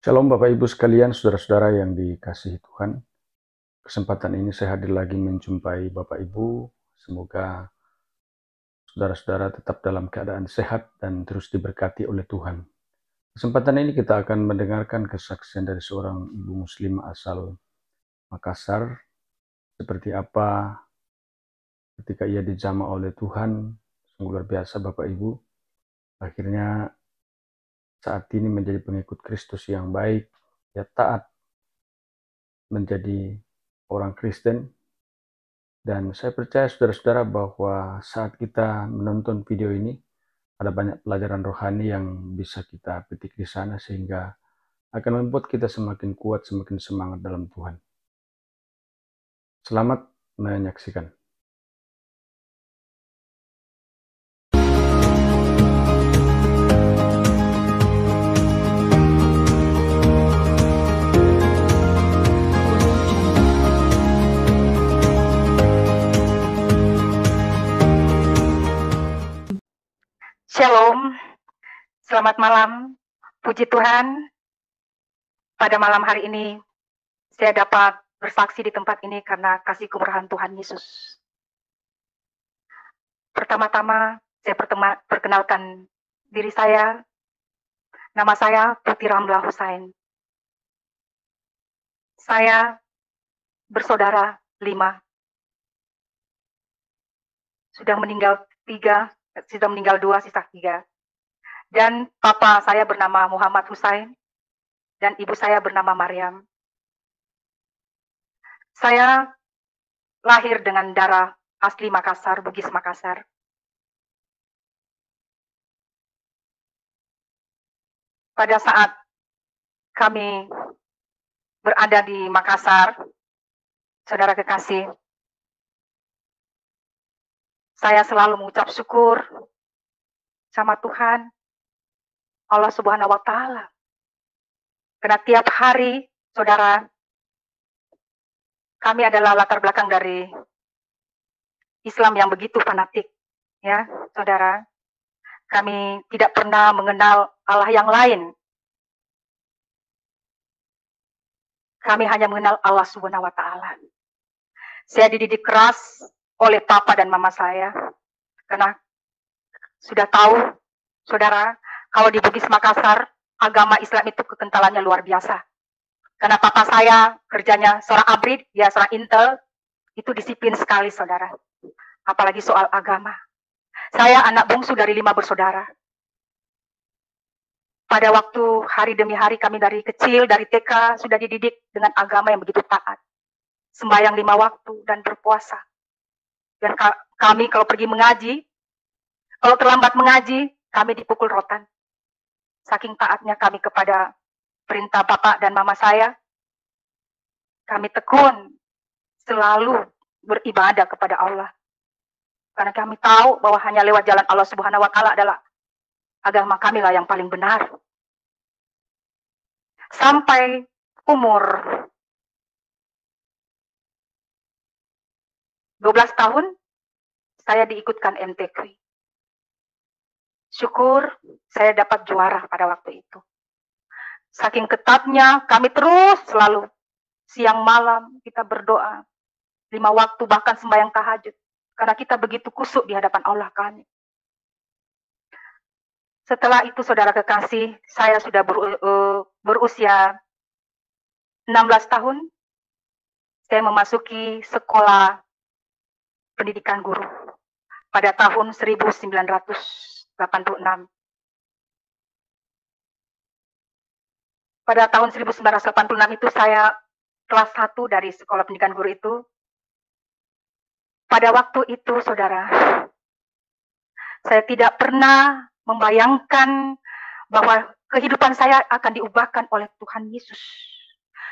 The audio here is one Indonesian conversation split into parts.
Shalom Bapak Ibu sekalian, saudara-saudara yang dikasihi Tuhan. Kesempatan ini saya hadir lagi menjumpai Bapak Ibu. Semoga saudara-saudara tetap dalam keadaan sehat dan terus diberkati oleh Tuhan. Kesempatan ini kita akan mendengarkan kesaksian dari seorang ibu muslim asal Makassar. Seperti apa ketika ia dijamah oleh Tuhan. Sungguh luar biasa Bapak Ibu. Akhirnya saat ini menjadi pengikut Kristus yang baik. Ia taat menjadi orang Kristen. Dan saya percaya saudara-saudara bahwa saat kita menonton video ini, ada banyak pelajaran rohani yang bisa kita petik di sana sehingga akan membuat kita semakin kuat, semakin semangat dalam Tuhan. Selamat menyaksikan. Shalom, selamat malam, puji Tuhan. Pada malam hari ini, saya dapat bersaksi di tempat ini karena kasih kemurahan Tuhan Yesus. Pertama-tama, saya perkenalkan diri saya. Nama saya Tuti Ramlah Husain. Saya bersaudara 5. Sudah meninggal 3, sudah meninggal 2, sisa 3. Dan papa saya bernama Muhammad Husain, dan ibu saya bernama Maryam. Saya lahir dengan darah asli Makassar, Bugis Makassar. Pada saat kami berada di Makassar, saudara kekasih, saya selalu mengucap syukur sama Tuhan, Allah Subhanahu wa Ta'ala. Karena tiap hari, saudara, kami adalah latar belakang dari Islam yang begitu fanatik, ya, saudara. Kami tidak pernah mengenal Allah yang lain. Kami hanya mengenal Allah Subhanahu wa Ta'ala. Saya dididik keras oleh papa dan mama saya, karena sudah tahu, saudara, kalau di Bugis Makassar, agama Islam itu kekentalannya luar biasa. Karena papa saya kerjanya seorang abrid, dia seorang intel, itu disiplin sekali, saudara. Apalagi soal agama. Saya anak bungsu dari 5 bersaudara. Pada waktu hari demi hari kami dari kecil, dari TK, sudah dididik dengan agama yang begitu taat. Sembahyang 5 waktu dan berpuasa. Dan kami kalau pergi mengaji, kalau terlambat mengaji, kami dipukul rotan. Saking taatnya kami kepada perintah bapak dan mama saya, kami tekun selalu beribadah kepada Allah. Karena kami tahu bahwa hanya lewat jalan Allah Subhanahu wa Ta'ala adalah agama kami lah yang paling benar. Sampai umur 12 tahun, saya diikutkan MTQ. Syukur saya dapat juara pada waktu itu. Saking ketatnya, kami terus selalu siang malam kita berdoa. 5 waktu bahkan sembahyang tahajud. Karena kita begitu kusuk di hadapan Allah kami. Setelah itu saudara kekasih, saya sudah berusia 16 tahun. Saya memasuki sekolah pendidikan guru pada tahun 1986. Pada tahun 1986 itu saya kelas 1 dari sekolah pendidikan guru itu. Pada waktu itu, saudara, saya tidak pernah membayangkan bahwa kehidupan saya akan diubahkan oleh Tuhan Yesus.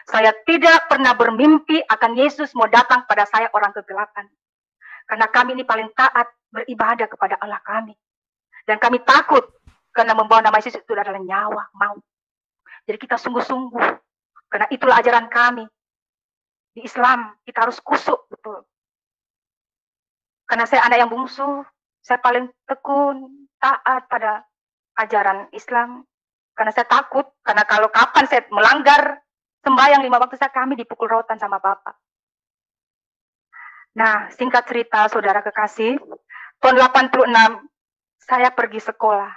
Saya tidak pernah bermimpi akan Yesus mau datang pada saya orang kegelapan. Karena kami ini paling taat beribadah kepada Allah kami. Dan kami takut karena membawa nama Yesus itu adalah nyawa, maut. Jadi kita sungguh-sungguh. Karena itulah ajaran kami. Di Islam kita harus kusuk, betul. Karena saya anak yang bungsu, saya paling tekun, taat pada ajaran Islam. Karena saya takut, karena kalau kapan saya melanggar sembahyang 5 waktu kami dipukul rotan sama Bapak. Nah, singkat cerita, saudara kekasih, tahun 86 saya pergi sekolah.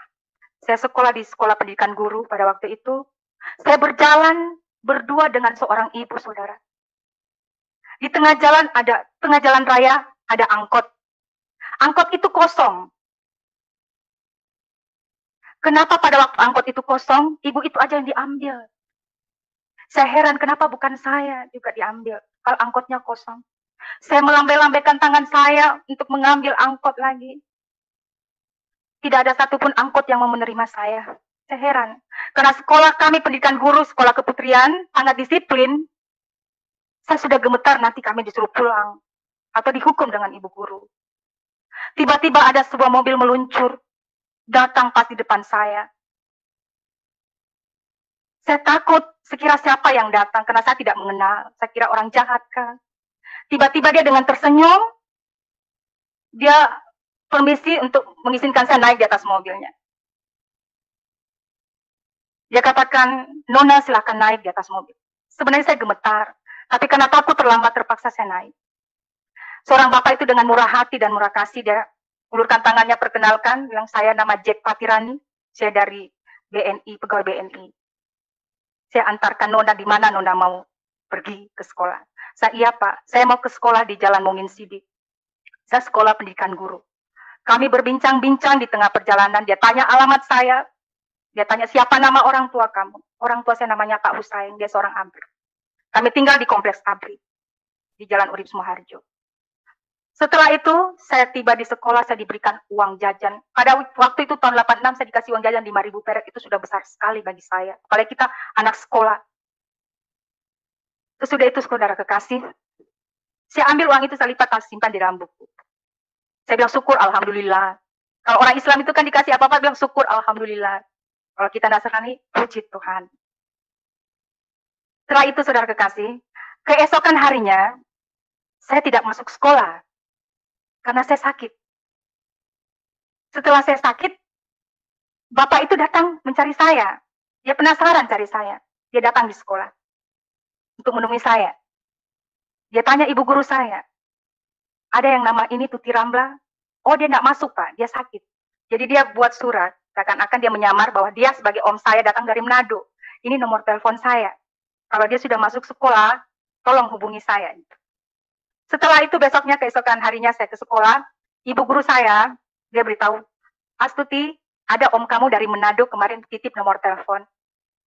Saya sekolah di sekolah pendidikan guru pada waktu itu. Saya berjalan berdua dengan seorang ibu, saudara. Di tengah jalan raya ada angkot. Angkot itu kosong. Kenapa pada waktu angkot itu kosong, ibu itu aja yang diambil? Saya heran kenapa bukan saya juga diambil kalau angkotnya kosong. Saya melambai-lambaikan tangan saya untuk mengambil angkot lagi. Tidak ada satupun angkot yang mau menerima saya. Saya heran. Karena sekolah kami pendidikan guru, sekolah keputrian, sangat disiplin. Saya sudah gemetar nanti kami disuruh pulang. Atau dihukum dengan ibu guru. Tiba-tiba ada sebuah mobil meluncur. Datang pas di depan saya. Saya takut sekira siapa yang datang karena saya tidak mengenal. Saya kira orang jahat kan. Tiba-tiba dia dengan tersenyum, dia permisi untuk mengizinkan saya naik di atas mobilnya. Dia katakan, Nona silahkan naik di atas mobil. Sebenarnya saya gemetar, tapi karena takut terlambat terpaksa saya naik. Seorang bapak itu dengan murah hati dan murah kasih, dia ulurkan tangannya perkenalkan, bilang saya nama Jack Patirani, saya dari BNI, pegawai BNI. Saya antarkan Nona di mana Nona mau pergi ke sekolah. Saya, iya Pak, saya mau ke sekolah di Jalan Mungin Sidik. Saya sekolah pendidikan guru. Kami berbincang-bincang di tengah perjalanan, dia tanya alamat saya, dia tanya siapa nama orang tua kamu. Orang tua saya namanya Pak Husain, dia seorang ABRI. Kami tinggal di kompleks ABRI, di Jalan Urip Sumoharjo. Setelah itu, saya tiba di sekolah, saya diberikan uang jajan. Pada waktu itu, tahun 86, saya dikasih uang jajan 5.000 perak, itu sudah besar sekali bagi saya. Apalagi kita anak sekolah. Sesudah itu, saudara kekasih, saya ambil uang itu, saya lipat, saya simpan di dalam buku. Saya bilang, syukur, Alhamdulillah. Kalau orang Islam itu kan dikasih apa-apa, bilang, syukur, Alhamdulillah. Kalau kita Nasrani, puji Tuhan. Setelah itu, saudara kekasih, keesokan harinya, saya tidak masuk sekolah. Karena saya sakit. Setelah saya sakit, bapak itu datang mencari saya. Dia penasaran cari saya. Dia datang di sekolah untuk menemui saya. Dia tanya ibu guru saya, ada yang nama ini Tuti Rambla? Oh, dia nggak masuk Pak, dia sakit. Jadi dia buat surat, seakan-akan dia menyamar bahwa dia sebagai om saya datang dari Manado. Ini nomor telepon saya. Kalau dia sudah masuk sekolah, tolong hubungi saya. Setelah itu besoknya, keesokan harinya saya ke sekolah, ibu guru saya, dia beritahu, Astuti, ada om kamu dari Manado kemarin titip nomor telepon.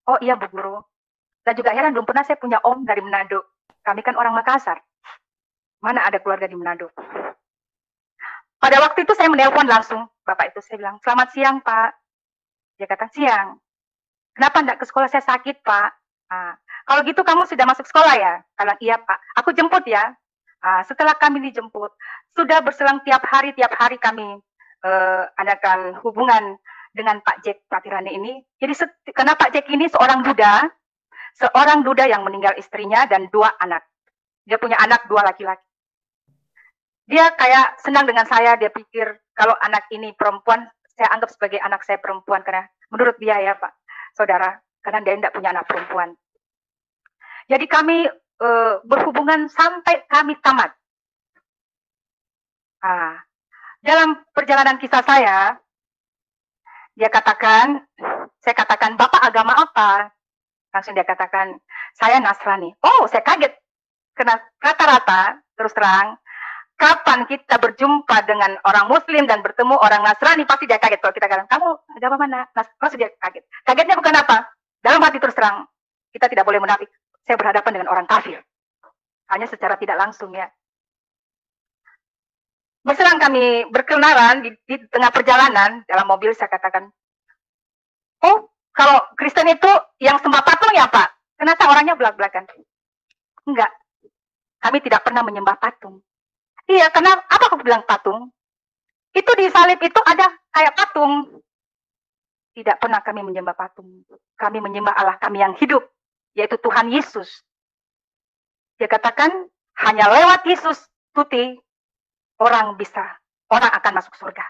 Oh iya Bu Guru. Saya juga heran, belum pernah saya punya om dari Manado. Kami kan orang Makassar. Mana ada keluarga di Manado. Pada waktu itu saya menelpon langsung, bapak itu saya bilang, selamat siang Pak. Dia kata, siang. Kenapa enggak ke sekolah, saya sakit Pak. Kalau gitu kamu sudah masuk sekolah ya? Kalau iya Pak, aku jemput ya. Setelah kami dijemput, sudah berselang tiap hari kami adakan hubungan dengan Pak Jack Patirani ini. Jadi karena Pak Jack ini seorang duda yang meninggal istrinya dan 2 anak. Dia punya anak 2 laki-laki. Dia kayak senang dengan saya, dia pikir kalau anak ini perempuan, saya anggap sebagai anak saya perempuan, karena menurut dia ya Pak, saudara, karena dia tidak punya anak perempuan. Jadi kami berhubungan sampai kami tamat. Dalam perjalanan kisah saya, dia katakan, saya katakan, Bapak agama apa? Langsung dia katakan, saya Nasrani. Oh, saya kaget. Karena rata-rata, terus terang, kapan kita berjumpa dengan orang Muslim dan bertemu orang Nasrani, pasti dia kaget. Kalau kita katakan, kamu agama mana? Pasti dia kaget. Kagetnya bukan apa? Dalam hati terus terang, kita tidak boleh munafik. Saya berhadapan dengan orang kafir. Hanya secara tidak langsung ya. Berselang kami berkenalan di tengah perjalanan, dalam mobil saya katakan, oh kalau Kristen itu yang sembah patung ya Pak? Kenapa orangnya belak-belakan? Enggak, kami tidak pernah menyembah patung. Iya, karena apa aku bilang patung? Itu di salib itu ada kayak patung. Tidak pernah kami menyembah patung. Kami menyembah Allah kami yang hidup, yaitu Tuhan Yesus. Dia katakan, hanya lewat Yesus, Tuti, orang akan masuk surga.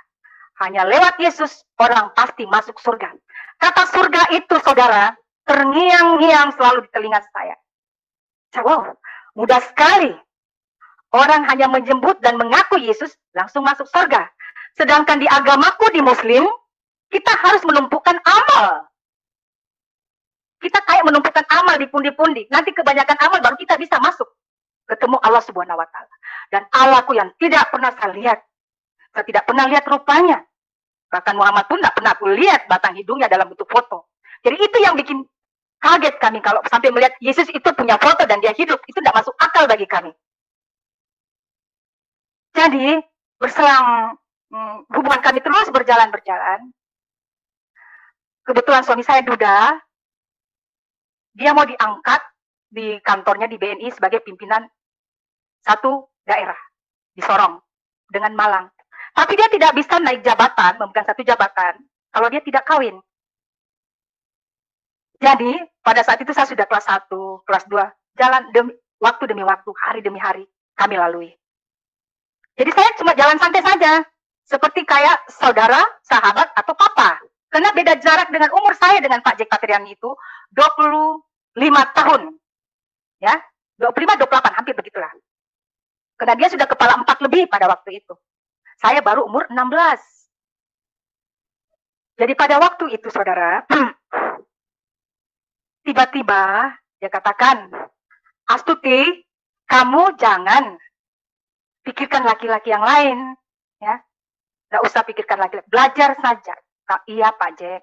Hanya lewat Yesus, orang pasti masuk surga. Kata surga itu, saudara, terngiang-ngiang selalu di telinga saya. Wow, mudah sekali. Orang hanya menyebut dan mengaku Yesus langsung masuk surga. Sedangkan di agamaku, di Muslim, kita harus menumpukan amal. Kita kayak menumpukan amal di pundi-pundi. Nanti kebanyakan amal baru kita bisa masuk ketemu Allah Subhanahu wa Ta'ala. Dan Allahku yang tidak pernah saya lihat. Saya tidak pernah lihat rupanya. Bahkan Muhammad pun tidak pernah aku lihat batang hidungnya dalam bentuk foto. Jadi itu yang bikin kaget kami kalau sampai melihat Yesus itu punya foto dan dia hidup. Itu tidak masuk akal bagi kami. Jadi berselang hubungan kami terus berjalan-berjalan. Kebetulan suami saya duda. Dia mau diangkat di kantornya di BNI sebagai pimpinan satu daerah di Sorong dengan Malang. Tapi dia tidak bisa naik jabatan, memegang satu jabatan, kalau dia tidak kawin. Jadi, pada saat itu saya sudah kelas 1, kelas 2, jalan demi waktu, hari demi hari, kami lalui. Jadi saya cuma jalan santai saja, seperti kayak saudara, sahabat, atau papa. Karena beda jarak dengan umur saya dengan Pak Jack Patriani itu 25 tahun. Ya, 25-28, hampir begitulah. Karena dia sudah kepala 4 lebih pada waktu itu. Saya baru umur 16. Jadi pada waktu itu, saudara, tiba-tiba dia katakan, Astuti, kamu jangan pikirkan laki-laki yang lain. Ya, nggak usah pikirkan laki-laki, belajar saja. Iya Pak Jack,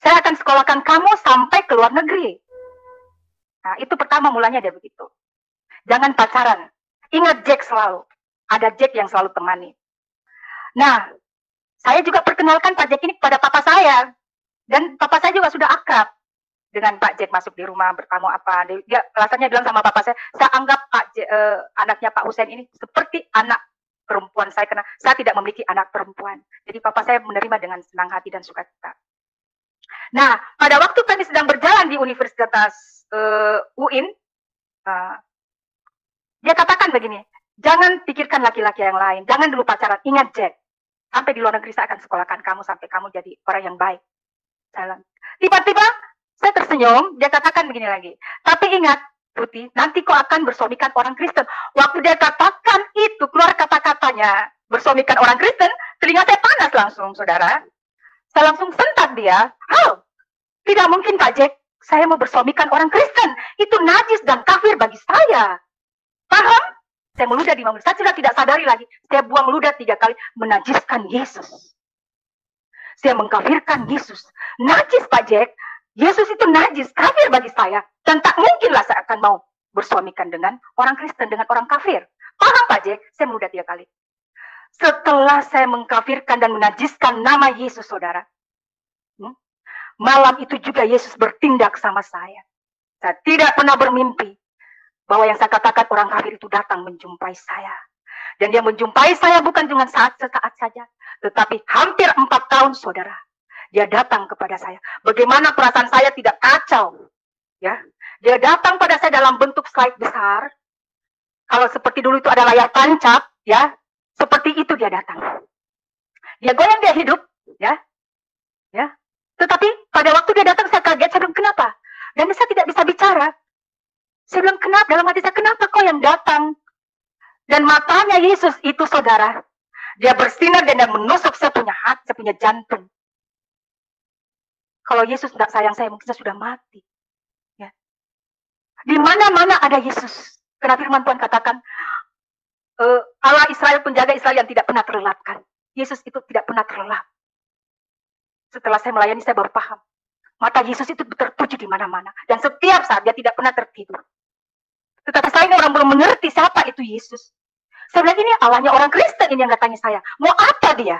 saya akan sekolahkan kamu sampai ke luar negeri. Nah, itu pertama mulanya dia begitu. Jangan pacaran. Ingat Jack selalu. Ada Jack yang selalu temani. Nah, saya juga perkenalkan Pak Jack ini kepada papa saya. Dan papa saya juga sudah akrab dengan Pak Jack masuk di rumah bertamu apa. Dia rasanya bilang sama papa saya anggap anaknya Pak Husein ini seperti anak perempuan saya, karena saya tidak memiliki anak perempuan. Jadi papa saya menerima dengan senang hati dan sukacita. Nah, pada waktu kami sedang berjalan di Universitas UIN, dia katakan begini, jangan pikirkan laki-laki yang lain, jangan dulu pacaran, ingat Jack, sampai di luar negeri saya akan sekolahkan kamu sampai kamu jadi orang yang baik. Tiba-tiba saya tersenyum, dia katakan begini lagi, tapi ingat, Tuti, nanti kau akan bersuamikan orang Kristen. Waktu dia katakan itu, keluar kata-katanya, bersuamikan orang Kristen, telinga saya panas langsung, saudara. Saya langsung sentak dia. Tidak mungkin Pak Jack, saya mau bersuamikan orang Kristen. Itu najis dan kafir bagi saya. Paham? Saya meludah di mobil. Saya sudah tidak sadari lagi. Saya buang ludah 3 kali, menajiskan Yesus. Saya mengkafirkan Yesus. Najis Pak Jack. Yesus itu najis, kafir bagi saya. Dan tak mungkinlah saya akan mau bersuamikan dengan orang Kristen, dengan orang kafir. Paham Pak Jack? Saya meludah 3 kali. Setelah saya mengkafirkan dan menajiskan nama Yesus, saudara. Malam itu juga Yesus bertindak sama saya. Saya tidak pernah bermimpi bahwa yang saya katakan orang kafir itu datang menjumpai saya. Dan dia menjumpai saya bukan cuma sesaat saja, tetapi hampir 4 tahun, saudara. Dia datang kepada saya. Bagaimana perasaan saya tidak kacau. Ya, dia datang pada saya dalam bentuk slide besar. Kalau seperti dulu itu ada layar tancap, ya, seperti itu dia datang. Dia goyang, dia hidup, ya. Tetapi pada waktu dia datang saya kaget, saya bilang kenapa? Dan saya tidak bisa bicara. Saya bilang kenapa? Dalam hati saya, kenapa kau yang datang? Dan matanya Yesus itu, saudara, dia bersinar dan dia menusuk saya punya hati, saya punya jantung. Kalau Yesus tidak sayang saya, mungkin saya sudah mati. Ya. Di mana-mana ada Yesus. Karena firman Tuhan katakan, Allah Israel, penjaga Israel yang tidak pernah terlelapkan. Yesus itu tidak pernah terlelap. Setelah saya melayani, saya baru paham. Mata Yesus itu tertuju di mana-mana. Dan setiap saat dia tidak pernah tertidur. Tetapi saya ini orang belum mengerti siapa itu Yesus. Saya bilang, ini Allahnya orang Kristen ini yang datangnya saya. Mau apa dia?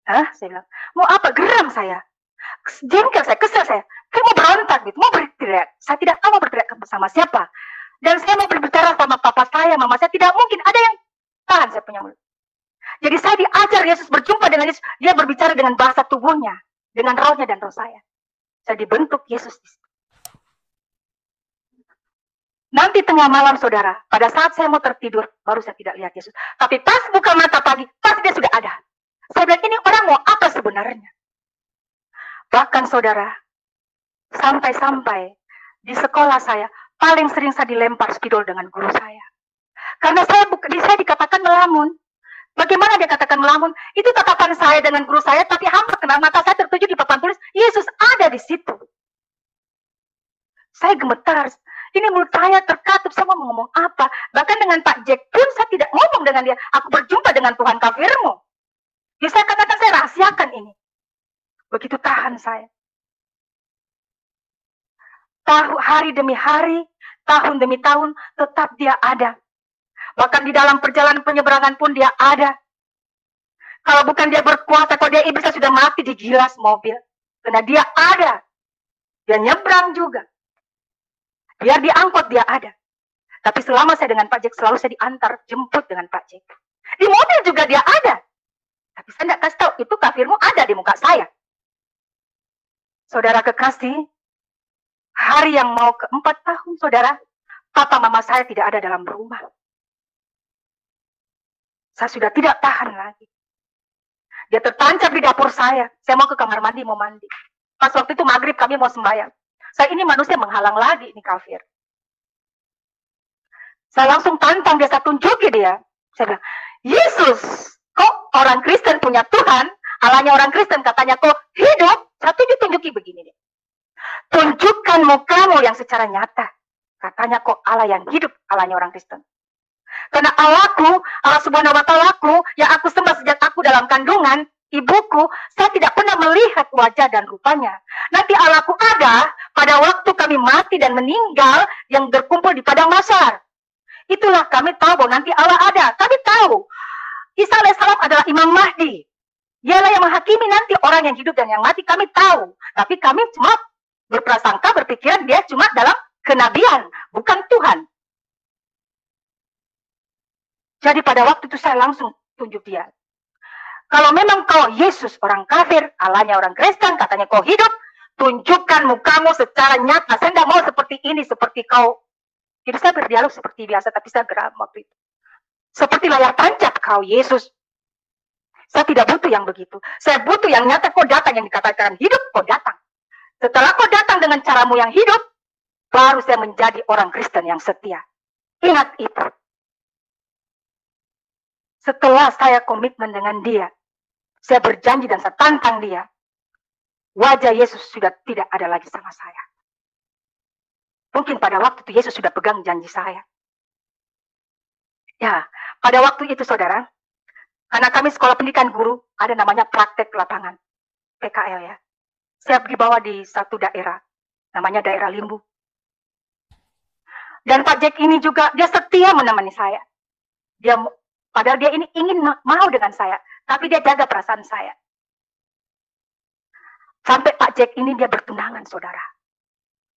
Saya bilang, mau apa? Geram saya. Jengkel saya, kesel saya. Saya mau berontak gitu, mau berteriak. Saya tidak tahu mau berteriak bersama siapa. Dan saya mau berbicara sama papa saya, mama saya. Tidak mungkin ada yang tahan saya punya mulut. Jadi saya diajar Yesus berjumpa dengan Yesus. Dia berbicara dengan bahasa tubuhnya, dengan rohnya dan roh saya. Saya dibentuk Yesus di situ. Nanti tengah malam, saudara, pada saat saya mau tertidur, baru saya tidak lihat Yesus. Tapi pas buka mata pagi, pas dia sudah ada. Saya bilang, ini orang mau apa sebenarnya? Bahkan saudara, sampai-sampai di sekolah saya, paling sering saya dilempar spidol dengan guru saya. Karena saya dikatakan melamun. Bagaimana dia katakan melamun? Itu tatapan saya dengan guru saya, tapi hampir kena mata saya tertuju di papan tulis, Yesus ada di situ. Saya gemetar. Ini mulut saya terkatup, saya mau ngomong apa. Bahkan dengan Pak Jack pun saya tidak ngomong dengan dia. Aku berjumpa dengan Tuhan kafirmu. Ya saya katakan, saya rahasiakan ini. Begitu tahan saya. Hari demi hari, tahun demi tahun, tetap dia ada. Bahkan di dalam perjalanan penyeberangan pun dia ada. Kalau bukan dia berkuasa, kalau dia iblis sudah mati di gilas mobil. Karena dia ada. Dia nyebrang juga. Biar diangkut dia ada. Tapi selama saya dengan Pak Jack, selalu saya diantar, jemput dengan Pak Jack. Di mobil juga dia ada. Tapi saya tidak kasih tahu, itu kafirmu ada di muka saya. Saudara kekasih, hari yang mau ke-4 tahun, saudara, papa mama saya tidak ada dalam rumah. Saya sudah tidak tahan lagi. Dia tertancap di dapur saya. Saya mau ke kamar mandi, mau mandi. Pas waktu itu maghrib kami mau sembahyang. Saya ini manusia menghalang lagi, ini kafir. Saya langsung tantang dia, saya tunjuki dia. Saya bilang, Yesus, kok orang Kristen punya Tuhan, Allahnya orang Kristen katanya kok hidup, saya tunjuki begini deh. Tunjukkan mukamu yang secara nyata. Katanya kok Allah yang hidup, Allahnya orang Kristen. Karena Allahku, Allah Subhanahu wa Ta'alaku, yang aku sembah sejak aku dalam kandungan ibuku, saya tidak pernah melihat wajah dan rupanya. Nanti Allahku ada pada waktu kami mati dan meninggal yang berkumpul di padang mahsyar. Itulah kami tahu bahwa nanti Allah ada. Kami tahu Isa alaihissalam adalah Imam Mahdi. Dialah yang menghakimi nanti orang yang hidup dan yang mati. Kami tahu. Tapi kami cuma berprasangka, berpikiran dia cuma dalam kenabian, bukan Tuhan. Jadi pada waktu itu saya langsung tunjuk dia. Kalau memang kau Yesus orang kafir, Allahnya orang Kristen, katanya kau hidup, tunjukkan mukamu secara nyata. Saya tidak mau seperti ini, seperti kau. Jadi saya berdialog seperti biasa, tapi saya geram waktu itu. Seperti layar tancap kau Yesus. Saya tidak butuh yang begitu. Saya butuh yang nyata, kau datang yang dikatakan hidup, kau datang. Setelah kau datang dengan caramu yang hidup, baru saya menjadi orang Kristen yang setia. Ingat itu. Setelah saya komitmen dengan dia, saya berjanji dan saya tantang dia, wajah Yesus sudah tidak ada lagi sama saya. Mungkin pada waktu itu Yesus sudah pegang janji saya. Ya, pada waktu itu saudara, karena kami sekolah pendidikan guru, ada namanya praktek lapangan, PKL ya. Saya dibawa di satu daerah, namanya daerah Limbu. Dan Pak Jack ini juga, dia setia menemani saya. Padahal dia ini ingin mau dengan saya, tapi dia jaga perasaan saya. Sampai Pak Jack ini dia bertunangan, saudara.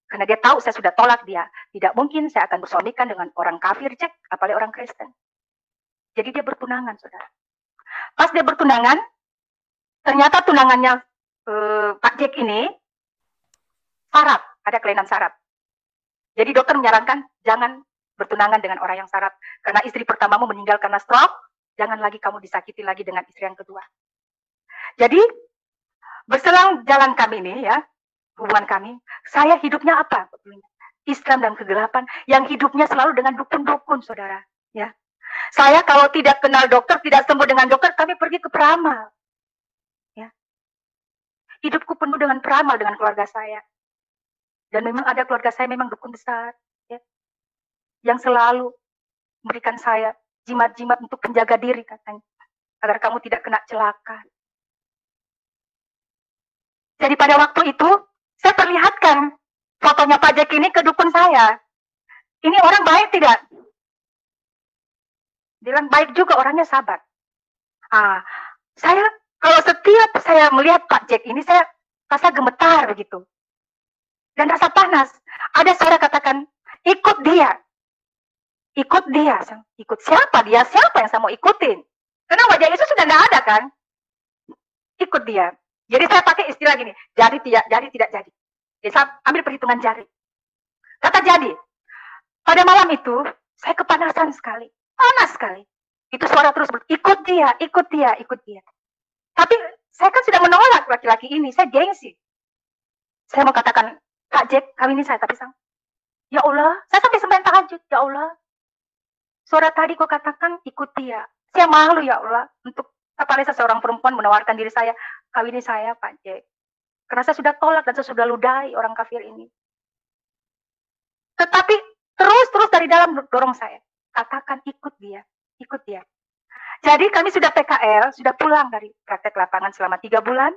Karena dia tahu saya sudah tolak dia. Tidak mungkin saya akan bersuamikan dengan orang kafir, Jack, apalagi orang Kristen. Jadi dia bertunangan, saudara. Pas dia bertunangan, ternyata tunangannya Pak Jack ini saraf, ada kelainan saraf. Jadi dokter menyarankan jangan bertunangan dengan orang yang saraf. Karena istri pertamamu meninggal karena stroke, jangan lagi kamu disakiti lagi dengan istri yang kedua. Jadi, berselang jalan kami ini ya, hubungan kami, saya hidupnya apa? Islam dan kegelapan, yang hidupnya selalu dengan dukun-dukun, saudara. Ya, saya kalau tidak kenal dokter, tidak sembuh dengan dokter, kami pergi ke peramal. Ya, hidupku penuh dengan peramal dengan keluarga saya. Dan memang ada keluarga saya memang dukun besar. Yang selalu memberikan saya jimat-jimat untuk menjaga diri katanya. Agar kamu tidak kena celaka. Jadi pada waktu itu, saya perlihatkan fotonya Pak Jack ini ke dukun saya. Ini orang baik tidak? Dia bilang baik juga, orangnya sabar. Saya kalau setiap saya melihat Pak Jack ini, saya rasa gemetar begitu. Dan rasa panas. Ada suara katakan, ikut dia. Ikut dia. Ikut siapa? Dia siapa yang saya mau ikutin? Karena wajah Yesus sudah tidak ada kan? Ikut dia. Jadi saya pakai istilah gini, jadi tidak jadi. Jadi saya ambil perhitungan jari. Kata jadi. Pada malam itu, saya kepanasan sekali. Panas sekali. Itu suara terus, ikut dia, ikut dia, ikut dia. Tapi saya kan sudah menolak laki-laki ini, saya gengsi. Saya mau katakan, Kak Jack, kawini saya, tapi sang, ya Allah, saya sampai sembahyang tahajud, ya Allah. Suara tadi kau katakan ikuti ya. Saya malu ya Allah untuk apalagi seseorang perempuan menawarkan diri saya, kawini saya Pak Jack. Karena saya sudah tolak dan saya sudah ludahi orang kafir ini. Tetapi terus dari dalam dorong saya, katakan ikut dia, ikut dia. Jadi kami sudah PKL, sudah pulang dari praktek lapangan selama 3 bulan.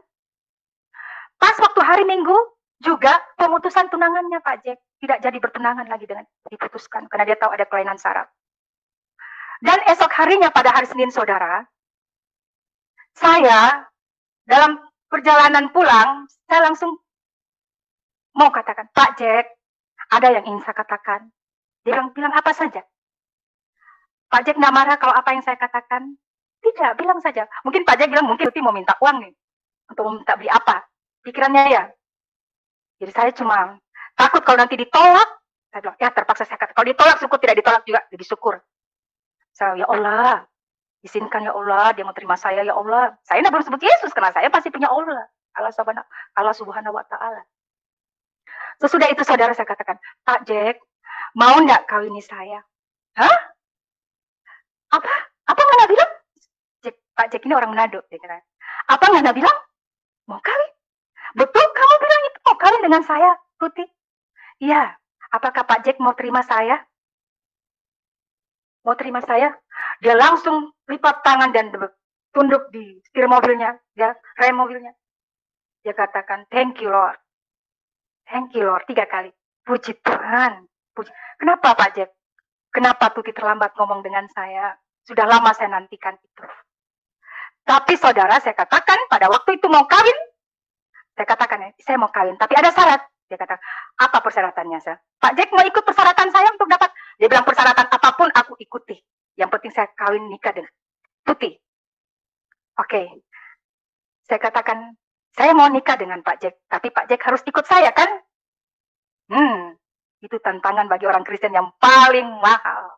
Pas waktu hari Minggu juga pemutusan tunangannya Pak Jack, tidak jadi bertunangan lagi dengan diputuskan karena dia tahu ada kelainan saraf. Dan esok harinya pada hari Senin saudara, saya dalam perjalanan pulang, saya langsung mau katakan, Pak Jack, ada yang ingin saya katakan. Dia bilang apa saja. Pak Jack nggak marah kalau apa yang saya katakan? Tidak, bilang saja. Mungkin Pak Jack bilang, mungkin Tuti mau minta uang nih. Untuk minta beli apa. Pikirannya ya. Jadi saya cuma takut kalau nanti ditolak. Saya bilang, ya terpaksa saya katakan. Kalau ditolak, syukur. Tidak ditolak juga, lebih syukur. Saya, ya Allah, izinkan ya Allah, dia mau terima saya, ya Allah. Saya belum sebut Yesus, karena saya pasti punya Allah. Allah subhanahu wa ta'ala. Sesudah itu saudara saya katakan, Pak Jack, mau nggak kawini saya? Hah? Apa nggak bilang? Pak Jack ini orang Manado. Apa nggak bilang? Mau kawin? Betul kamu bilang itu mau kawin dengan saya, Tuti? Iya. Apakah Pak Jack mau terima saya? Mau terima saya? Dia langsung lipat tangan dan tunduk di setir mobilnya, ya, rem mobilnya. Dia katakan, thank you Lord. Thank you Lord, 3 kali. Puji Tuhan. Kenapa Pak Jack? Kenapa Tuti terlambat ngomong dengan saya? Sudah lama saya nantikan itu. Tapi saudara, saya katakan pada waktu itu mau kawin, saya katakan, saya mau kawin, tapi ada syarat. Dia kata, apa persyaratannya? Saya, Pak Jack mau ikut persyaratan saya untuk dapat? Dia bilang, persyaratan apapun aku ikuti. Yang penting saya kawin nikah dengan Tuti. Oke. Saya katakan, saya mau nikah dengan Pak Jack, tapi Pak Jack harus ikut saya kan? Itu tantangan bagi orang Kristen yang paling mahal.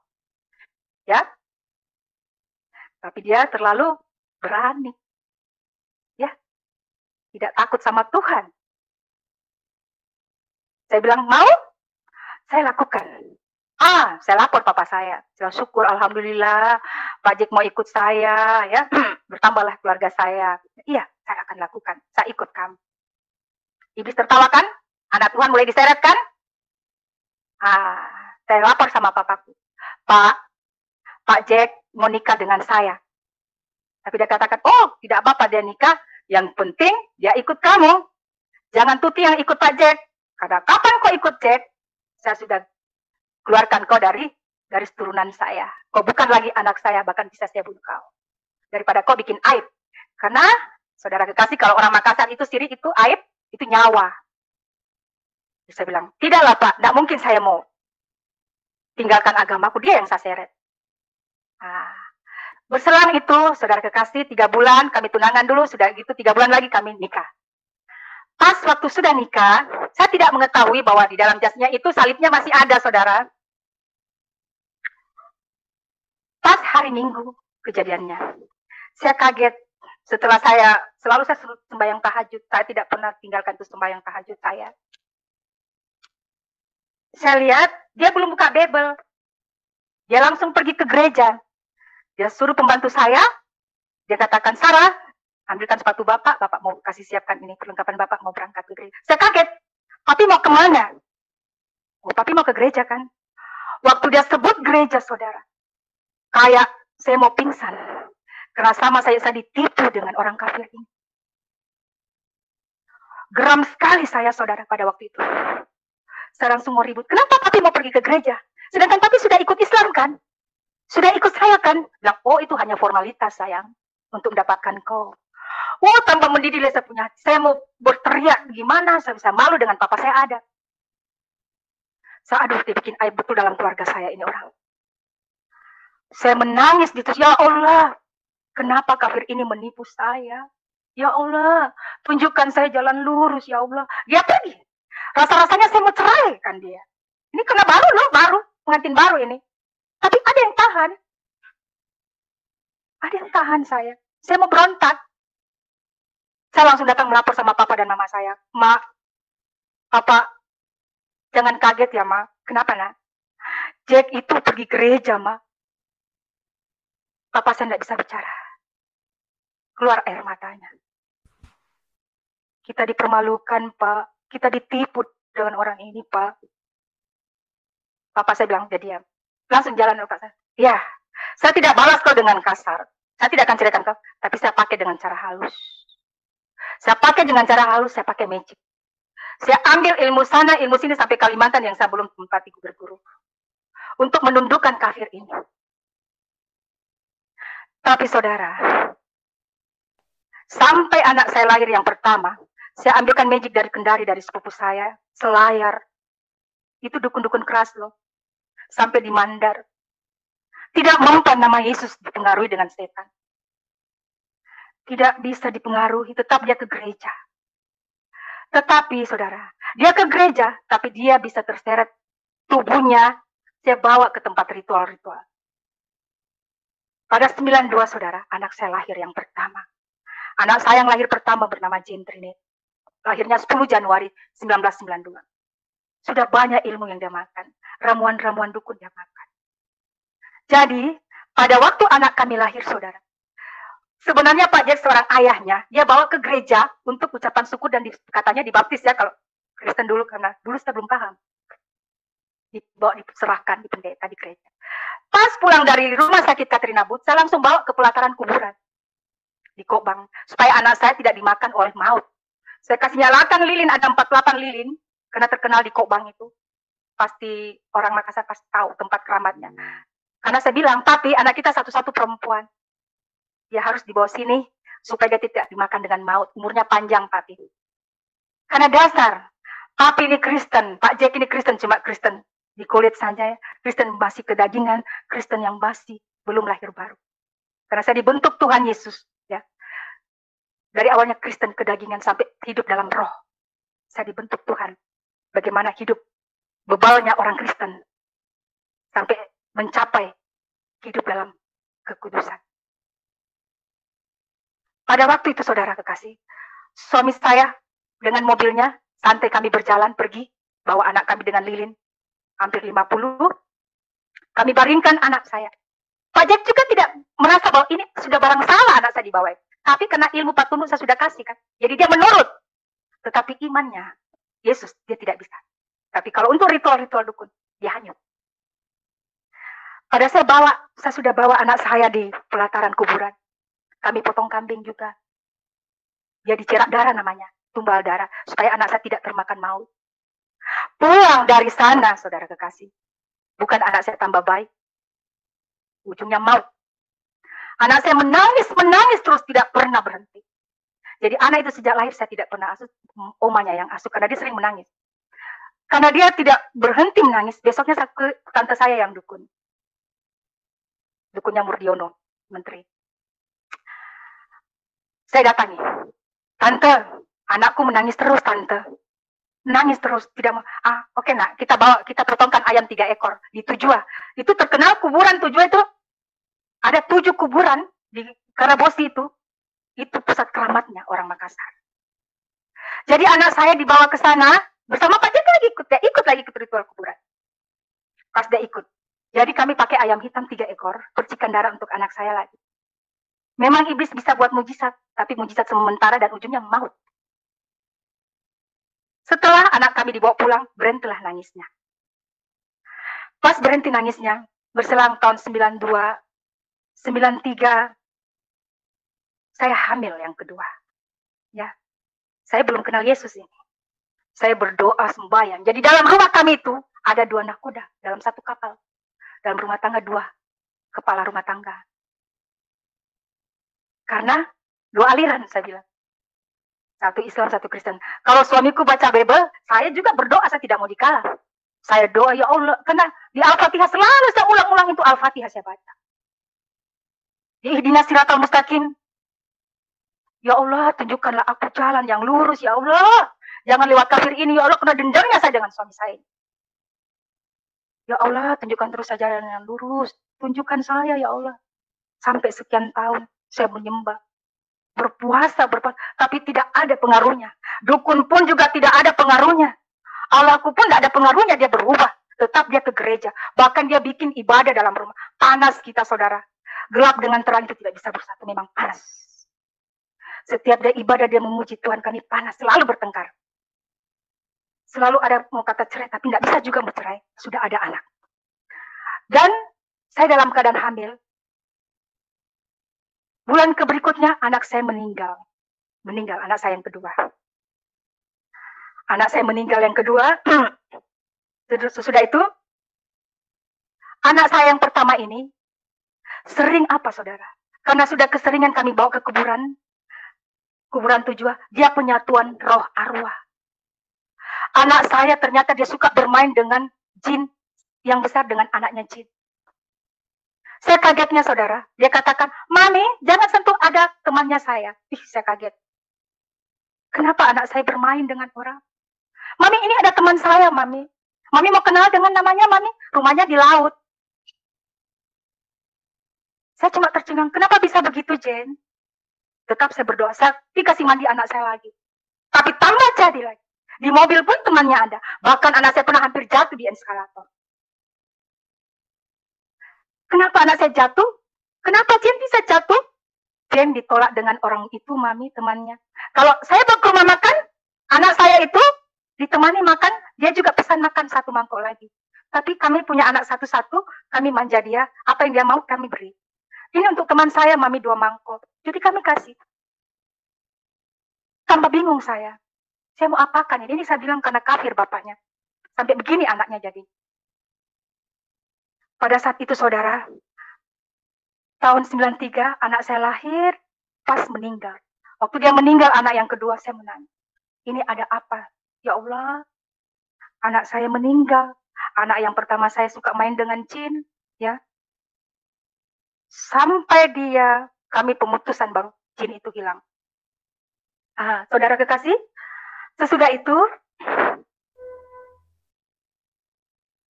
Ya. Tapi dia terlalu berani. Ya. Tidak takut sama Tuhan. Saya bilang, mau? Saya lakukan. Saya lapor papa saya. Saya syukur, alhamdulillah, Pak Jack mau ikut saya, ya. Bertambahlah keluarga saya. Iya, saya akan lakukan. Saya ikut kamu. Iblis tertawa kan? Anak Tuhan mulai diseret kan? Saya lapor sama papaku. Pak Jack mau nikah dengan saya. Tapi dia katakan, oh tidak apa-apa dia nikah. Yang penting dia ikut kamu. Jangan Tuti yang ikut Pak Jack. Karena kapan kau ikut Jack, saya sudah keluarkan kau dari garis turunan saya. Kau bukan lagi anak saya, bahkan bisa saya bunuh kau. Daripada kau bikin aib. Karena, saudara kekasih, kalau orang Makassar itu sirik, itu aib, itu nyawa. Terus saya bilang, tidaklah Pak, tidak mungkin saya mau tinggalkan agamaku, dia yang saya seret. Berselang itu, saudara kekasih, 3 bulan, kami tunangan dulu, sudah gitu 3 bulan lagi kami nikah. Pas waktu sudah nikah, saya tidak mengetahui bahwa di dalam jasnya itu salibnya masih ada, saudara. Pas hari Minggu kejadiannya, saya kaget. Setelah selalu saya sembahyang tahajud, saya tidak pernah tinggalkan itu sembahyang tahajud saya. Saya lihat, dia belum buka Bible. Dia langsung pergi ke gereja. Dia suruh pembantu saya, dia katakan, Sarah, ambilkan sepatu Bapak mau kasih siapkan ini, perlengkapan Bapak mau berangkat ke gereja. Saya kaget, Papi mau kemana? Oh, Papi mau ke gereja kan? Waktu dia sebut gereja, saudara, kayak saya mau pingsan. Karena sama saya ditipu dengan orang kafir ini. Geram sekali saya, saudara, pada waktu itu. Saya langsung mau ribut. Kenapa Papi mau pergi ke gereja? Sedangkan Papi sudah ikut Islam kan? Sudah ikut saya kan? Bilang, oh itu hanya formalitas sayang. Untuk mendapatkan kau. Oh, tambah mendidih saya punya hati. Saya mau berteriak gimana, saya bisa malu dengan papa saya ada. Saya dia bikin aib betul dalam keluarga saya ini orang. Saya menangis gitu, ya Allah, kenapa kafir ini menipu saya? Ya Allah, tunjukkan saya jalan lurus, ya Allah. Dia pergi. Rasa-rasanya saya mau cerai kan dia. Ini kena baru, pengantin baru ini. Tapi ada yang tahan. Ada yang tahan saya. Saya mau berontak. Saya langsung datang melapor sama papa dan mama saya. Mak, Papa, jangan kaget ya, Ma. Kenapa, nak? Jack itu pergi gereja, Ma. Papa, saya tidak bisa bicara. Keluar air matanya. Kita dipermalukan, Pak. Kita ditipu dengan orang ini, Pak. Papa, saya bilang, jadi ya. Langsung jalan, Pak. Ya, saya tidak balas kau dengan kasar. Saya tidak akan ceritakan kau, tapi saya pakai dengan cara halus. Saya pakai dengan cara halus, saya pakai magic. Saya ambil ilmu sana, ilmu sini sampai Kalimantan yang saya belum tempati berguru. Untuk menundukkan kafir ini. Tapi saudara, sampai anak saya lahir yang pertama, saya ambilkan magic dari Kendari, dari sepupu saya, Selayar. Itu dukun-dukun keras loh. Sampai di Mandar. Tidak mempan nama Yesus dipengaruhi dengan setan. Tidak bisa dipengaruhi, tetap dia ke gereja. Tetapi saudara, dia ke gereja, tapi dia bisa terseret tubuhnya, saya bawa ke tempat ritual-ritual. Pada 92 saudara, anak saya lahir yang pertama. Anak saya yang lahir pertama bernama Jane Trinity. Lahirnya 10 Januari 1992. Sudah banyak ilmu yang dia makan. Ramuan-ramuan dukun dia makan. Jadi, pada waktu anak kami lahir saudara, sebenarnya Pak Jack seorang ayahnya, dia bawa ke gereja untuk ucapan suku dan katanya dibaptis ya, kalau Kristen dulu, karena dulu saya belum paham. Dibawa, diserahkan di pendeta di gereja. Pas pulang dari rumah sakit Katrina Booth, saya langsung bawa ke pelataran kuburan di Kobang, supaya anak saya tidak dimakan oleh maut. Saya kasih nyalakan lilin, ada 48 lilin, karena terkenal di Kobang itu. Pasti orang Makassar pasti tahu tempat keramatnya. Karena saya bilang, tapi anak kita satu-satu perempuan. Dia harus dibawa sini, supaya dia tidak dimakan dengan maut. Umurnya panjang, papi. Karena dasar, papi ini Kristen, Pak Jack ini Kristen, cuma Kristen di kulit saja ya. Kristen masih kedagingan, Kristen yang basi, belum lahir baru. Karena saya dibentuk Tuhan Yesus, ya. Dari awalnya Kristen kedagingan sampai hidup dalam roh. Saya dibentuk Tuhan. Bagaimana hidup bebalnya orang Kristen sampai mencapai hidup dalam kekudusan. Pada waktu itu saudara kekasih, suami saya dengan mobilnya, santai kami berjalan pergi, bawa anak kami dengan lilin, hampir 50, kami baringkan anak saya. Pak Jack juga tidak merasa bahwa ini sudah barang salah anak saya dibawa. Tapi karena ilmu patunduk saya sudah kasih kan, jadi dia menurut. Tetapi imannya, Yesus, dia tidak bisa. Tapi kalau untuk ritual-ritual dukun, dia hanyut. Pada saya sudah bawa anak saya di pelataran kuburan. Kami potong kambing juga. Dia dicerak darah namanya, tumbal darah, supaya anak saya tidak termakan maut. Pulang dari sana, saudara kekasih, bukan anak saya tambah baik, ujungnya maut. Anak saya menangis terus, tidak pernah berhenti. Jadi anak itu sejak lahir saya tidak pernah asuh, omanya yang asuh, karena dia sering menangis. Karena dia tidak berhenti menangis, besoknya tante saya yang dukun. Dukunnya Murdiono, menteri. Saya datangi, tante, anakku menangis terus, tante. Menangis terus, tidak mau. Oke nak, kita potongkan ayam 3 ekor di Tujua. Itu terkenal kuburan Tujua itu. Ada 7 kuburan di Karabosi itu pusat keramatnya orang Makassar. Jadi anak saya dibawa ke sana bersama Pak Jack lagi ikut lagi ke ritual kuburan. Pas dia ikut, jadi kami pakai ayam hitam 3 ekor, percikan darah untuk anak saya lagi. Memang iblis bisa buat mujizat, tapi mujizat sementara dan ujungnya maut. Setelah anak kami dibawa pulang, berhentilah nangisnya. Pas berhenti nangisnya, berselang tahun 92, 93, saya hamil yang kedua. Ya, saya belum kenal Yesus ini. Saya berdoa sembahyang. Jadi dalam rumah kami itu ada 2 nahkoda dalam 1 kapal. Dalam rumah tangga 2 kepala rumah tangga. Karena 2 aliran saya bilang. 1 Islam, 1 Kristen. Kalau suamiku baca Bible, saya juga berdoa, saya tidak mau dikalah. Saya doa, ya Allah, karena di Al-Fatihah selalu saya ulang-ulang itu Al-Fatihah saya baca. Di Ihdinas Siratal Mustaqim. Ya Allah, tunjukkanlah aku jalan yang lurus, ya Allah. Jangan lewat kafir ini, ya Allah, kena dendamnya saya dengan suami saya. Ya Allah, tunjukkan terus saja jalan yang lurus. Tunjukkan saya, ya Allah. Sampai sekian tahun saya menyembah. Berpuasa, tapi tidak ada pengaruhnya. Dukun pun juga tidak ada pengaruhnya. Allahku pun tidak ada pengaruhnya, dia berubah. Tetap dia ke gereja. Bahkan dia bikin ibadah dalam rumah. Panas kita, saudara. Gelap dengan terang itu tidak bisa bersatu. Memang panas. Setiap dia ibadah, dia memuji Tuhan, kami panas. Selalu bertengkar. Selalu ada mau kata cerai, tapi tidak bisa juga bercerai. Sudah ada anak. Dan saya dalam keadaan hamil. Bulan berikutnya, anak saya meninggal. Meninggal, anak saya yang kedua. Anak saya meninggal yang kedua. Sesudah itu, anak saya yang pertama ini, sering apa, saudara? Karena sudah keseringan kami bawa ke kuburan 7, dia penyatuan roh arwah. Anak saya ternyata dia suka bermain dengan jin yang besar dengan anaknya jin. Saya kagetnya, saudara. Dia katakan, Mami, jangan sentuh, ada temannya saya. Saya kaget. Kenapa anak saya bermain dengan orang? Mami, ini ada teman saya, Mami. Mami mau kenal dengan namanya, Mami. Rumahnya di laut. Saya cuma tercengang, kenapa bisa begitu, Jen? Tetap saya berdoa, saya dikasih mandi anak saya lagi. Tapi tambah jadi lagi. Di mobil pun temannya ada. Bahkan anak saya pernah hampir jatuh di eskalator. Kenapa anak saya jatuh? Kenapa Jen bisa jatuh? Jen ditolak dengan orang itu, Mami, temannya. Kalau saya bawa ke rumah makan, anak saya itu ditemani makan, dia juga pesan makan 1 mangkok lagi. Tapi kami punya anak satu-satu, kami manja dia, apa yang dia mau kami beri. Ini untuk teman saya, Mami, 2 mangkok. Jadi kami kasih. Tambah bingung saya. Saya mau apakan ini? Ini saya bilang karena kafir bapaknya. Sampai begini anaknya jadi. Pada saat itu, saudara, tahun 93, anak saya lahir, pas meninggal. Waktu dia meninggal, anak yang kedua, saya menanya, ini ada apa? Ya Allah, anak saya meninggal. Anak yang pertama saya suka main dengan jin, ya. Sampai kami pemutusan baru jin itu hilang. Saudara kekasih, sesudah itu,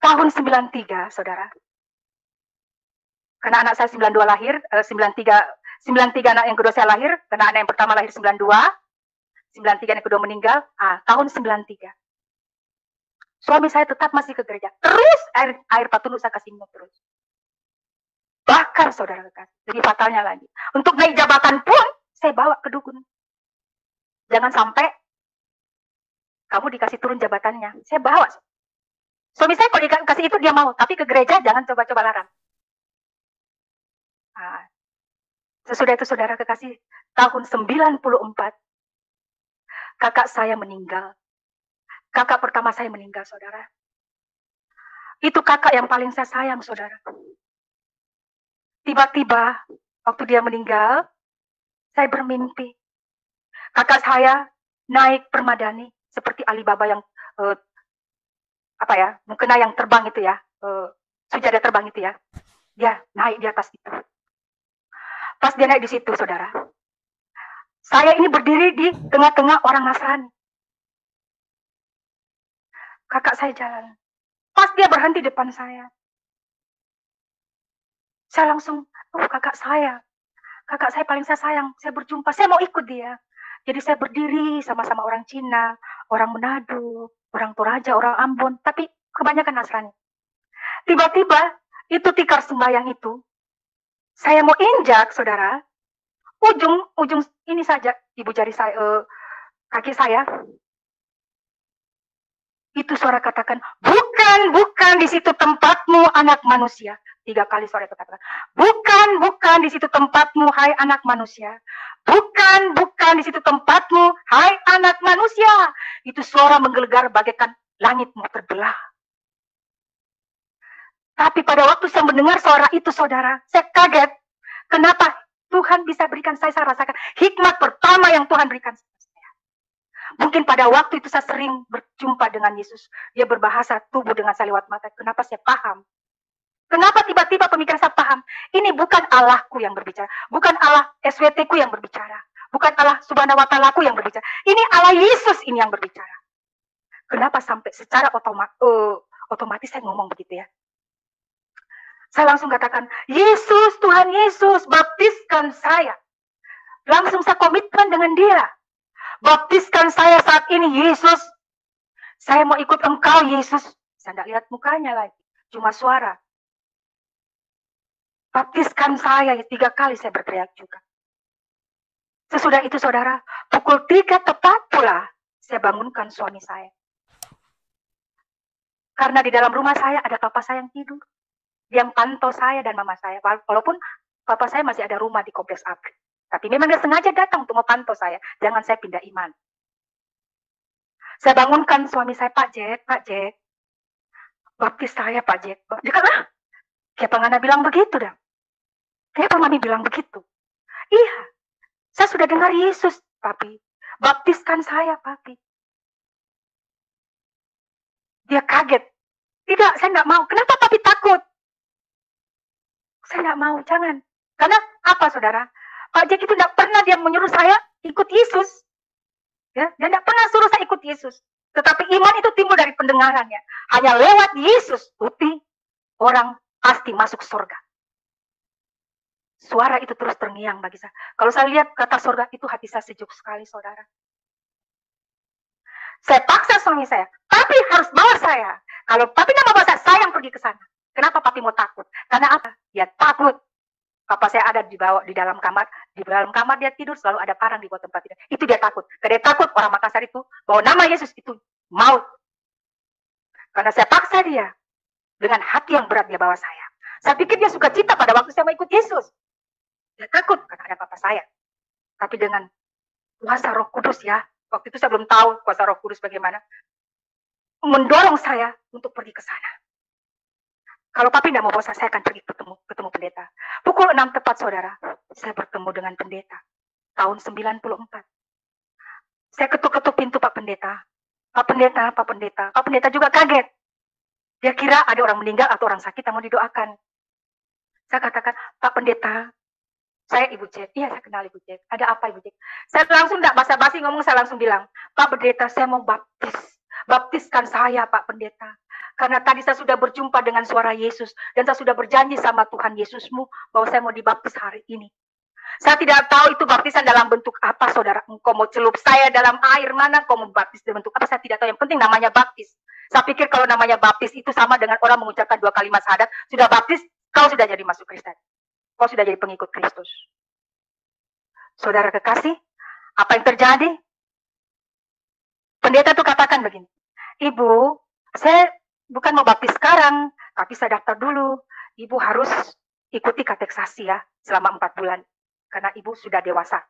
tahun 93, saudara. Karena anak saya 92 lahir, 93 anak yang kedua saya lahir, karena anak yang pertama lahir 92, 93 yang kedua meninggal, tahun 93. Suami saya tetap masih ke gereja. Terus air patunu saya kasih minum terus. Bahkan saudara kekasih, jadi fatalnya lagi. Untuk naik jabatan pun, saya bawa ke dukun. Jangan sampai kamu dikasih turun jabatannya. Saya bawa. Suami saya kalau dikasih itu dia mau, tapi ke gereja jangan coba-coba larang. Sesudah itu saudara kekasih, tahun 94, kakak saya meninggal. Kakak pertama saya meninggal, saudara. Itu kakak yang paling saya sayang, saudara. Tiba-tiba, waktu dia meninggal, saya bermimpi. Kakak saya naik permadani, seperti Alibaba yang, mukena yang terbang itu ya, sujada terbang itu ya. Dia naik di atas itu. Pas dia naik di situ, saudara, saya ini berdiri di tengah-tengah orang Nasrani. Kakak saya jalan. Pas dia berhenti depan saya. Saya langsung, kakak saya. Kakak saya paling saya sayang. Saya berjumpa, saya mau ikut dia. Jadi saya berdiri sama-sama orang Cina, orang Manado, orang Toraja, orang Ambon, tapi kebanyakan Nasrani. Tiba-tiba, itu tikar sembahyang itu, saya mau injak, saudara, ujung ini saja, ibu jari saya, kaki saya, itu suara katakan, bukan di situ tempatmu, anak manusia. 3 kali suara itu katakan, bukan di situ tempatmu, hai anak manusia. Bukan di situ tempatmu, hai anak manusia. Itu suara menggelegar bagaikan langitmu terbelah. Tapi pada waktu saya mendengar suara itu, saudara, saya kaget. Kenapa Tuhan bisa berikan saya rasakan hikmat pertama yang Tuhan berikan saya. Mungkin pada waktu itu saya sering berjumpa dengan Yesus. Dia berbahasa tubuh dengan saya lewat mata. Kenapa saya paham? Kenapa tiba-tiba pemikiran saya paham? Ini bukan Allahku yang berbicara. Bukan Allah SWT-ku yang berbicara. Bukan Allah Subhanahu wa Ta'ala-ku yang berbicara. Ini Allah Yesus ini yang berbicara. Kenapa sampai secara otomatis saya ngomong begitu ya? Saya langsung katakan, Yesus, Tuhan Yesus, baptiskan saya. Langsung saya komitmen dengan dia. Baptiskan saya saat ini, Yesus. Saya mau ikut Engkau, Yesus. Saya tidak lihat mukanya lagi, cuma suara. Baptiskan saya, 3 kali saya berteriak juga. Sesudah itu saudara, pukul 3 tepat pula, saya bangunkan suami saya. Karena di dalam rumah saya ada papa saya yang tidur. Yang pantau saya dan mama saya. Walaupun papa saya masih ada rumah di Kompleks Apri. Tapi memang dia sengaja datang untuk memantau saya. Jangan saya pindah iman. Saya bangunkan suami saya, Pak Jack, baptis saya Pak Jack. Dia kata, kayak Pangana bilang begitu dah. Kayak Mami bilang begitu. Iya, saya sudah dengar Yesus, Papi. Baptiskan saya, Papi. Dia kaget. Tidak, saya nggak mau. Kenapa Papi takut? Saya nggak mau, jangan. Karena apa, saudara? Pak Jack itu tidak pernah dia menyuruh saya ikut Yesus. Ya, dia tidak pernah suruh saya ikut Yesus. Tetapi iman itu timbul dari pendengarannya. Hanya lewat Yesus, bukti orang pasti masuk surga. Suara itu terus terngiang bagi saya. Kalau saya lihat kata surga itu, hati saya sejuk sekali, saudara. Saya paksa suami saya, Papi harus bawa saya. Kalau Papi tidak mau bawa saya yang pergi ke sana. Kenapa Papi mau takut? Karena apa? Dia takut. Papa saya ada di dalam kamar, dia tidur, selalu ada parang di bawah tempat tidur. Itu dia takut. Karena dia takut orang Makassar itu bahwa nama Yesus itu maut. Karena saya paksa dia dengan hati yang berat dia bawa saya. Saya pikir dia suka cita pada waktu saya mau ikut Yesus. Dia takut karena ada papa saya. Tapi dengan kuasa Roh Kudus ya, waktu itu saya belum tahu kuasa Roh Kudus bagaimana, mendorong saya untuk pergi ke sana. Kalau Papi tidak mau bawa saya akan pergi ketemu pendeta. Pukul 6 tepat, saudara, saya bertemu dengan pendeta. Tahun 94. Saya ketuk-ketuk pintu Pak Pendeta. Pak Pendeta juga kaget. Dia kira ada orang meninggal atau orang sakit yang mau didoakan. Saya katakan, Pak Pendeta, saya Ibu Cek. Iya, saya kenal Ibu Cek. Ada apa Ibu Cek? Saya langsung tidak basa-basi ngomong, saya langsung bilang, Pak Pendeta, saya mau baptis. Baptiskan saya, Pak Pendeta. Karena tadi saya sudah berjumpa dengan suara Yesus. Dan saya sudah berjanji sama Tuhan Yesusmu bahwa saya mau dibaptis hari ini. Saya tidak tahu itu baptisan dalam bentuk apa, saudara. Engkau mau celup saya dalam air mana, engkau mau baptis dalam bentuk apa, saya tidak tahu. Yang penting namanya baptis. Saya pikir kalau namanya baptis itu sama dengan orang mengucapkan 2 kalimat syahadat. Sudah baptis, kau sudah jadi masuk Kristen. Kau sudah jadi pengikut Kristus. Saudara kekasih, apa yang terjadi? Pendeta itu katakan begini, Ibu, saya bukan mau baptis sekarang, tapi saya daftar dulu. Ibu harus ikuti kateksasi ya, selama 4 bulan. Karena ibu sudah dewasa.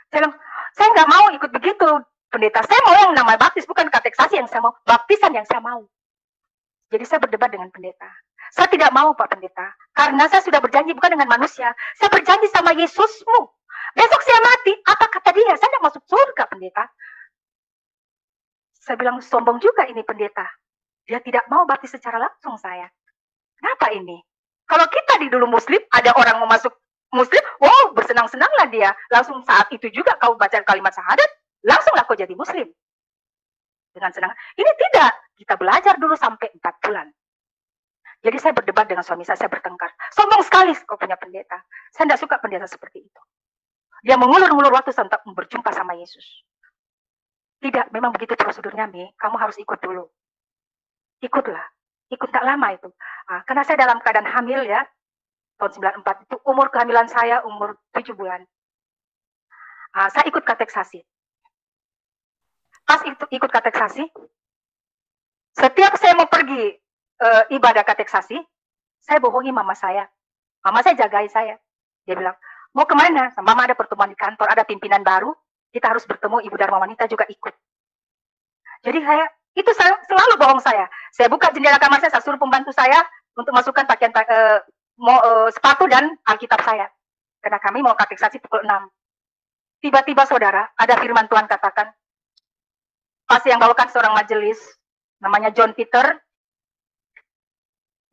Saya bilang, saya nggak mau ikut begitu, pendeta. Saya mau yang namanya baptis, bukan kateksasi yang saya mau, baptisan yang saya mau. Jadi saya berdebat dengan pendeta. Saya tidak mau, Pak Pendeta, karena saya sudah berjanji bukan dengan manusia. Saya berjanji sama Yesusmu. Besok saya mati, apa kata dia? Saya tidak masuk surga, pendeta. Saya bilang, sombong juga ini pendeta. Dia tidak mau baptis secara langsung saya. Kenapa ini? Kalau kita di dulu Muslim, ada orang mau masuk Muslim, wow, bersenang-senanglah dia. Langsung saat itu juga kau baca kalimat syahadat, langsunglah kau jadi Muslim. Dengan senang. Ini tidak. Kita belajar dulu sampai 4 bulan. Jadi saya berdebat dengan suami saya bertengkar. Sombong sekali kau punya pendeta. Saya tidak suka pendeta seperti itu. Dia mengulur-ulur waktu untuk berjumpa sama Yesus. Tidak, memang begitu prosedurnya, Mi. Kamu harus ikut dulu. Ikutlah. Ikut tak lama itu. Karena saya dalam keadaan hamil ya. Tahun 94 itu umur kehamilan saya umur 7 bulan. Saya ikut kateksasi. Pas ikut kateksasi, setiap saya mau pergi ibadah kateksasi, saya bohongi mama saya. Mama saya jagai saya. Dia bilang, mau kemana? Mama ada pertemuan di kantor, ada pimpinan baru, kita harus bertemu, Ibu Dharma Wanita juga ikut. Jadi itu selalu bohong saya. Saya buka jendela kamar saya suruh pembantu saya untuk masukkan pakaian sepatu dan Alkitab saya. Karena kami mau kateksasi pukul 6. Tiba-tiba saudara, ada firman Tuhan katakan, pas yang bawakan seorang majelis, namanya John Peter,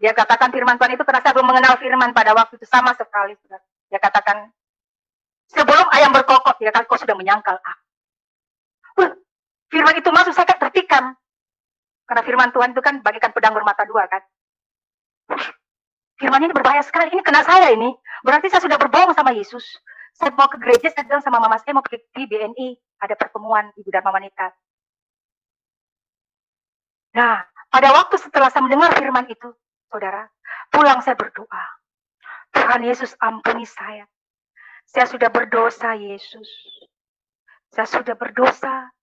dia katakan firman Tuhan itu, karena saya belum mengenal firman pada waktu itu sama sekali. Dia katakan, sebelum ayam berkokok, dia katakan, kau sudah menyangkal aku. Firman itu masuk, saya tertikam. Karena firman Tuhan itu kan bagikan pedang bermata 2 kan. Firman ini berbahaya sekali, ini kena saya ini. Berarti saya sudah berbohong sama Yesus. Saya mau ke gereja, saya bilang sama mama saya mau pergi BNI, ada pertemuan Ibu Dharma Wanita. Nah, pada waktu setelah saya mendengar firman itu, saudara, pulang saya berdoa. Tuhan Yesus, ampuni saya. Saya sudah berdosa, Yesus. Saya sudah berdosa.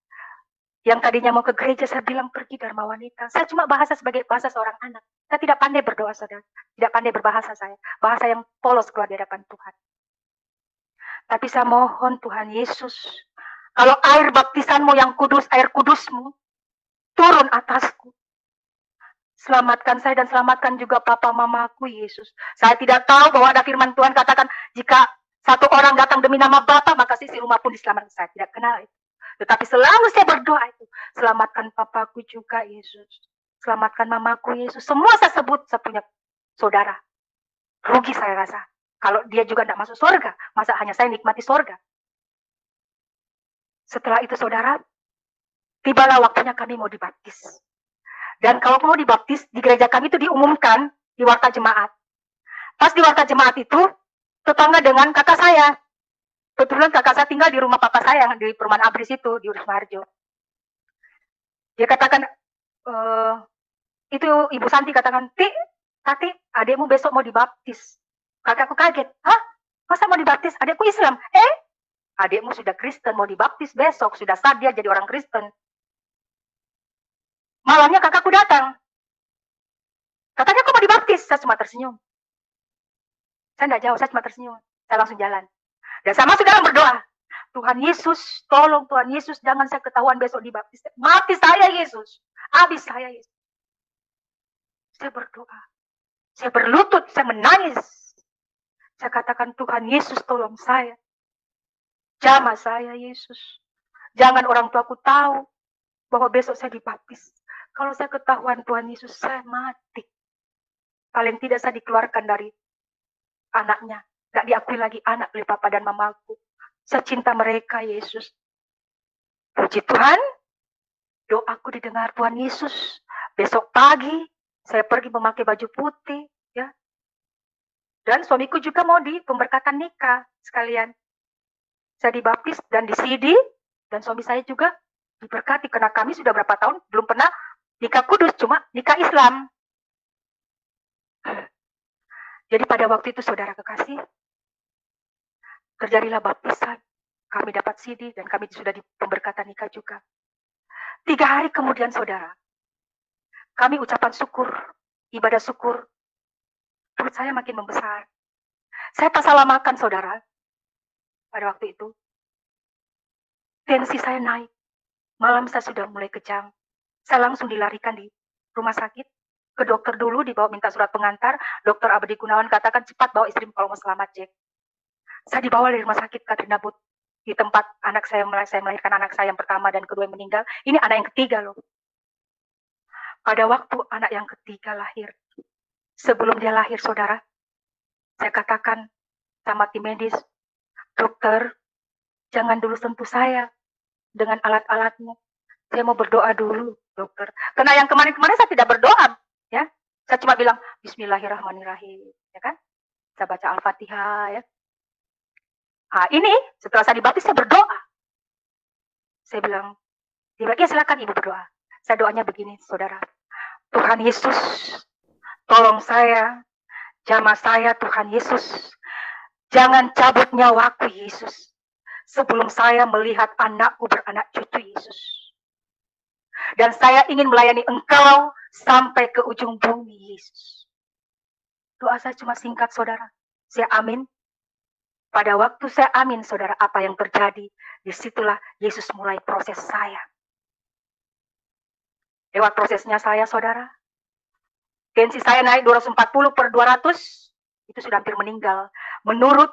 Yang tadinya mau ke gereja, saya bilang pergi Dharma Wanita. Saya cuma bahasa sebagai bahasa seorang anak. Saya tidak pandai berdoa, saudara. Tidak pandai berbahasa saya. Bahasa yang polos keluar di hadapan Tuhan. Tapi saya mohon Tuhan Yesus, kalau air baptisanmu yang kudus, air kudusmu, turun atasku. Selamatkan saya dan selamatkan juga papa mamaku, Yesus. Saya tidak tahu bahwa ada firman Tuhan katakan, jika satu orang datang demi nama Bapa, maka sisi rumah pun diselamatkan. Saya tidak kenal itu. Tetapi selalu saya berdoa itu, selamatkan papaku juga, Yesus. Selamatkan mamaku, Yesus. Semua saya sebut, saya punya saudara. Rugi saya rasa. Kalau dia juga tidak masuk surga, masa hanya saya nikmati surga. Setelah itu, saudara, tibalah waktunya kami mau dibaptis. Dan kalau mau dibaptis, di gereja kami itu diumumkan di warta jemaat. Pas di warta jemaat itu, tetangga dengan kakak saya. Kebetulan kakak saya tinggal di rumah papa saya yang di perumahan Abris itu, di Urusmarjo. Dia katakan, itu Ibu Santi katakan, Tati, adikmu besok mau dibaptis. Kakakku kaget, hah? Masa mau dibaptis? Adikku Islam. Adikmu sudah Kristen, mau dibaptis besok. Sudah sah dia jadi orang Kristen. Malamnya kakakku datang. Katanya kok mau dibaptis? Saya cuma tersenyum. Saya tidak jawab, saya cuma tersenyum. Saya langsung jalan. Dan sama saudara berdoa. Tuhan Yesus, tolong Tuhan Yesus, jangan saya ketahuan besok dibaptis. Mati saya Yesus. Habis saya Yesus. Saya berdoa. Saya berlutut, saya menangis. Saya katakan, Tuhan Yesus tolong saya. Jamah saya Yesus. Jangan orang tuaku tahu bahwa besok saya dibaptis. Kalau saya ketahuan Tuhan Yesus, saya mati. Paling tidak saya dikeluarkan dari anaknya. Gak diakui lagi anak oleh papa dan mamaku. Saya cinta mereka, Yesus. Puji Tuhan, doaku didengar Tuhan Yesus. Besok pagi, saya pergi memakai baju putih. Ya. Dan suamiku juga mau di pemberkatan nikah sekalian. Saya dibaptis dan di CD, dan suami saya juga diberkati. Karena kami sudah berapa tahun belum pernah nikah kudus, cuma nikah Islam. Jadi pada waktu itu saudara kekasih, terjadilah baptisan. Kami dapat CD dan kami sudah di pemberkatan nikah juga. 3 hari kemudian saudara, kami ucapan syukur, ibadah syukur. Perut saya makin membesar. Saya tak salah makan saudara. Pada waktu itu, tensi saya naik. Malam saya sudah mulai kejang. Saya langsung dilarikan di rumah sakit. Ke dokter dulu, dibawa minta surat pengantar. Dokter Abdi Gunawan katakan, cepat bawa istrimu kalau mau selamat, Jack. Saya dibawa dari rumah sakit Katrina Bud. Di tempat anak saya melahirkan anak saya yang pertama dan kedua yang meninggal. Ini anak yang ketiga loh. Pada waktu anak yang ketiga lahir, sebelum dia lahir saudara, saya katakan sama tim medis, dokter, jangan dulu sentuh saya dengan alat-alatnya. Saya mau berdoa dulu, dokter. Karena yang kemarin-kemarin saya tidak berdoa, ya. Saya cuma bilang Bismillahirrahmanirrahim, ya kan? Saya baca Al-Fatihah, ya. Nah, ini setelah saya dibaptis saya berdoa. Saya bilang, silakan ibu berdoa. Saya doanya begini, saudara. Tuhan Yesus, tolong saya, jamah saya Tuhan Yesus. Jangan cabut nyawaku Yesus. Sebelum saya melihat anakku beranak cucu Yesus. Dan saya ingin melayani Engkau sampai ke ujung bumi Yesus. Doa saya cuma singkat saudara. Saya amin. Pada waktu saya amin saudara, apa yang terjadi? Disitulah Yesus mulai proses saya. Lewat prosesnya saya saudara, tensi saya naik 240/200, itu sudah hampir meninggal. Menurut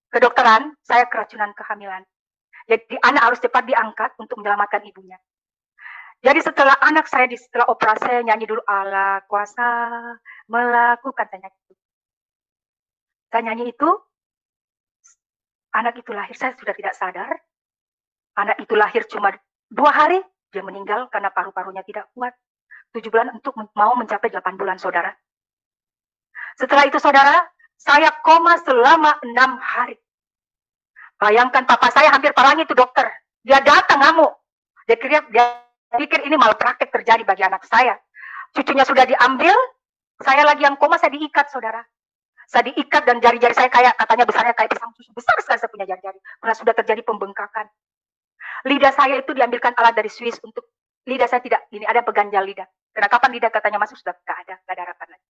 kedokteran, saya keracunan kehamilan. Jadi anak harus cepat diangkat untuk menyelamatkan ibunya. Jadi setelah anak saya, setelah operasi, saya nyanyi dulu, Allah kuasa melakukan, saya nyanyi itu. Saya nyanyi itu, anak itu lahir, saya sudah tidak sadar. Anak itu lahir cuma 2 hari, dia meninggal karena paru-parunya tidak kuat. 7 bulan untuk mau mencapai 8 bulan, saudara. Setelah itu, saudara, saya koma selama 6 hari. Bayangkan, papa saya hampir parahnya itu dokter. Dia datang ngamuk. Dia Pikir ini malpraktek terjadi bagi anak saya. Cucunya sudah diambil, saya lagi yang koma, saya diikat, saudara. Saya diikat dan jari-jari saya kayak, katanya besarnya kayak pisang susu. Besar sekali saya punya jari-jari. Karena sudah terjadi pembengkakan. Lidah saya itu diambilkan alat dari Swiss untuk, lidah saya tidak, ini ada pengganjal lidah. Karena kapan lidah katanya masuk sudah gak ada harapan lagi.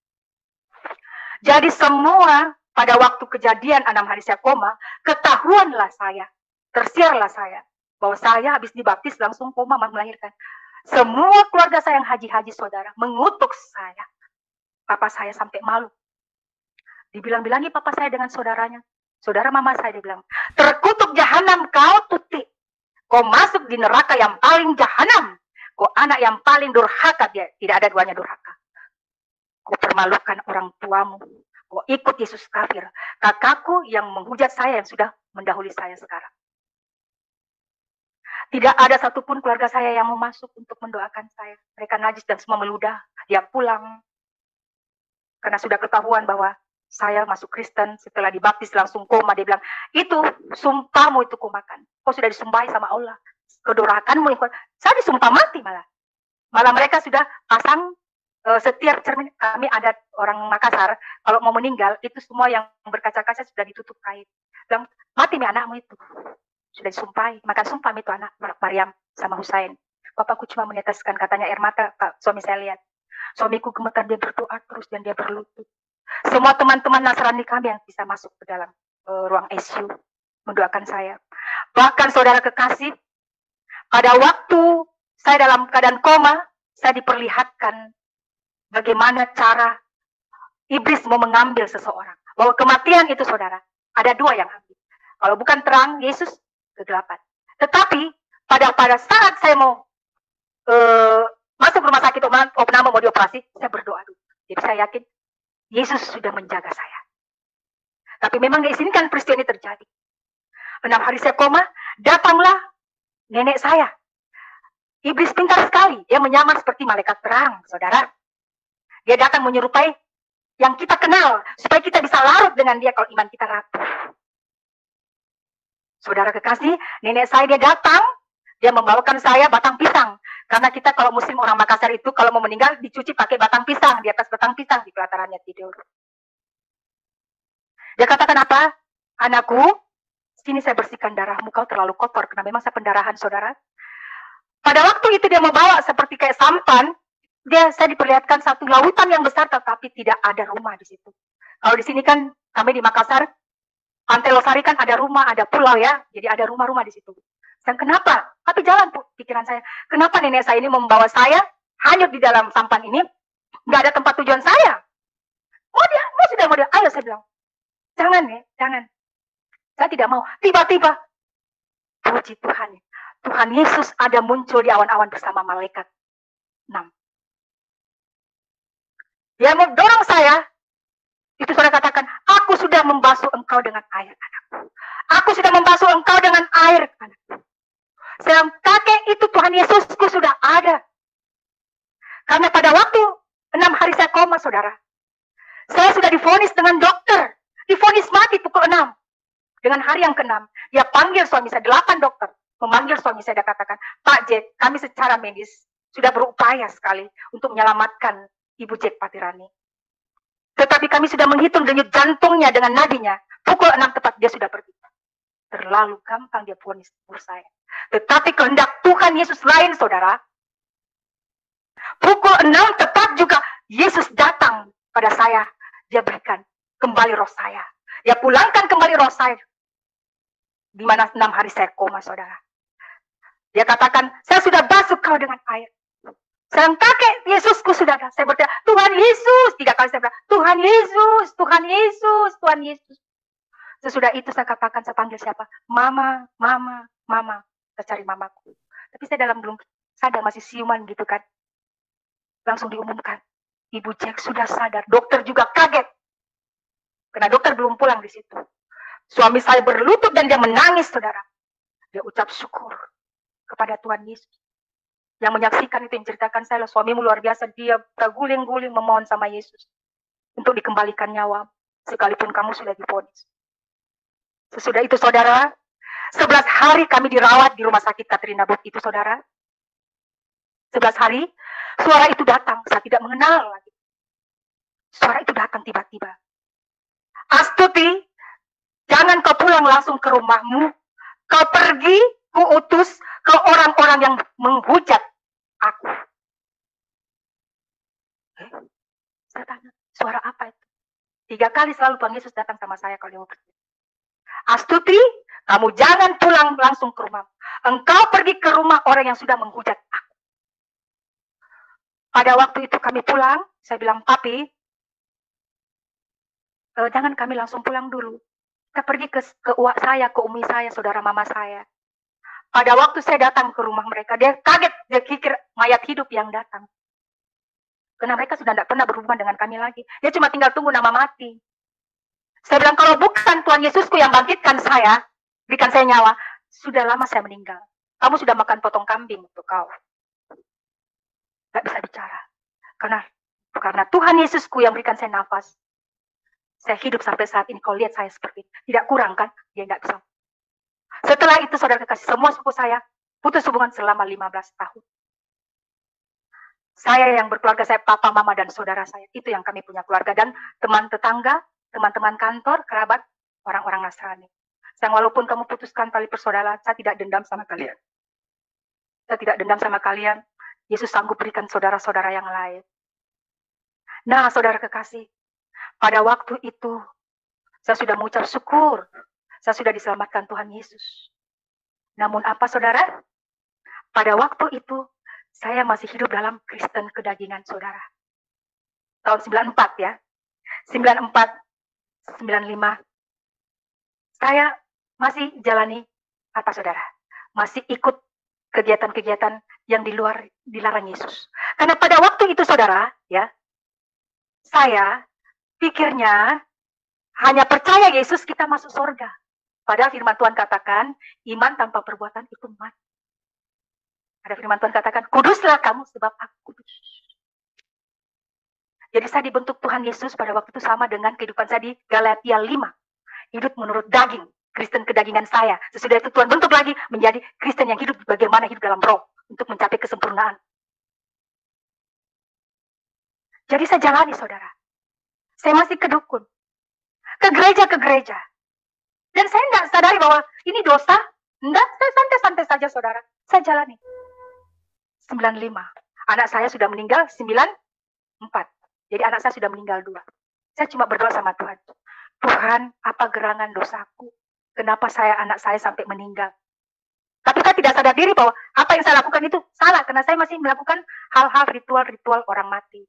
Jadi semua pada waktu kejadian 6 hari saya koma, ketahuanlah saya, tersiarlah saya, bahwa saya habis dibaptis langsung koma melahirkan. Semua keluarga saya yang haji-haji, saudara, mengutuk saya. Papa saya sampai malu. Dibilang-bilangi papa saya dengan saudaranya. Saudara mama saya dibilang, terkutuk jahanam kau Tuti. Kau masuk di neraka yang paling jahanam. Kau anak yang paling durhaka. Dia tidak ada duanya durhaka. Kau permalukan orang tuamu. Kau ikut Yesus kafir. Kakakku yang menghujat saya yang sudah mendahului saya sekarang. Tidak ada satupun keluarga saya yang mau masuk untuk mendoakan saya. Mereka najis dan semua meludah. Dia pulang. Karena sudah ketahuan bahwa saya masuk Kristen, setelah dibaptis langsung koma. Dia bilang, itu sumpahmu itu kau makan. Kau sudah disumbahi sama Allah. Kedurakanmu. Saya disumpah mati malah. Malah mereka sudah pasang setiap cermin. Kami ada orang Makassar, kalau mau meninggal, itu semua yang berkaca-kaca sudah ditutup kain. Bilang, mati nih anakmu itu. Sudah disumpahi, makan sumpah itu anak Maryam sama Husain. Bapakku cuma meneteskan, katanya air mata, Pak, suami saya lihat. Suamiku gemetar, dia berdoa terus dan dia berlutut. Semua teman-teman Nasrani kami yang bisa masuk ke dalam ruang ICU mendoakan saya. Bahkan saudara kekasih, pada waktu saya dalam keadaan koma, saya diperlihatkan bagaimana cara iblis mau mengambil seseorang. Bahwa kematian itu saudara, ada dua yang ambil. Kalau bukan terang, Yesus kegelapan. Tetapi pada saat saya mau masuk rumah sakit opname mau dioperasi, saya berdoa dulu. Jadi saya yakin Yesus sudah menjaga saya. Tapi memang diizinkan peristiwa ini terjadi. 6 hari saya koma, datanglah nenek saya. Iblis pintar sekali, dia menyamar seperti malaikat terang, saudara. Dia datang menyerupai yang kita kenal, supaya kita bisa larut dengan dia kalau iman kita rapuh. Saudara kekasih, nenek saya dia datang, dia membawakan saya batang pisang. Karena kita kalau muslim orang Makassar itu, kalau mau meninggal, dicuci pakai batang pisang, di atas batang pisang, di pelatarannya tidur. Dia katakan apa? Anakku, sini saya bersihkan darahmu, kau terlalu kotor, karena memang saya pendarahan, saudara. Pada waktu itu dia mau bawa seperti kayak sampan, saya diperlihatkan satu lautan yang besar, tetapi tidak ada rumah di situ. Kalau di sini kan, kami di Makassar, Pantai Losari kan ada rumah, ada pulau ya, jadi ada rumah-rumah di situ. Dan kenapa? Tapi jalan pikiran saya, kenapa nenek saya ini membawa saya hanyut di dalam sampan ini, nggak ada tempat tujuan saya. Mau dia, ayo saya bilang, jangan ya, jangan. Saya tidak mau. Tiba-tiba, puji Tuhan, Tuhan Yesus ada muncul di awan-awan bersama malaikat 6. Dia mau dorong saya, itu saudara katakan, aku sudah membasuh engkau dengan air, anakku. Aku sudah membasuh engkau dengan air, anakku. Sedang kakek itu Tuhan Yesusku sudah ada. Karena pada waktu 6 hari saya koma, saudara, saya sudah divonis dengan dokter. Divonis mati pukul 6. Dengan hari yang ke-6, dia panggil suami saya, 8 dokter. Memanggil suami saya, dia katakan, Pak Jack, kami secara medis sudah berupaya sekali untuk menyelamatkan Ibu Jack Patirani. Tetapi kami sudah menghitung denyut jantungnya dengan nadinya. Pukul 6 tepat dia sudah pergi. Terlalu gampang dia vonis saya. Tetapi kehendak Tuhan Yesus lain, saudara. Pukul 6 tepat juga Yesus datang pada saya. Dia berikan kembali roh saya. Dia pulangkan kembali roh saya. Di mana 6 hari saya koma, saudara. Dia katakan, saya sudah basuh kau dengan air. Sedang kakek Yesusku sudah ada. Saya berkata, Tuhan Yesus. 3 kali saya berkata, Tuhan Yesus, Tuhan Yesus, Tuhan Yesus. Sesudah itu saya katakan, saya panggil siapa? Mama, mama, mama. Saya cari mamaku. Tapi saya dalam belum sadar, masih siuman gitu kan. Langsung diumumkan. Ibu Jack sudah sadar. Dokter juga kaget. Karena dokter belum pulang di situ. Suami saya berlutut dan dia menangis, saudara. Dia ucap syukur kepada Tuhan Yesus. Yang menyaksikan itu, yang ceritakan saya, suamimu luar biasa. Dia terguling-guling memohon sama Yesus. Untuk dikembalikan nyawa. Sekalipun kamu sudah divonis. Sesudah itu, saudara, 11 hari kami dirawat di rumah sakit Katrina Buk itu, saudara. 11 hari, suara itu datang. Saya tidak mengenal lagi. Suara itu datang tiba-tiba. Astuti, jangan kau pulang langsung ke rumahmu. Kau pergi, kuutus ke orang-orang yang menghujat aku. Saya tanya, suara apa itu? 3 kali selalu Tuhan Yesus datang sama saya kalau dia mau pergi. Astuti, kamu jangan pulang langsung ke rumah. Engkau pergi ke rumah orang yang sudah menghujat aku. Pada waktu itu kami pulang, saya bilang, Papi, jangan kami langsung pulang dulu. Kita pergi ke uak saya, ke umi saya, saudara mama saya. Pada waktu saya datang ke rumah mereka, dia kaget, dia pikir mayat hidup yang datang. Karena mereka sudah tidak pernah berhubungan dengan kami lagi. Dia cuma tinggal tunggu nama mati. Saya bilang, kalau bukan Tuhan Yesusku yang bangkitkan saya, berikan saya nyawa, sudah lama saya meninggal. Kamu sudah makan potong kambing untuk kau. Gak bisa bicara. Karena Tuhan Yesusku yang berikan saya nafas. Saya hidup sampai saat ini. Kau lihat saya seperti ini. Tidak kurang kan? Dia gak bisa. Setelah itu, saudara kekasih, semua suku saya putus hubungan selama 15 tahun. Saya yang berkeluarga, saya papa, mama, dan saudara saya. Itu yang kami punya keluarga. Dan teman tetangga, teman-teman kantor, kerabat, orang-orang Nasrani. Saya, walaupun kamu putuskan tali persaudaraan, saya tidak dendam sama kalian. Saya tidak dendam sama kalian. Yesus sanggup berikan saudara-saudara yang lain. Nah, saudara kekasih, pada waktu itu, saya sudah mengucap syukur. Saya sudah diselamatkan Tuhan Yesus. Namun apa, saudara? Pada waktu itu, saya masih hidup dalam Kristen kedagingan, saudara. Tahun 94 ya. 94, 95. Saya masih jalani apa, saudara? Masih ikut kegiatan-kegiatan yang di luar dilarang Yesus. Karena pada waktu itu, saudara, ya, saya pikirnya hanya percaya Yesus kita masuk surga. Padahal firman Tuhan katakan, iman tanpa perbuatan itu mati. Ada firman Tuhan katakan, kuduslah kamu sebab aku kudus. Jadi saya dibentuk Tuhan Yesus pada waktu itu sama dengan kehidupan saya di Galatia 5. Hidup menurut daging, Kristen kedagingan saya. Sesudah itu Tuhan bentuk lagi menjadi Kristen yang hidup bagaimana hidup dalam roh untuk mencapai kesempurnaan. Jadi saya jalani, saudara. Saya masih ke dukun, ke gereja. Dan saya tidak sadari bahwa ini dosa. Enggak, saya santai-santai saja, saudara. Saya jalani. 95. Anak saya sudah meninggal 94. Jadi anak saya sudah meninggal 2. Saya cuma berdoa sama Tuhan. Tuhan, apa gerangan dosaku? Kenapa anak saya sampai meninggal? Tapi saya tidak sadar diri bahwa apa yang saya lakukan itu salah. Karena saya masih melakukan hal-hal ritual orang mati.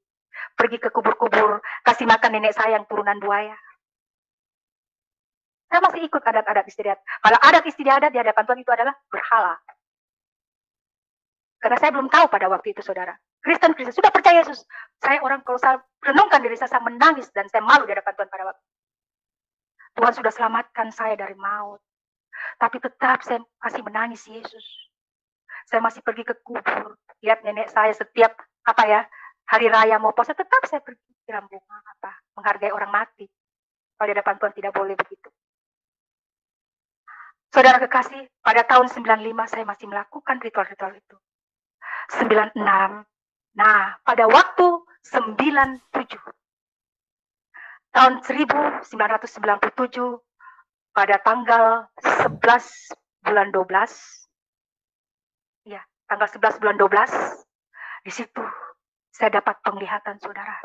Pergi ke kubur-kubur, kasih makan nenek saya yang turunan buaya. Saya masih ikut adat-adat istiadat. Kalau adat istiadat di hadapan Tuhan itu adalah berhala. Karena saya belum tahu pada waktu itu, saudara. Kristen sudah percaya Yesus. Saya orang, kalau saya renungkan diri saya menangis dan saya malu di hadapan Tuhan pada waktu. Tuhan sudah selamatkan saya dari maut. Tapi tetap saya masih menangis Yesus. Saya masih pergi ke kubur. Lihat nenek saya setiap hari raya mau puasa, tetap saya pergi siram bunga menghargai orang mati. Kalau di hadapan Tuhan tidak boleh begitu. Saudara kekasih, pada tahun 95 saya masih melakukan ritual-ritual itu. 96. Nah, pada waktu 97. Tahun 1997, pada tanggal 11 bulan 12. Ya, tanggal 11 bulan 12. Di situ saya dapat penglihatan, saudara.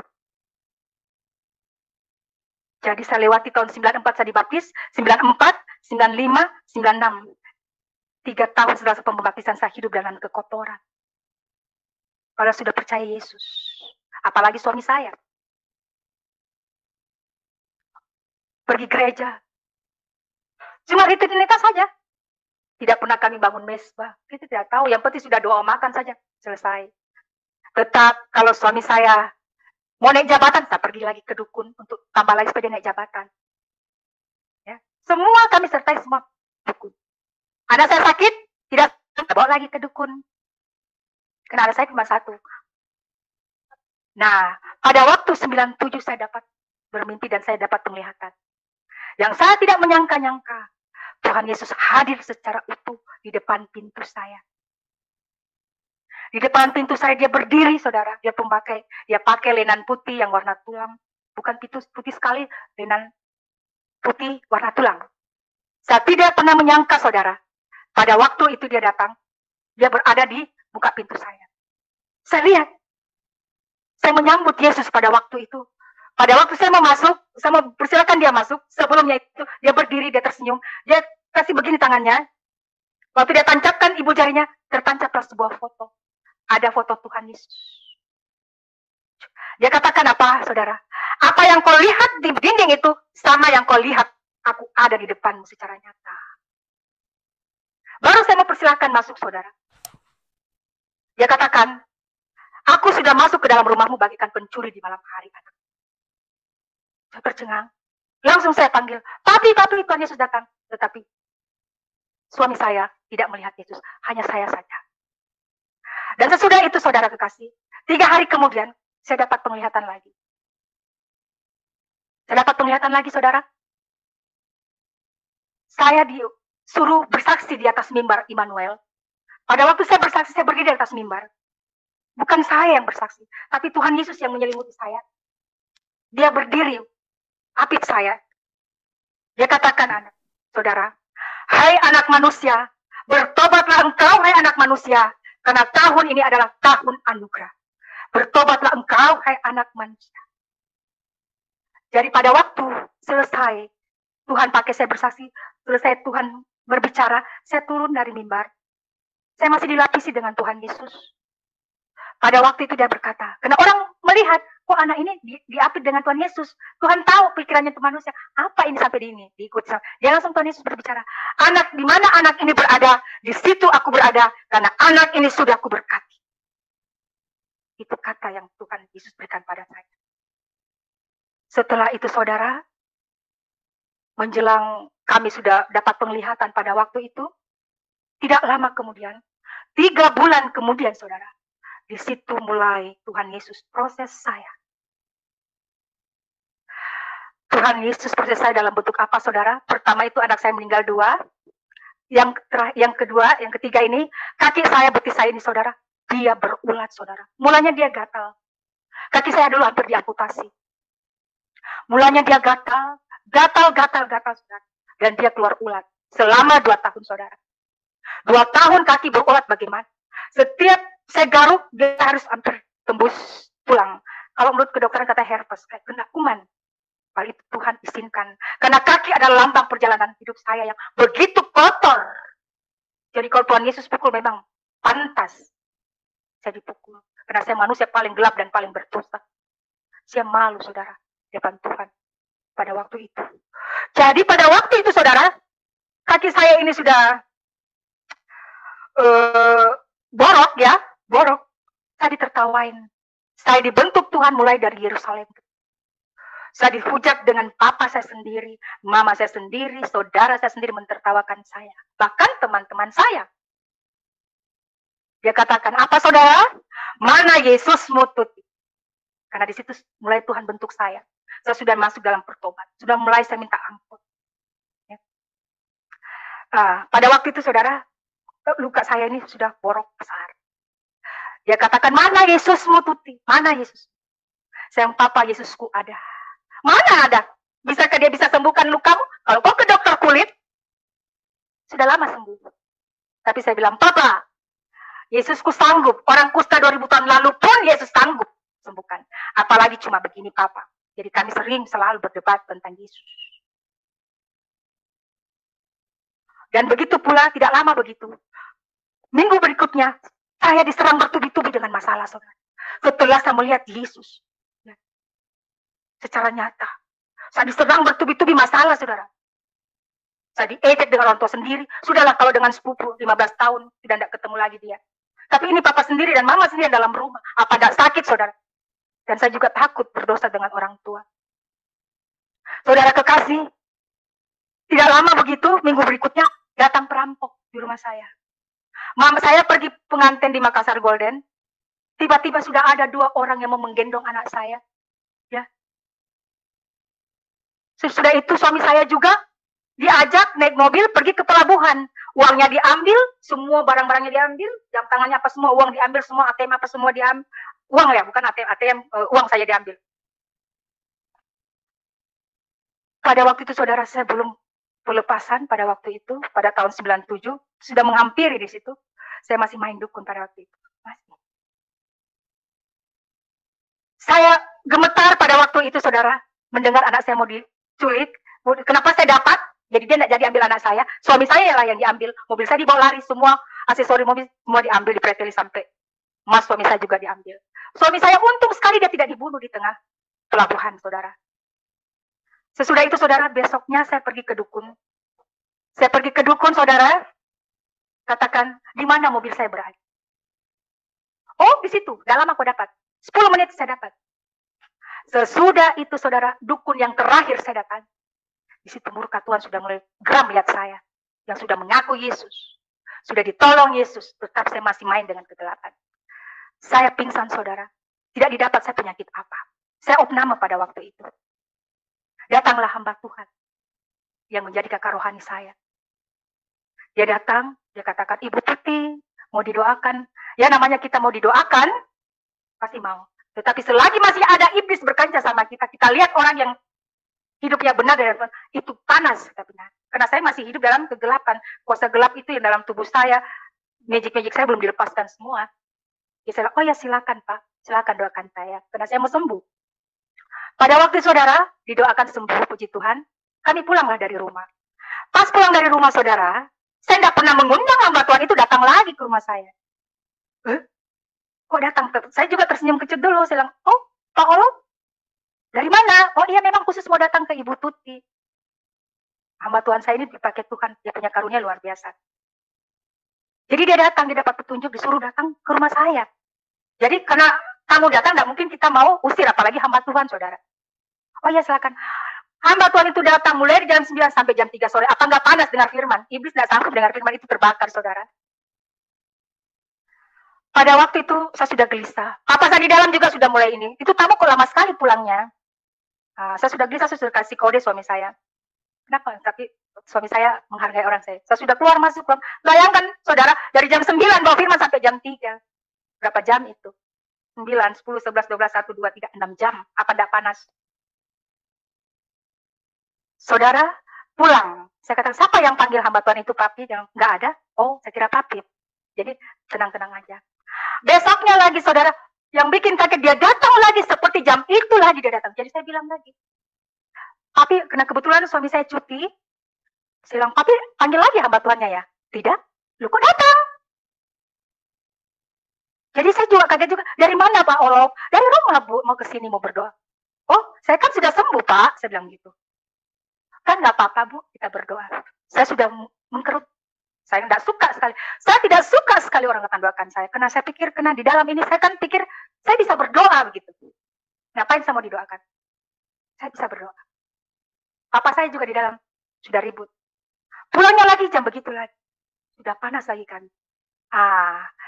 Jadi saya lewati tahun 94 saya dibaptis, 94, 95, 96. 3 tahun setelah pembaptisan saya hidup dalam kekotoran. Kalau sudah percaya Yesus. Apalagi suami saya. Pergi gereja. Cuma rutinitas saja. Tidak pernah kami bangun mesbah. Kita tidak tahu. Yang penting sudah doa makan saja. Selesai. Tetap kalau suami saya mau naik jabatan, saya pergi lagi ke dukun untuk tambah lagi supaya naik jabatan. Ya. Semua kami sertai semua dukun. Anak saya sakit, tidak bawa lagi ke dukun. Karena anak saya cuma 1. Nah, pada waktu 97 saya dapat bermimpi dan saya dapat penglihatan. Yang saya tidak menyangka-nyangka, Tuhan Yesus hadir secara utuh di depan pintu saya. Di depan pintu saya dia berdiri, saudara. Dia pakai lenan putih yang warna tulang. Bukan putih sekali, lenan putih warna tulang. Saya tidak pernah menyangka, saudara. Pada waktu itu dia datang, dia berada di buka pintu saya. Saya lihat, saya menyambut Yesus pada waktu itu. Pada waktu saya mau masuk, saya mau persilakan dia masuk. Sebelumnya itu dia berdiri, dia tersenyum, dia kasih begini tangannya. Waktu dia tancapkan ibu jarinya, tertancaplah sebuah foto. Ada foto Tuhan Yesus. Dia katakan apa, saudara? Apa yang kau lihat di dinding itu sama yang kau lihat aku ada di depanmu secara nyata. Baru saya mau persilakan masuk, saudara. Dia katakan, aku sudah masuk ke dalam rumahmu bagaikan pencuri di malam hari, anak. Saya tercengang. Langsung saya panggil, papi, Tuhan Yesus datang. Tetapi suami saya tidak melihat Yesus, hanya saya saja. Dan sesudah itu, saudara kekasih, 3 hari kemudian, saya dapat penglihatan lagi. Saudara. Saya disuruh bersaksi di atas mimbar Immanuel. Pada waktu saya bersaksi, saya berdiri di atas mimbar. Bukan saya yang bersaksi, tapi Tuhan Yesus yang menyelimuti saya. Dia berdiri, apit saya. Dia katakan, saudara, hai anak manusia, bertobatlah engkau, hai anak manusia, karena tahun ini adalah tahun anugerah. Bertobatlah engkau, hai anak manusia. Jadi pada waktu selesai, Tuhan pakai saya bersaksi, selesai Tuhan berbicara, saya turun dari mimbar. Saya masih dilapisi dengan Tuhan Yesus. Pada waktu itu dia berkata, karena orang melihat, kok anak ini diapit dengan Tuhan Yesus. Tuhan tahu pikirannya itu manusia. Apa ini sampai di ini? Diikuti. Dia langsung Tuhan Yesus berbicara, anak, di mana anak ini berada, di situ aku berada, karena anak ini sudah aku berkati. Itu kata yang Tuhan Yesus berikan pada saya. Setelah itu, saudara, menjelang kami sudah dapat penglihatan pada waktu itu, tidak lama kemudian, 3 bulan kemudian, saudara, di situ mulai Tuhan Yesus proses saya. Tuhan Yesus proses saya dalam bentuk apa, saudara? Pertama itu anak saya meninggal 2. Yang kedua, yang ketiga ini, kaki saya, betis saya ini, saudara, dia berulat, saudara. Mulanya dia gatal. Kaki saya dulu hampir diamputasi. Mulanya dia gatal, saudara. Dan dia keluar ulat. Selama 2 tahun, saudara. 2 tahun kaki berulat bagaimana? Setiap saya garuk, dia harus hampir tembus tulang. Kalau menurut kedokteran kata herpes, kayak kena kuman. Hal itu Tuhan izinkan. Karena kaki adalah lambang perjalanan hidup saya yang begitu kotor. Jadi kalau Tuhan Yesus pukul memang pantas saya dipukul. Karena saya manusia paling gelap dan paling berdosa. Saya malu, saudara, di depan Tuhan pada waktu itu. Jadi pada waktu itu, saudara, kaki saya ini sudah borok. Saya ditertawain. Saya dibentuk Tuhan mulai dari Yerusalem. Saya dihujat dengan papa saya sendiri, mama saya sendiri, saudara saya sendiri mentertawakan saya. Bahkan teman-teman saya. Dia katakan, apa saudara? Mana Yesusmu tuti? Karena di situ mulai Tuhan bentuk saya. Saya sudah masuk dalam pertobat. Sudah mulai saya minta ampun. Ya. Pada waktu itu, saudara, luka saya ini sudah borok besar. Dia katakan, mana Yesusmu tuti? Mana Yesus? Sayang papa, Yesusku ada. Mana ada? Bisakah dia bisa sembuhkan lukamu? Kalau kau ke dokter kulit, sudah lama sembuh. Tapi saya bilang, papa, Yesusku sanggup. Orang kusta 2000 tahun lalu pun Yesus sanggup sembuhkan. Apalagi cuma begini, papa. Jadi kami selalu berdebat tentang Yesus. Dan begitu pula, tidak lama begitu. Minggu berikutnya, saya diserang bertubi-tubi dengan masalah, saudara. Setelah saya melihat Yesus, secara nyata. Saya diserang bertubi-tubi masalah, saudara. Saya diejek dengan orang tua sendiri. Sudahlah kalau dengan sepupu 15 tahun, tidak ketemu lagi dia. Tapi ini papa sendiri dan mama sendiri dalam rumah. Apa tidak sakit, saudara? Dan saya juga takut berdosa dengan orang tua. Saudara kekasih, tidak lama begitu, minggu berikutnya, datang perampok di rumah saya. Mama saya pergi pengantin di Makassar Golden. Tiba-tiba sudah ada 2 orang yang mau menggendong anak saya. Ya. Sesudah itu suami saya juga diajak naik mobil pergi ke pelabuhan Uangnya diambil, semua barang-barangnya diambil, jam tangannya apa semua, uang diambil semua, ATM apa semua diambil. Uang ya, bukan ATM, uang saya diambil. Pada waktu itu saudara, saya belum pelepasan pada waktu itu, pada tahun 97, sudah menghampiri di situ. Saya masih main dukun pada waktu itu. Masih. Saya gemetar pada waktu itu saudara, mendengar anak saya mau diculik. Kenapa saya dapat? Jadi dia tidak jadi ambil anak saya. Suami saya lah yang diambil. Mobil saya dibawa lari semua. Aksesori mobil semua diambil, dipreteli sampai mas suami saya juga diambil. Suami saya untung sekali dia tidak dibunuh di tengah pelabuhan saudara. Sesudah itu saudara, besoknya saya pergi ke dukun. Saya pergi ke dukun saudara. Katakan, di mana mobil saya berada? Oh, di situ. Dalam aku dapat. 10 menit saya dapat. Sesudah itu saudara, dukun yang terakhir saya datang. Di situ murka Tuhan sudah mulai geram lihat saya. Yang sudah mengaku Yesus. Sudah ditolong Yesus. Tetap saya masih main dengan kegelapan. Saya pingsan saudara. Tidak didapat saya penyakit apa. Saya opname pada waktu itu. Datanglah hamba Tuhan. Yang menjadi kakak rohani saya. Dia datang. Dia katakan, Ibu Tuti mau didoakan. Ya namanya kita mau didoakan. Pasti mau. Tetapi selagi masih ada iblis berkancah sama kita. Kita lihat orang yang hidupnya benar dari Tuhan, itu panas kita benar. Karena saya masih hidup dalam kegelapan. Kuasa gelap itu yang dalam tubuh saya, magic saya belum dilepaskan semua. Ya, saya, oh ya silakan Pak, silakan doakan saya. Karena saya mau sembuh. Pada waktu saudara, didoakan sembuh, puji Tuhan, kami pulanglah dari rumah. Pas pulang dari rumah saudara, saya tidak pernah mengundang hamba Tuhan itu datang lagi ke rumah saya. Kok datang? Saya juga tersenyum kecil dulu. Saya bilang, oh Pak Olong, dari mana? Oh iya memang khusus mau datang ke Ibu Tuti. Hamba Tuhan saya ini dipakai Tuhan, dia punya karunia luar biasa. Jadi dia datang, dia dapat petunjuk, disuruh datang ke rumah saya. Jadi karena kamu datang, tidak mungkin kita mau usir, apalagi hamba Tuhan, saudara. Oh iya silakan. Hamba Tuhan itu datang mulai jam 9 sampai jam 3 sore. Apa nggak panas dengar firman? Iblis tidak sanggup dengar firman itu terbakar, saudara. Pada waktu itu saya sudah gelisah. Papa saya di dalam juga sudah mulai ini. Itu tamu kok lama sekali pulangnya. Saya sudah gelisah, saya sudah kasih kode suami saya. Kenapa? Tapi suami saya menghargai orang saya. Saya sudah keluar masuk. Bayangkan, saudara, dari jam 9 bawa firman sampai jam 3. Berapa jam itu? 9, 10, 11, 12, 1, 2, 3, 6 jam. Apa tidak panas? Saudara, pulang. Saya kata, siapa yang panggil hamba Tuhan itu papi? Nggak ada. Oh, saya kira papi. Jadi, tenang-tenang aja. Besoknya lagi, saudara, yang bikin kaget, dia datang lagi seperti jam itu lagi dia datang. Jadi saya bilang lagi, Papi, karena kebetulan suami saya cuti, saya bilang, Papi panggil lagi hamba Tuhannya ya? Tidak, lu kok datang? Jadi saya juga kaget juga, dari mana Pak Olong? Dari rumah Bu, mau ke sini mau berdoa. Oh, saya kan sudah sembuh Pak, saya bilang gitu. Kan nggak apa-apa Bu, kita berdoa. Saya sudah mengkerut. Saya tidak suka sekali. Saya tidak suka sekali orang akan doakan saya. Karena saya pikir, karena di dalam ini saya kan pikir, saya bisa berdoa begitu. Ngapain saya mau didoakan? Saya bisa berdoa. Papa saya juga di dalam, sudah ribut. Pulangnya lagi jam begitu lagi. Sudah panas lagi kan.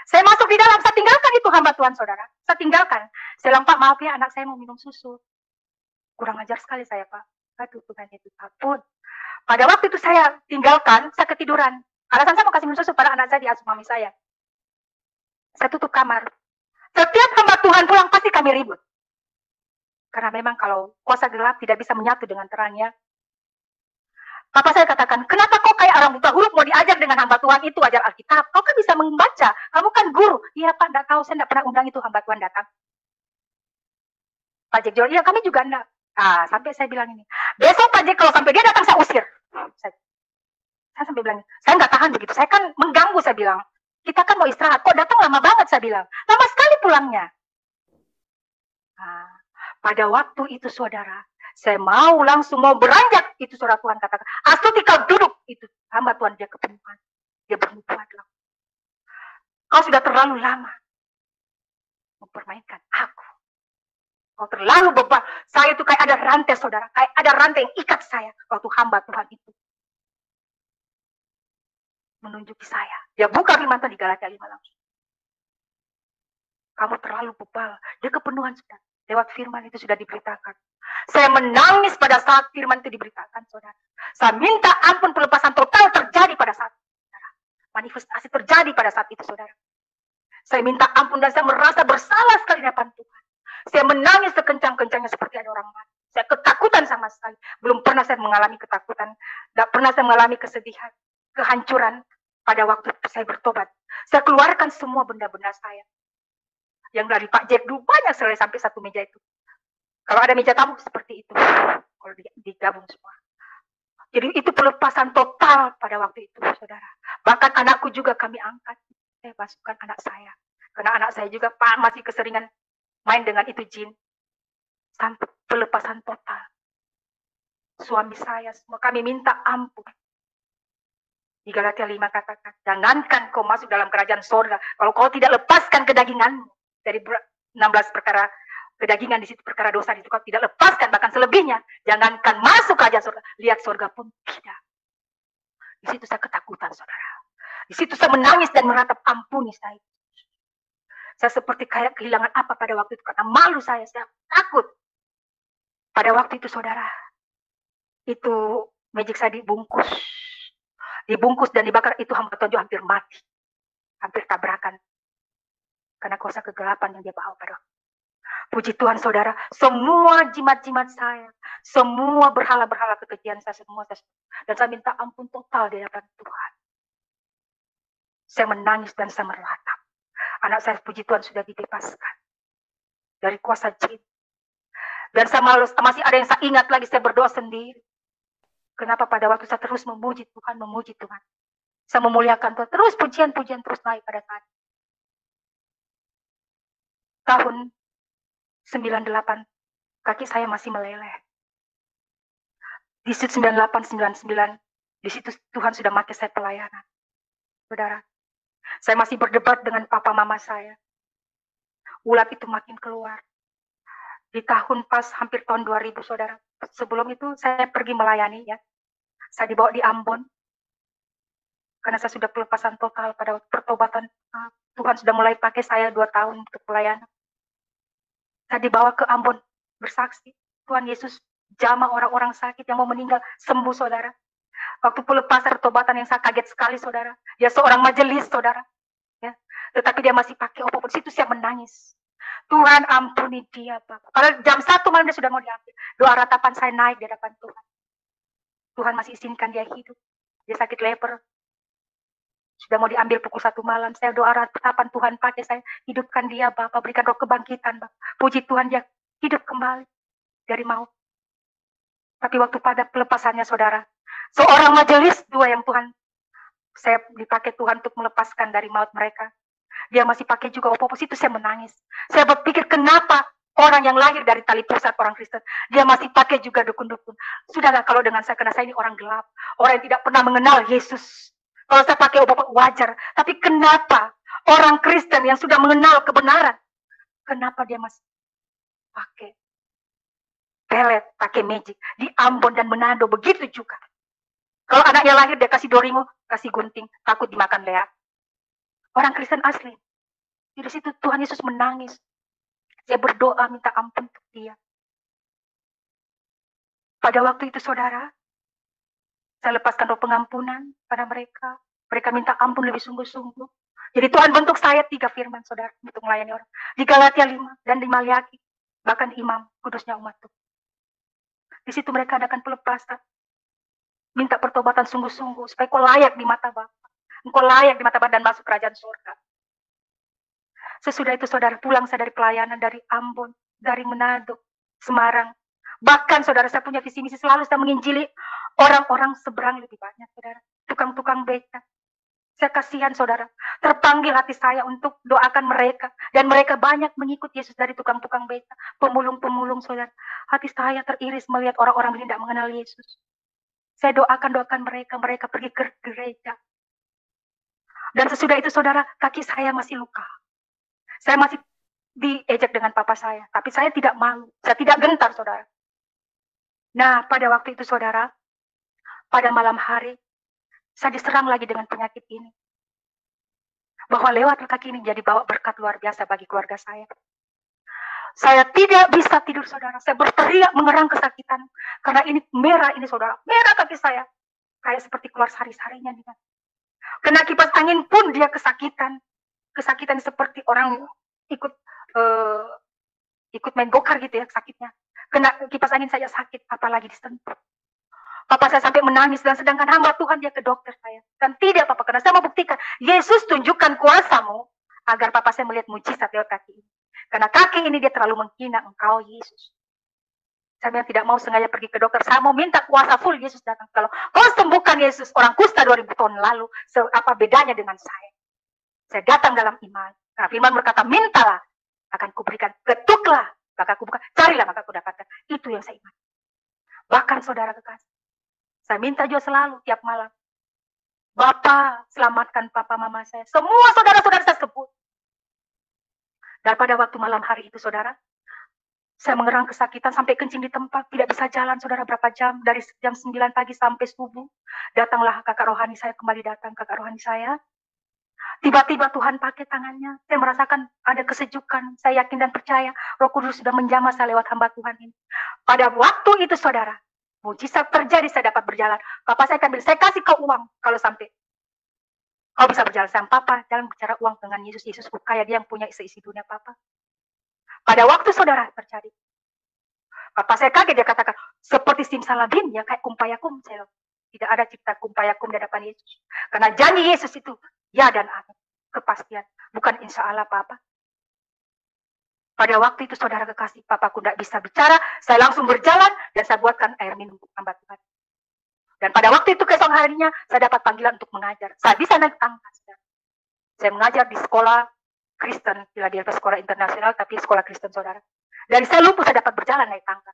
Saya masuk di dalam, saya tinggalkan itu hamba Tuhan saudara. Saya tinggalkan. Saya bilang, Pak maaf ya anak saya mau minum susu. Kurang ajar sekali saya Pak. Aduh Tuhan itu ampun. Pada waktu itu saya tinggalkan, saya ketiduran. Alasan saya mau kasih minum susu pada anak saya di asuh mami saya. Saya tutup kamar. Setiap hamba Tuhan pulang pasti kami ribut. Karena memang kalau kuasa gelap tidak bisa menyatu dengan terangnya. Papa saya katakan, kenapa kok kayak orang buta huruf mau diajar dengan hamba Tuhan itu ajar Alkitab? Kau kan bisa membaca, kamu kan guru. Iya Pak, enggak tahu, saya enggak pernah undang itu hamba Tuhan datang. Pak Jack Jol, iya kami juga enggak. Sampai saya bilang ini, besok Pak Jack kalau sampai dia datang saya usir. Saya sampai bilang, saya nggak tahan begitu, saya kan mengganggu, saya bilang. Kita kan mau istirahat, kok datang lama banget, saya bilang. Lama sekali pulangnya. Pada waktu itu, saudara, saya mau langsung mau beranjak, itu saudara Tuhan katakan, Astuti kau duduk, itu hamba Tuhan dia kepenuhan. Dia bernubuat lah. Kau sudah terlalu lama mempermainkan aku. Kau terlalu bebal. Saya itu kayak ada rantai, saudara. Kayak ada rantai yang ikat saya waktu hamba Tuhan itu menunjuki saya. Dia buka firman Tuhan di Galatia 5 langsung. Kamu terlalu bebal. Dia kepenuhan sudah. Lewat firman itu sudah diberitakan. Saya menangis pada saat firman itu diberitakan, saudara. Saya minta ampun, pelepasan total terjadi pada saat itu, saudara. manifestasi terjadi pada saat itu, saudara. Saya minta ampun dan saya merasa bersalah sekali di hadapan Tuhan. Saya menangis sekencang-kencangnya seperti ada orang mati. Saya ketakutan sama sekali. Belum pernah saya mengalami ketakutan. Tidak pernah saya mengalami kesedihan, kehancuran pada waktu saya bertobat. Saya keluarkan semua benda-benda saya. Yang dari Pak Jack dulu banyak sekali sampai satu meja itu. Kalau ada meja tamu seperti itu. Kalau digabung semua. Jadi itu pelepasan total pada waktu itu, saudara. Bahkan anakku juga kami angkat. Saya masukkan anak saya. Karena anak saya juga masih keseringan main dengan itu jin. Sampai pelepasan total. Suami saya semua kami minta ampun. Di Galatia 5 katakan, jangankan kau masuk dalam kerajaan surga, kalau kau tidak lepaskan kedaginganmu. Dari 16 perkara kedagingan di situ, perkara dosa di situ kau tidak lepaskan, bahkan selebihnya, jangankan masuk kerajaan surga, lihat surga pun tidak. Di situ saya ketakutan, saudara. Di situ saya menangis dan meratap, ampuni saya. Saya seperti kayak kehilangan apa pada waktu itu, karena malu saya takut. Pada waktu itu, saudara, itu magic saya dibungkus dan dibakar. Itu hamba Tuhan hampir mati, hampir tabrakan, karena kuasa kegelapan yang dia bawa pada waktu. Puji Tuhan, saudara, semua jimat-jimat saya, semua berhala-berhala kekejian saya, semua saya, dan saya minta ampun total di hadapan Tuhan. Saya menangis dan saya meratap. Anak saya, puji Tuhan, sudah dibebaskan dari kuasa jin. Dan saya masih ada yang saya ingat lagi, saya berdoa sendiri. Kenapa pada waktu saya terus memuji Tuhan. Saya memuliakan Tuhan, terus pujian-pujian terus naik pada saat tahun 98, kaki saya masih meleleh. Di situ 98, 99, di situ Tuhan sudah pakai saya pelayanan. Saudara, saya masih berdebat dengan papa mama saya. Ulat itu makin keluar. Di tahun pas hampir tahun 2000, saudara. Sebelum itu saya pergi melayani, ya. Saya dibawa di Ambon. Karena saya sudah pelepasan total pada pertobatan. Tuhan sudah mulai pakai saya 2 tahun untuk pelayanan. Saya dibawa ke Ambon bersaksi. Tuhan Yesus jamah orang-orang sakit yang mau meninggal sembuh, saudara. Waktu pelepasan pertobatan yang saya kaget sekali, saudara. Dia seorang majelis, saudara. Ya. Tetapi dia masih pakai obat. Di situ saya menangis. Tuhan ampuni dia, Bapak. Kalau jam 1 malam dia sudah mau diambil. Doa ratapan saya naik di hadapan Tuhan. Tuhan masih izinkan dia hidup. Dia sakit leper. Sudah mau diambil pukul 1 malam. Saya doa ratapan Tuhan pakai saya. Hidupkan dia, Bapak. Berikan roh kebangkitan, Bapak. Puji Tuhan, dia hidup kembali dari maut. Tapi waktu pada pelepasannya, saudara, seorang majelis 2 yang Tuhan, saya dipakai Tuhan untuk melepaskan dari maut mereka. Dia masih pakai juga opo-opo. Itu saya menangis. Saya berpikir, kenapa orang yang lahir dari tali pusat orang Kristen, dia masih pakai juga dukun-dukun. Sudahlah kalau dengan saya, karena saya ini orang gelap. Orang yang tidak pernah mengenal Yesus. Kalau saya pakai opo-opo wajar. Tapi kenapa orang Kristen yang sudah mengenal kebenaran, kenapa dia masih pakai pelet, pakai magic. Di Ambon dan Manado begitu juga. Kalau anaknya lahir dia kasih doringo, kasih gunting, takut dimakan leak. Orang Kristen asli. Di situ Tuhan Yesus menangis. Saya berdoa minta ampun untuk dia. Pada waktu itu, saudara, saya lepaskan roh pengampunan pada mereka. Mereka minta ampun lebih sungguh-sungguh. Jadi Tuhan bentuk saya 3 firman, saudara, untuk melayani orang. Di Galatia 5 dan di Maliaki. Bahkan di Imam Kudusnya umat Tuhan. Di situ mereka adakan pelepasan. Minta pertobatan sungguh-sungguh. Supaya kau layak di mata Bapa. Engkau layak di mata Bapa dan masuk kerajaan surga. Sesudah itu, saudara, pulang saya dari pelayanan, dari Ambon, dari Manado, Semarang. Bahkan, saudara, saya punya visi misi selalu saya menginjili orang-orang seberang lebih banyak, saudara. Tukang-tukang beca. Saya kasihan, saudara. Terpanggil hati saya untuk doakan mereka. Dan mereka banyak mengikut Yesus dari tukang-tukang beca. Pemulung-pemulung, saudara. Hati saya teriris melihat orang-orang yang tidak mengenal Yesus. Saya doakan mereka. Mereka pergi ke gereja. Dan sesudah itu, saudara, kaki saya masih luka. Saya masih diejek dengan papa saya. Tapi saya tidak malu. Saya tidak gentar, saudara. Nah, pada waktu itu, saudara, pada malam hari, saya diserang lagi dengan penyakit ini. Bahwa lewat kaki ini jadi bawa berkat luar biasa bagi keluarga saya. Saya tidak bisa tidur, saudara. Saya berteriak mengerang kesakitan. Karena ini merah, ini saudara. Merah kaki saya. Kayak seperti keluar sari-sarinya. Kena kipas angin pun dia kesakitan. Kesakitan seperti orang ikut main gokar gitu ya, sakitnya. Kena kipas angin saja sakit, apalagi disentuh. Papa saya sampai menangis, dan sedangkan hamba Tuhan dia ke dokter saya. Dan tidak Papa, karena saya mau buktikan, Yesus tunjukkan kuasamu, agar Papa saya melihat mujizat lewat kaki ini. Karena kaki ini dia terlalu menghina engkau Yesus. Saya bilang tidak mau sengaja pergi ke dokter, saya mau minta kuasa full Yesus datang. Kalau kau sembuhkan Yesus, orang kusta 2000 tahun lalu, apa bedanya dengan saya? Saya datang dalam iman. Nah, firman berkata, mintalah, akan kuberikan, ketuklah, maka aku buka, carilah, maka aku dapatkan. Itu yang saya ingat. Bahkan saudara kekasih, saya minta juga selalu, tiap malam. Bapak, selamatkan papa mama saya. Semua saudara-saudara saya sebut. Dan pada waktu malam hari itu, saudara, saya mengerang kesakitan sampai kencing di tempat. Tidak bisa jalan, saudara, berapa jam. Dari jam 9 pagi sampai subuh. Datanglah kakak rohani saya, kembali datang kakak rohani saya. Tiba-tiba Tuhan pakai tangannya. Saya merasakan ada kesejukan. Saya yakin dan percaya Roh Kudus sudah menjamah saya lewat hamba Tuhan ini. Pada waktu itu, saudara, mujizat terjadi, saya dapat berjalan. Papa saya akan bilang, saya kasih kau uang kalau sampai kau bisa berjalan sama Papa. Jangan bicara uang dengan Yesus. Yesus kaya, dia yang punya seisi dunia Papa. Pada waktu saudara terjadi, Papa saya kaget, dia katakan, seperti simsalabim ya, kayak kumpayakum. Saya tidak ada cipta kumpayakum di hadapan Yesus. Karena janji Yesus itu, ya dan amin. Kepastian, bukan insya Allah Papa. Pada waktu itu saudara kekasih, papaku tidak bisa bicara, saya langsung berjalan dan saya buatkan air minum untuk hamba Tuhan. Dan pada waktu itu keesok harinya, saya dapat panggilan untuk mengajar. Saya bisa naik tangga. Saya mengajar di sekolah Kristen, Philadelphia Sekolah Internasional, tapi sekolah Kristen saudara. Dari saya lupa saya dapat berjalan naik tangga.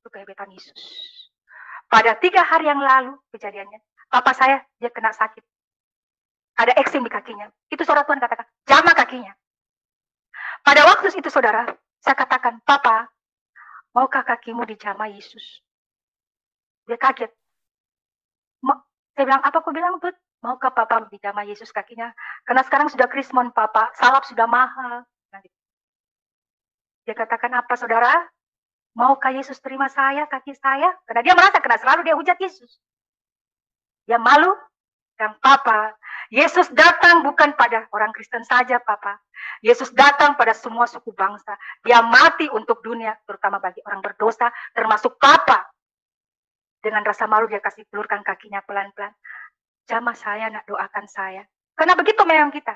Itu kehebatan Yesus. Pada 3 hari yang lalu kejadiannya, papa saya dia kena sakit. Ada eksim di kakinya. Itu saudara Tuhan katakan, jamah kakinya. Pada waktu itu saudara, saya katakan, Papa, maukah kakimu dijamah Yesus? Dia kaget. Saya bilang, apa aku bilang? Maukah Papa dijamah Yesus kakinya? Karena sekarang sudah krismon Papa, salap sudah mahal. Dia katakan, apa saudara? Maukah Yesus terima saya, kaki saya? Karena dia merasa, karena selalu dia hujat Yesus. Dia malu. Dan Papa, Yesus datang bukan pada orang Kristen saja, Papa. Yesus datang pada semua suku bangsa. Dia mati untuk dunia, terutama bagi orang berdosa, termasuk Papa. Dengan rasa malu dia kasih pelurkan kakinya pelan-pelan. Jamah saya, nak doakan saya. Karena begitu memang kita.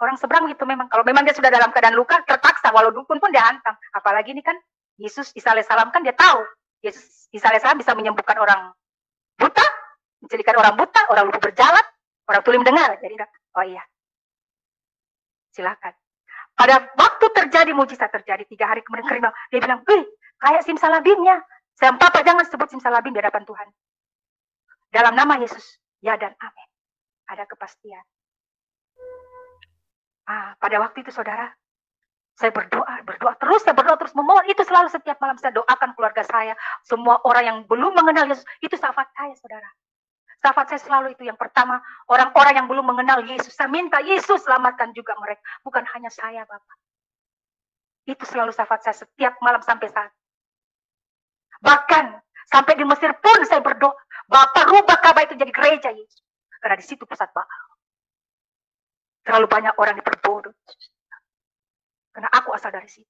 Orang seberang begitu memang. Kalau memang dia sudah dalam keadaan luka, terpaksa. Walau dukun pun dia hantam. Apalagi ini kan, Yesus Isa alaihissalam kan dia tahu. Yesus Isa alaihissalam bisa menyembuhkan orang buta, menjadikan orang buta, orang lupa berjalan, orang tuli mendengar. Jadi, oh iya, silakan. Pada waktu terjadi mujizat terjadi 3 hari kemudian dia bilang, kayak simsalabimnya. Saya Papa jangan sebut simsalabim di hadapan Tuhan. Dalam nama Yesus, ya dan amin. Ada kepastian. Pada waktu itu saudara, saya berdoa terus memohon. Itu selalu setiap malam saya doakan keluarga saya, semua orang yang belum mengenal Yesus. Itu syafaat saya saudara. Syafaat saya selalu itu yang pertama, orang-orang yang belum mengenal Yesus. Saya minta Yesus selamatkan juga mereka. Bukan hanya saya, Bapak. Itu selalu syafaat saya setiap malam sampai saat. Bahkan, sampai di Mesir pun saya berdoa, Bapak rubah Ka'bah itu jadi gereja Yesus. Karena di situ pusat Baal. Terlalu banyak orang diperbodoh. Karena aku asal dari situ.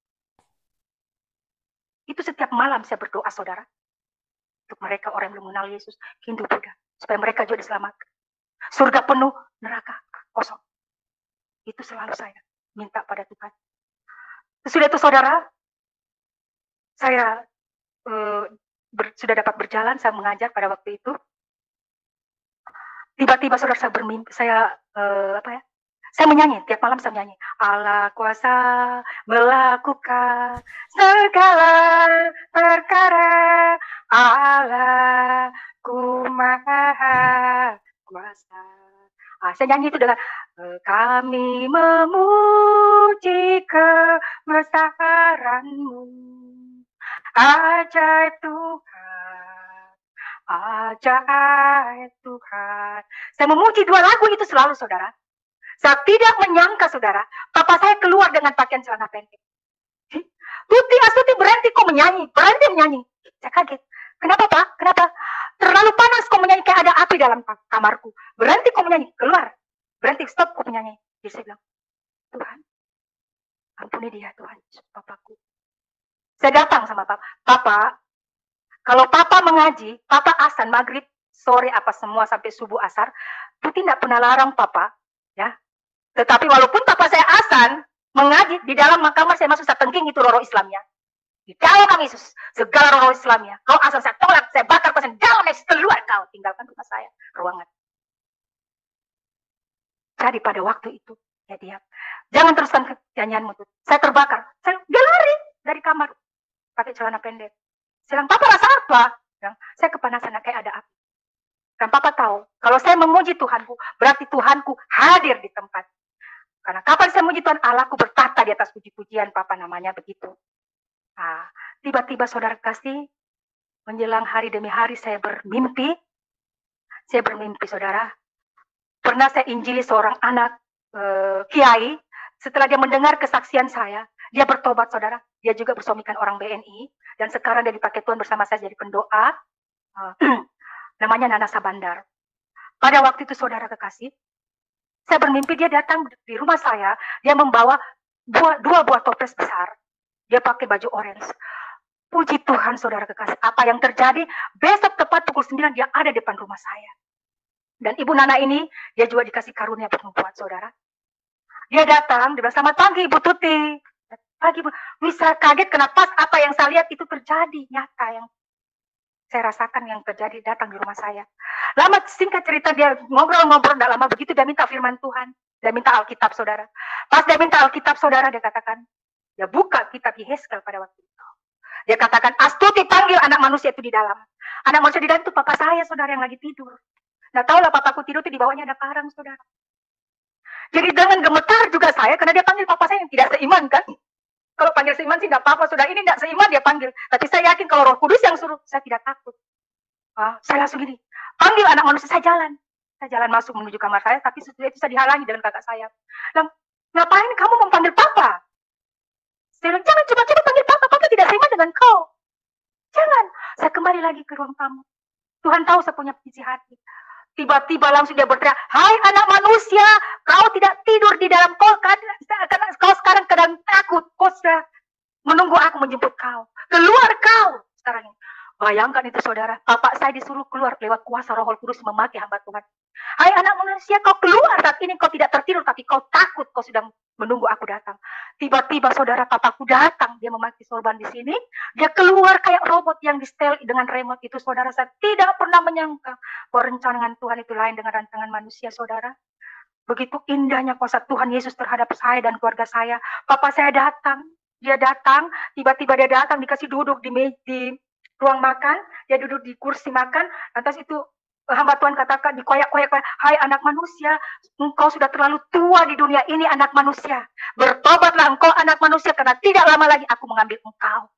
Itu setiap malam saya berdoa, saudara. Untuk mereka orang yang belum mengenal Yesus, Hindu, Buddha. Supaya mereka juga diselamatkan. Surga penuh, neraka kosong. Itu selalu saya minta pada Tuhan. Sesudah itu saudara, saya sudah dapat berjalan, saya mengajar pada waktu itu. Tiba-tiba saudara saya bermimpi, saya menyanyi, tiap malam saya menyanyi. Allah kuasa melakukan segala perkara, Allah ku maha kuasa. Saya nyanyi itu dengan kami memuji kebesaran-Mu, ajaib Tuhan, ajaib Tuhan. Saya memuji 2 lagu itu selalu saudara. Saya tidak menyangka saudara, papa saya keluar dengan pakaian celana pendek. Tuti Astuti berhenti kok menyanyi, berhenti menyanyi. Saya kaget. Kenapa Pak? Kenapa? Terlalu panas kau menyanyi, kayak ada api dalam kamarku. Berhenti kau menyanyi, keluar. Berhenti, stop kau menyanyi. Jadi saya bilang, Tuhan, ampuni dia Tuhan, papaku. Saya datang sama papa. Papa, kalau papa mengaji, papa azan maghrib, sore apa semua sampai subuh asar, Tuti tidak pernah larang papa, ya. Tetapi walaupun papa saya azan mengaji di dalam kamar saya masuk setengking itu roh Islamnya. Di dalam kami Yesus, segala roh Islamnya. Kau asal saya tolak, saya bakar pasang dalam Yesus, keluar kau, tinggalkan rumah saya, ruangan. Jadi pada waktu itu, ya dia, jangan teruskan nyanyianmu tuh. Saya terbakar, dia lari dari kamar, pakai celana pendek. Saya bilang, papa rasa apa? Saya kepanasan kayak ada api. Dan papa tahu, kalau saya memuji Tuhanku, berarti Tuhanku hadir di tempat. Karena kapan saya memuji Tuhan, Allahku bertata di atas puji-pujian, papa namanya begitu. Nah, tiba-tiba saudara kasih, menjelang hari demi hari saya bermimpi. Saya bermimpi saudara. Pernah saya injili seorang anak kiai, setelah dia mendengar kesaksian saya, dia bertobat saudara. Dia juga bersuamikan orang BNI, dan sekarang dia dipakai Tuhan bersama saya jadi pendoa. Namanya Nana Sabandar. Pada waktu itu saudara kekasih, saya bermimpi dia datang di rumah saya, dia membawa dua buah toples besar. Dia pakai baju orange. Puji Tuhan saudara kekasih, apa yang terjadi? Besok tepat pukul 9 dia ada di depan rumah saya. Dan Ibu Nana ini, dia juga dikasih karunia perempuan saudara. Dia datang, dia bilang, selamat pagi Ibu Tuti. Pagi Bu, bisa kaget kenapa apa yang saya lihat itu terjadi, nyata yang saya rasakan yang terjadi datang di rumah saya. Lama singkat cerita dia ngobrol-ngobrol, tidak lama begitu dia minta firman Tuhan, dia minta Alkitab saudara. Pas dia minta Alkitab saudara, dia katakan, dia buka kitab Yehezkel pada waktu itu. Dia katakan, Astuti panggil anak manusia itu di dalam. Anak manusia di dalam itu papa saya saudara yang lagi tidur. Nah tahulah papaku tidur itu di bawahnya ada karang saudara. Jadi dengan gemetar juga saya, karena dia panggil papa saya yang tidak seiman kan. Kalau panggil seiman sih tidak apa-apa, sudah ini tidak seiman dia panggil. Tapi saya yakin kalau Roh Kudus yang suruh, saya tidak takut. Saya langsung gini, panggil anak manusia, saya jalan. Saya jalan masuk menuju kamar saya, tapi setelah itu saya dihalangi dengan kakak saya. Ngapain kamu memanggil papa? Saya bilang, jangan coba-coba panggil papa, papa tidak seiman dengan kau. Jangan. Saya kembali lagi ke ruang tamu. Tuhan tahu saya punya isi hati. Tiba-tiba langsung dia berteriak, hai anak manusia, kau tidak tidur di dalam kau sekarang kadang takut, kau sudah menunggu aku menjemput kau. Keluar kau sekarang ini. Bayangkan itu saudara, bapak saya disuruh keluar lewat kuasa Roh Kudus memaki hamba Tuhan. Hai anak manusia, kau keluar saat ini, kau tidak tertidur, tapi kau takut, kau sedang menunggu aku datang. Tiba-tiba saudara, papaku datang, dia memaki sorban di sini, dia keluar kayak robot yang di setel dengan remote itu saudara. Saya tidak pernah menyangka bahwa rencangan Tuhan itu lain dengan rancangan manusia saudara. Begitu indahnya kuasa Tuhan Yesus terhadap saya dan keluarga saya. Papa saya datang, dia datang, tiba-tiba dia datang dikasih duduk di ruang makan, dia duduk di kursi makan, lantas itu hamba Tuhan katakan dikoyak-koyak, hai anak manusia, engkau sudah terlalu tua di dunia ini anak manusia, bertobatlah engkau anak manusia, karena tidak lama lagi aku mengambil engkau.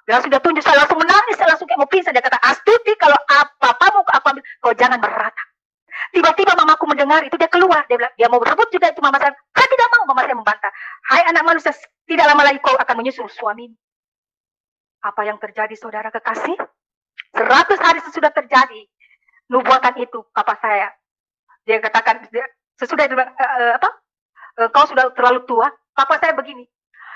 Dia sudah tunjuk, saya langsung menangis, saya langsung kayak mau pingsan, dia kata, Astuti kalau apa-apamu aku ambil, kau jangan merata. Tiba-tiba mamaku mendengar itu, dia keluar, dia bilang, dia mau berebut juga itu mama saya tidak mau, mama saya membantah, hai anak manusia, tidak lama lagi kau akan menyusul suamimu. Apa yang terjadi saudara kekasih? 100 hari sesudah terjadi nubuatan itu, papa saya, dia katakan, sesudah kau sudah terlalu tua, papa saya begini,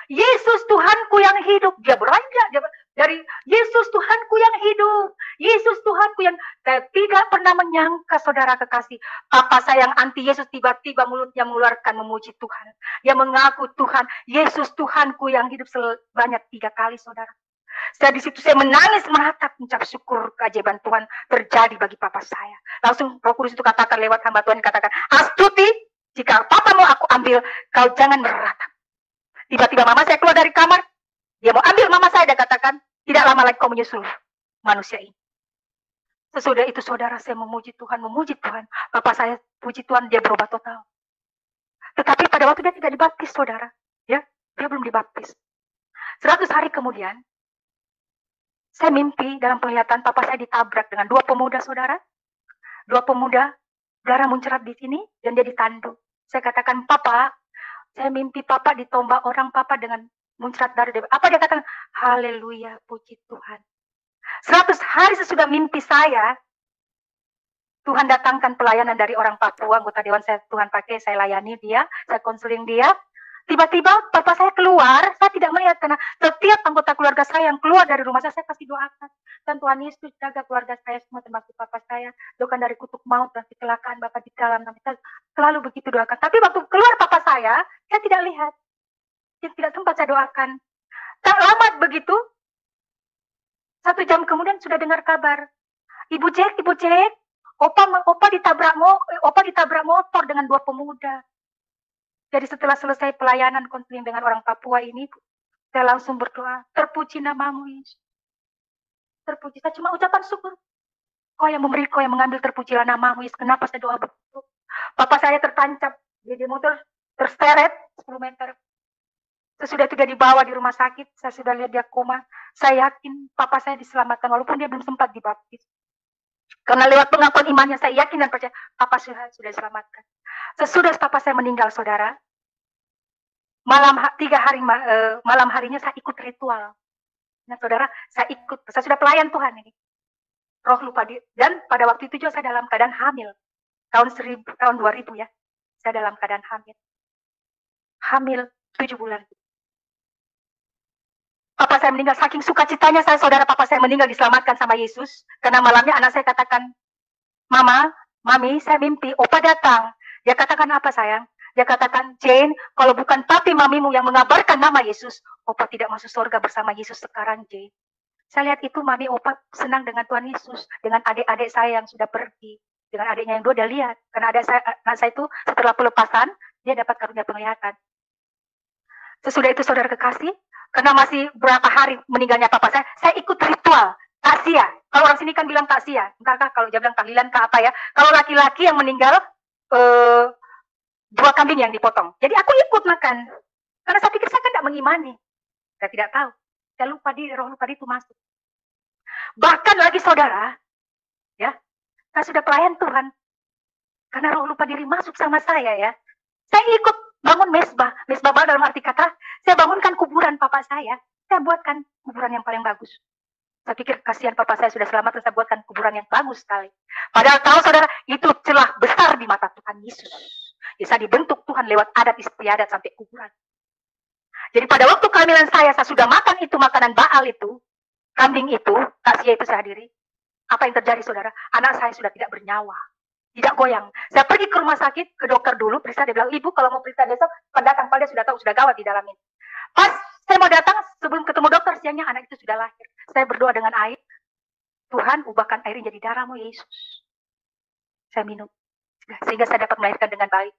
Yesus Tuhanku yang hidup, dia beranjak dari Yesus Tuhanku yang hidup, Yesus Tuhanku yang, saya tidak pernah menyangka saudara kekasih, papa saya yang anti Yesus tiba-tiba mulutnya mengeluarkan memuji Tuhan, dia mengaku Tuhan, Yesus Tuhanku yang hidup sebanyak 3 kali saudara. Saya di situ saya menangis meratap mengucap syukur keajaiban Tuhan terjadi bagi papa saya. Langsung Roh Kudus itu katakan lewat hamba Tuhan, katakan, Astuti, jika papa mau aku ambil, kau jangan meratap. Tiba-tiba mama saya keluar dari kamar, dia mau ambil mama saya dan katakan, tidak lama lagi kau menyusul manusia ini. Sesudah itu saudara saya memuji Tuhan, papa saya puji Tuhan, dia berubah total. Tetapi pada waktu dia tidak dibaptis saudara, ya, dia belum dibaptis. 100 hari kemudian, saya mimpi dalam penglihatan papa saya ditabrak dengan 2 pemuda saudara. 2 pemuda, darah muncrat di sini dan dia ditanduk. Saya katakan, papa, saya mimpi papa ditombak orang papa dengan muncrat darah. Apa dia katakan? Haleluya, puji Tuhan. 100 hari sesudah mimpi saya, Tuhan datangkan pelayanan dari orang Papua, anggota dewan saya, Tuhan pakai, saya layani dia, saya konseling dia. Tiba-tiba papa saya keluar, saya tidak melihat karena setiap anggota keluarga saya yang keluar dari rumah saya pasti doakan. Dan Tuhan Yesus jaga keluarga saya semua termasuk papa saya, doakan dari kutuk maut dan kecelakaan Bapak di dalam nama kita selalu begitu doakan. Tapi waktu keluar papa saya tidak lihat. Dia tidak sempat saya doakan. Tak lama begitu, 1 jam kemudian sudah dengar kabar. Ibu Jack, Opa ditabrak motor dengan 2 pemuda. Jadi setelah selesai pelayanan konseling dengan orang Papua ini, saya langsung berdoa, terpuji namamu Yesus. Terpuji, saya cuma ucapan syukur. Kau yang memberi, kau yang mengambil, terpujilah namamu Yesus. Kenapa saya doa begitu? Papa saya tertancap, di motor terseret 10 meter. Sesudah itu dia dibawa di rumah sakit, saya sudah lihat dia koma. Saya yakin papa saya diselamatkan, walaupun dia belum sempat dibaptis. Karena lewat pengakuan imannya, saya yakin dan percaya, papa sudah diselamatkan. Sesudah papa saya meninggal, saudara, malam harinya saya ikut ritual. Nah, saudara, saya sudah pelayan Tuhan ini. Roh lupa dan pada waktu itu juga saya dalam keadaan hamil. Tahun 2000 ya, saya dalam keadaan hamil. Hamil 7 bulan. Papa saya meninggal, saking sukacitanya saya, saudara, papa saya meninggal diselamatkan sama Yesus. Karena malamnya anak saya katakan, Mami, saya mimpi, Opa datang. Dia katakan apa sayang? Dia katakan, Jane, kalau bukan papi mamimu yang mengabarkan nama Yesus, Opa tidak masuk surga bersama Yesus sekarang, Jane. Saya lihat itu Mami Opa senang dengan Tuhan Yesus, dengan adik-adik saya yang sudah pergi, dengan adiknya yang 2 dia lihat. Karena anak saya itu setelah pelepasan, dia dapat karunia penglihatan. Sesudah itu saudara kekasih, karena masih berapa hari meninggalnya papa saya ikut ritual takziah. Kalau orang sini kan bilang takziah, entahkah kalau dia bilang tahlilan kah apa ya. Kalau laki-laki yang meninggal, 2 kambing yang dipotong. Jadi aku ikut makan. Karena saya pikir saya kan tidak mengimani. Saya tidak tahu. Saya lupa roh lupa itu masuk. Bahkan lagi saudara, ya, saya sudah pelayan Tuhan. Karena roh lupa diri masuk sama saya ya. Saya ikut bangun mesbah. Mesbah dalam arti kata, saya bangunkan kuburan papa saya. Saya buatkan kuburan yang paling bagus. Saya pikir kasihan papa saya sudah selamat, saya buatkan kuburan yang bagus sekali. Padahal tahu saudara, itu celah besar di mata Tuhan Yesus. Bisa dibentuk Tuhan lewat adat istiadat sampai kuburan. Jadi pada waktu kehamilan saya sudah makan itu makanan Baal itu, kambing itu, takziah itu saya hadiri. Apa yang terjadi saudara? Anak saya sudah tidak bernyawa, tidak goyang. Saya pergi ke rumah sakit, ke dokter dulu, periksa, dia bilang, ibu kalau mau periksa besok, pendatang dia sudah tahu, sudah gawat di dalam ini. Pas saya mau datang, sebelum ketemu dokter, siangnya anak itu sudah lahir. Saya berdoa dengan air, Tuhan ubahkan air jadi darahmu Yesus. Saya minum, sehingga saya dapat melahirkan dengan baik.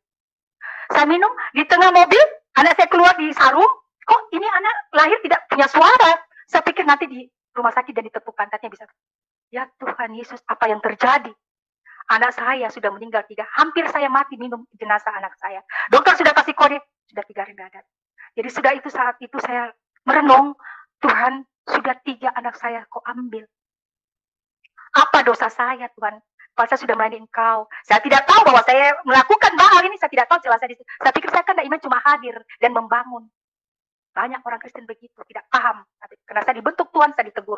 Saya minum, di tengah mobil, anak saya keluar di sarung, kok ini anak lahir tidak punya suara. Saya pikir nanti di rumah sakit dan ditepuk pantatnya bisa. Ya Tuhan Yesus, apa yang terjadi? Anak saya sudah meninggal 3, hampir saya mati minum jenazah anak saya. Dokter sudah kasih kode, sudah 3 hari mendadak. Jadi sudah itu saat itu saya merenung, Tuhan sudah 3 anak saya kau ambil. Apa dosa saya Tuhan? Kalau saya sudah melayani Engkau, saya tidak tahu bahwa saya melakukan Baal ini, saya tidak tahu jelas saya pikir saya kan iman cuma hadir dan membangun. Banyak orang Kristen begitu, tidak paham. Karena saya dibentuk Tuhan, saya ditegur.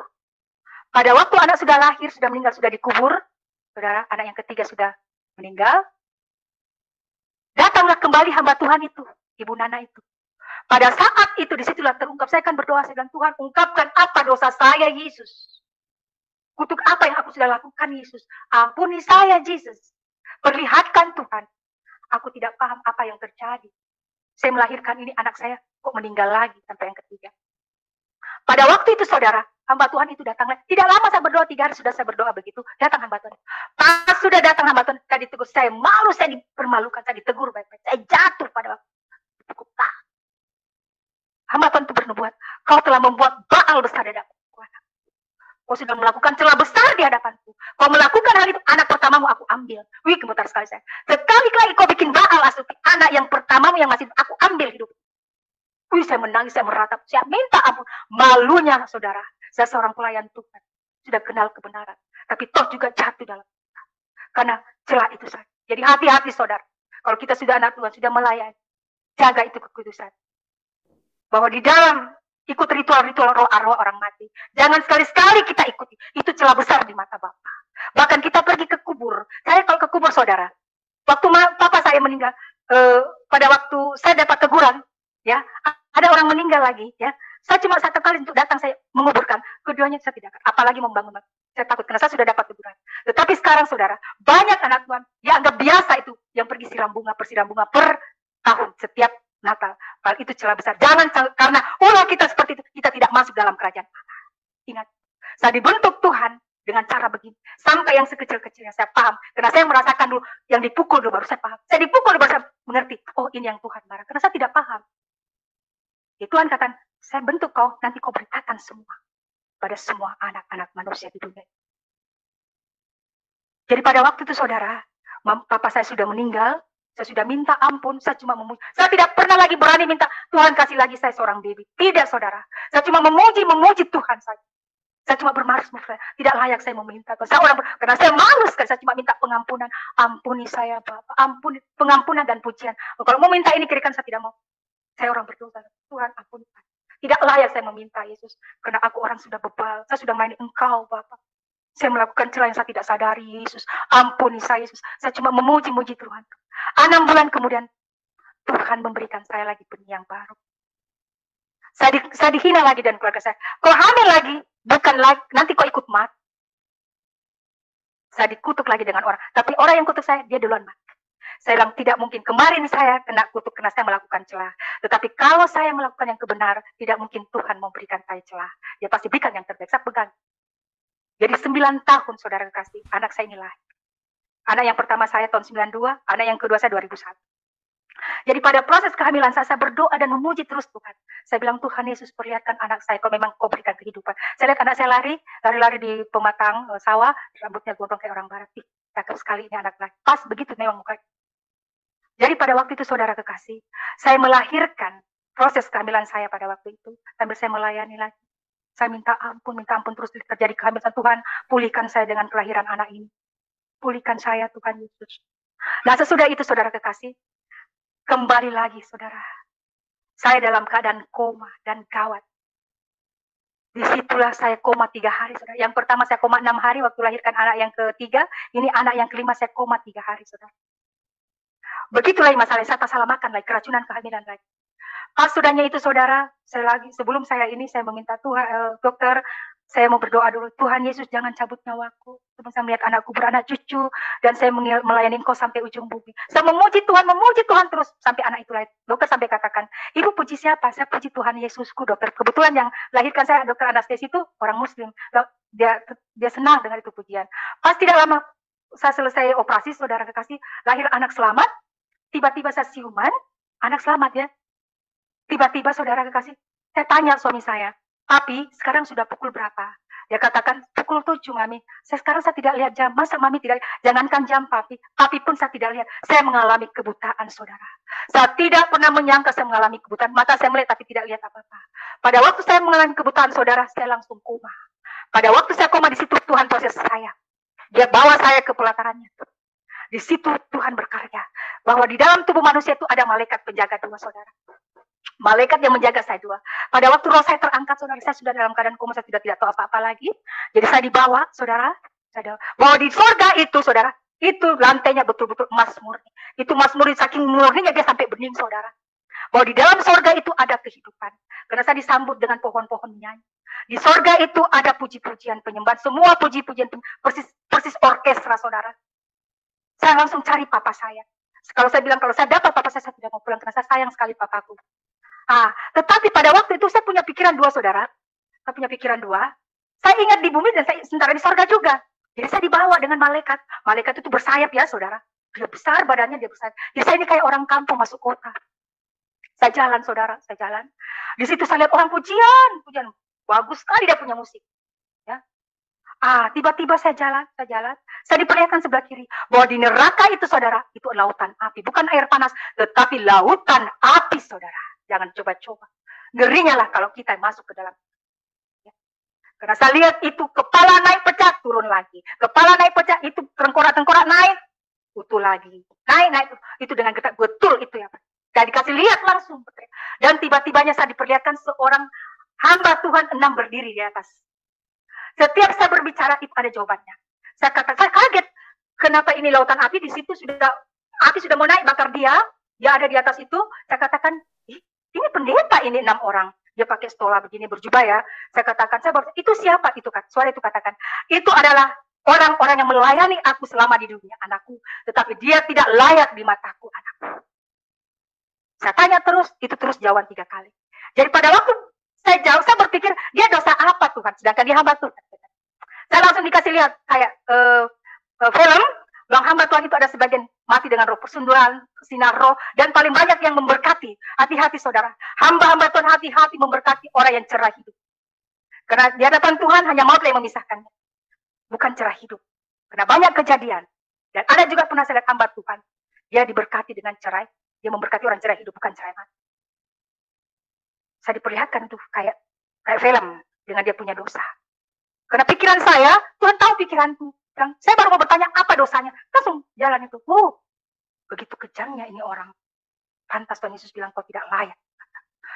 Pada waktu anak sudah lahir, sudah meninggal, sudah dikubur, saudara, anak yang ketiga sudah meninggal, datanglah kembali hamba Tuhan itu, Ibu Nana itu. Pada saat itu, disitulah terungkap, saya akan berdoa, saya bilang, Tuhan, ungkapkan apa dosa saya, Yesus. Kutuk apa yang aku sudah lakukan, Yesus. Ampuni saya, Yesus. Perlihatkan, Tuhan. Aku tidak paham apa yang terjadi. Saya melahirkan ini, anak saya kok meninggal lagi sampai yang ketiga. Pada waktu itu, saudara, hamba Tuhan itu datang. Tidak lama saya berdoa, 3 hari sudah saya berdoa begitu. Datang hamba Tuhan. Pas sudah datang hamba Tuhan, saya ditegur. Saya malu, saya dipermalukan, saya ditegur baik-baik. Saya jatuh pada waktu itu. Hamba Tuhan itu bernubuat. Kau telah membuat Baal besar di hadapanku. Kau sudah melakukan celah besar di hadapanku. Kau melakukan hal itu, anak pertamamu aku ambil. Wih, gemetar sekali saya. Sekali lagi kau bikin Baal asuti, anak yang pertamamu yang masih aku ambil hidup. Wih, saya menangis, saya meratap, saya minta ampun. Malunya, saudara. Saya seorang pelayan Tuhan. Sudah kenal kebenaran. Tapi toh juga jatuh dalam kita. Karena celah itu saja. Jadi hati-hati, saudara. Kalau kita sudah anak Tuhan, sudah melayani. Jaga itu kekudusan. Bahwa di dalam ikut ritual-ritual roh arwah orang mati. Jangan sekali-sekali kita ikuti. Itu celah besar di mata Bapak. Bahkan kita pergi ke kubur. Saya kalau ke kubur, saudara, waktu papa saya meninggal, pada waktu saya dapat teguran, ya, ada orang meninggal lagi, ya. Saya cuma satu kali untuk datang, saya menguburkan. Keduanya saya tidak, apalagi membangun. Saya takut karena saya sudah dapat teguran. Tetapi sekarang, saudara, banyak anak Tuhan yang anggap biasa itu, yang pergi persiram bunga per tahun setiap Natal. Padahal itu celah besar. Jangan, karena ulah kita seperti itu, kita tidak masuk dalam kerajaan Allah. Ingat, saya dibentuk Tuhan dengan cara begini. Sampai yang sekecil-kecilnya saya paham. Karena saya merasakan dulu, yang dipukul dulu baru saya paham. Saya dipukul dulu baru saya mengerti. Oh, ini yang Tuhan marah. Karena saya tidak paham. Ya, Tuhan katakan, saya bentuk kau, nanti kau beritakan semua pada semua anak-anak manusia di dunia. Jadi pada waktu itu, saudara, papa saya sudah meninggal, saya sudah minta ampun, saya cuma memuji. Saya tidak pernah lagi berani minta, Tuhan kasih lagi saya seorang baby. Tidak, saudara. Saya cuma memuji Tuhan saja. Saya cuma bermaksud, tidak layak saya meminta. Karena saya malu sekali, saya cuma minta pengampunan. Ampuni saya, Bapak. Ampuni, pengampunan dan pujian. Kalau mau minta ini, kirikan saya tidak mau. Saya orang berdosa. Tuhan, ampuni saya. Tidak layak saya meminta Yesus. Karena aku orang sudah bebal. Saya sudah main Engkau, Bapak. Saya melakukan celah yang saya tidak sadari, Yesus. Ampuni saya, Yesus. Saya cuma memuji Tuhan. 6 bulan kemudian, Tuhan memberikan saya lagi benih yang baru. Saya dihina lagi dan keluarga saya. Kau hamil lagi, bukan lagi, nanti kau ikut mati. Saya dikutuk lagi dengan orang. Tapi orang yang kutuk saya, dia duluan mati. Saya bilang, tidak mungkin. Kemarin saya kena kutuk karena saya melakukan celah. Tetapi kalau saya melakukan yang kebenar, tidak mungkin Tuhan memberikan saya celah. Dia pasti berikan yang terbaik. Saya pegang. Jadi 9 tahun, saudara kekasih, anak saya ini lahir. Anak yang pertama saya tahun 92, anak yang kedua saya 2001. Jadi pada proses kehamilan saya berdoa dan memuji terus Tuhan. Saya bilang, Tuhan Yesus, perlihatkan anak saya, kalau memang kau berikan kehidupan. Saya lihat anak saya lari di pematang sawah, rambutnya gondrong kayak orang barat. Cakep sekali ini anak laki. Pas begitu memang mukanya. Jadi pada waktu itu, saudara kekasih, saya melahirkan proses kehamilan saya pada waktu itu, sambil saya melayani lagi. Saya minta ampun terus terjadi kehamilan. Tuhan, pulihkan saya dengan kelahiran anak ini. Pulihkan saya, Tuhan Yesus. Nah, sesudah itu, saudara kekasih, kembali lagi, saudara. Saya dalam keadaan koma dan gawat. Disitulah saya koma 3 hari, saudara. Yang pertama saya koma 6 hari waktu lahirkan anak yang ketiga. Ini anak yang kelima saya koma 3 hari, saudara. Begitulah masalah saya tak salah makan lagi, keracunan kehamilan lagi. Pas sudahnya itu, saudara, sebelum saya meminta Tuhan, dokter, saya mau berdoa dulu, Tuhan Yesus jangan cabut nyawaku. Saya melihat anakku beranak cucu, dan saya melayani Engkau sampai ujung bumi. Saya memuji Tuhan terus sampai anak itu lahir. Dokter sampai katakan, Ibu puji siapa? Saya puji Tuhan Yesusku, dokter. Kebetulan yang lahirkan saya, dokter anestesi itu orang Muslim. Dia senang dengan itu pujian. Pas tidak lama saya selesai operasi, saudara kekasih, lahir anak selamat. Tiba-tiba saya siuman, anak selamat ya. Tiba-tiba, saudara kekasih, saya tanya suami saya, Papi, sekarang sudah pukul berapa? Dia katakan, pukul 7, Mami. Sekarang saya tidak lihat jam. Masa Mami tidak, jangankan jam, Papi. Papi pun saya tidak lihat. Saya mengalami kebutaan, saudara. Saya tidak pernah menyangka saya mengalami kebutaan. Mata saya melihat, tapi tidak lihat apa-apa. Pada waktu saya mengalami kebutaan, saudara, saya langsung koma. Pada waktu saya koma, di situ Tuhan proses saya. Dia bawa saya ke pelatarannya. Di situ Tuhan berkarya. Bahwa di dalam tubuh manusia itu ada malaikat penjaga 2, saudara. Malaikat yang menjaga saya 2. Pada waktu roh saya terangkat, saudara, saya sudah dalam keadaan koma, saya tidak tahu apa-apa lagi. Jadi saya dibawa, saudara, bahwa di surga itu, saudara, itu lantainya betul-betul emas murni. Itu emas murni, saking murninya dia sampai bening, saudara. Bahwa di dalam surga itu ada kehidupan. Karena saya disambut dengan pohon-pohon nyanyi. Di surga itu ada puji-pujian penyembahan, semua puji-pujian, persis orkestra, saudara. Saya langsung cari papa saya. Kalau saya bilang, kalau saya dapat papa saya tidak mau pulang, karena saya sayang sekali papaku. Tetapi pada waktu itu saya punya pikiran 2, saudara. Saya punya pikiran 2. Saya ingat di bumi dan saya sementara di sorga juga. Jadi saya dibawa dengan malaikat. Malaikat itu bersayap ya, saudara. Dia besar badannya, dia besar. Jadi saya ini kayak orang kampung masuk kota. Saya jalan, saudara, saya jalan. Di situ saya lihat orang pujian. Bagus sekali dia punya musik. Ya. Tiba-tiba saya jalan. Saya diperlihatkan sebelah kiri. Bahwa di neraka itu, saudara, itu lautan api. Bukan air panas, tetapi lautan api, saudara. Jangan coba-coba. Ngerinya lah kalau kita masuk ke dalam. Ya. Karena saya lihat itu kepala naik pecah, turun lagi. Kepala naik pecah, itu tengkorak-tengkorak naik, utuh lagi. Naik. Itu dengan getar, betul itu ya. Dan dikasih lihat langsung. Dan tiba-tibanya saya diperlihatkan seorang Hamba Tuhan 6 berdiri di atas. Setiap saya berbicara itu ada jawabannya. Saya kaget. Kenapa ini lautan api? Di situ api sudah mau naik bakar dia ada di atas itu. Saya katakan, ini pendeta ini 6 orang. Dia pakai stola begini berjubah ya. Saya katakan, itu siapa? Itu kan suara itu katakan, itu adalah orang-orang yang melayani aku selama di dunia, anakku. Tetapi dia tidak layak di mataku, anakku. Saya tanya terus, itu terus jawaban 3 kali. Jadi pada waktu saya jawab, saya berpikir, dia dosa apa Tuhan? Sedangkan dia hamba Tuhan. Saya langsung dikasih lihat kayak film, Bang hamba Tuhan itu ada sebagian mati dengan roh persunduran, sinar roh, dan paling banyak yang memberkati. Hati-hati saudara, hamba-hamba Tuhan hati-hati memberkati orang yang cerah hidup. Karena di hadapan Tuhan hanya maut yang memisahkannya, bukan cerah hidup. Karena banyak kejadian. Dan ada juga pernah saya lihat hamba Tuhan, dia diberkati dengan cerai, dia memberkati orang cerai hidup, bukan cerai mati. Saya diperlihatkan tuh kayak film dengan dia punya dosa. Karena pikiran saya, Tuhan tahu pikiranku. Saya baru mau bertanya apa dosanya, langsung jalan itu. Begitu kejamnya ini orang. Pantas Tuhan Yesus bilang kau tidak layak.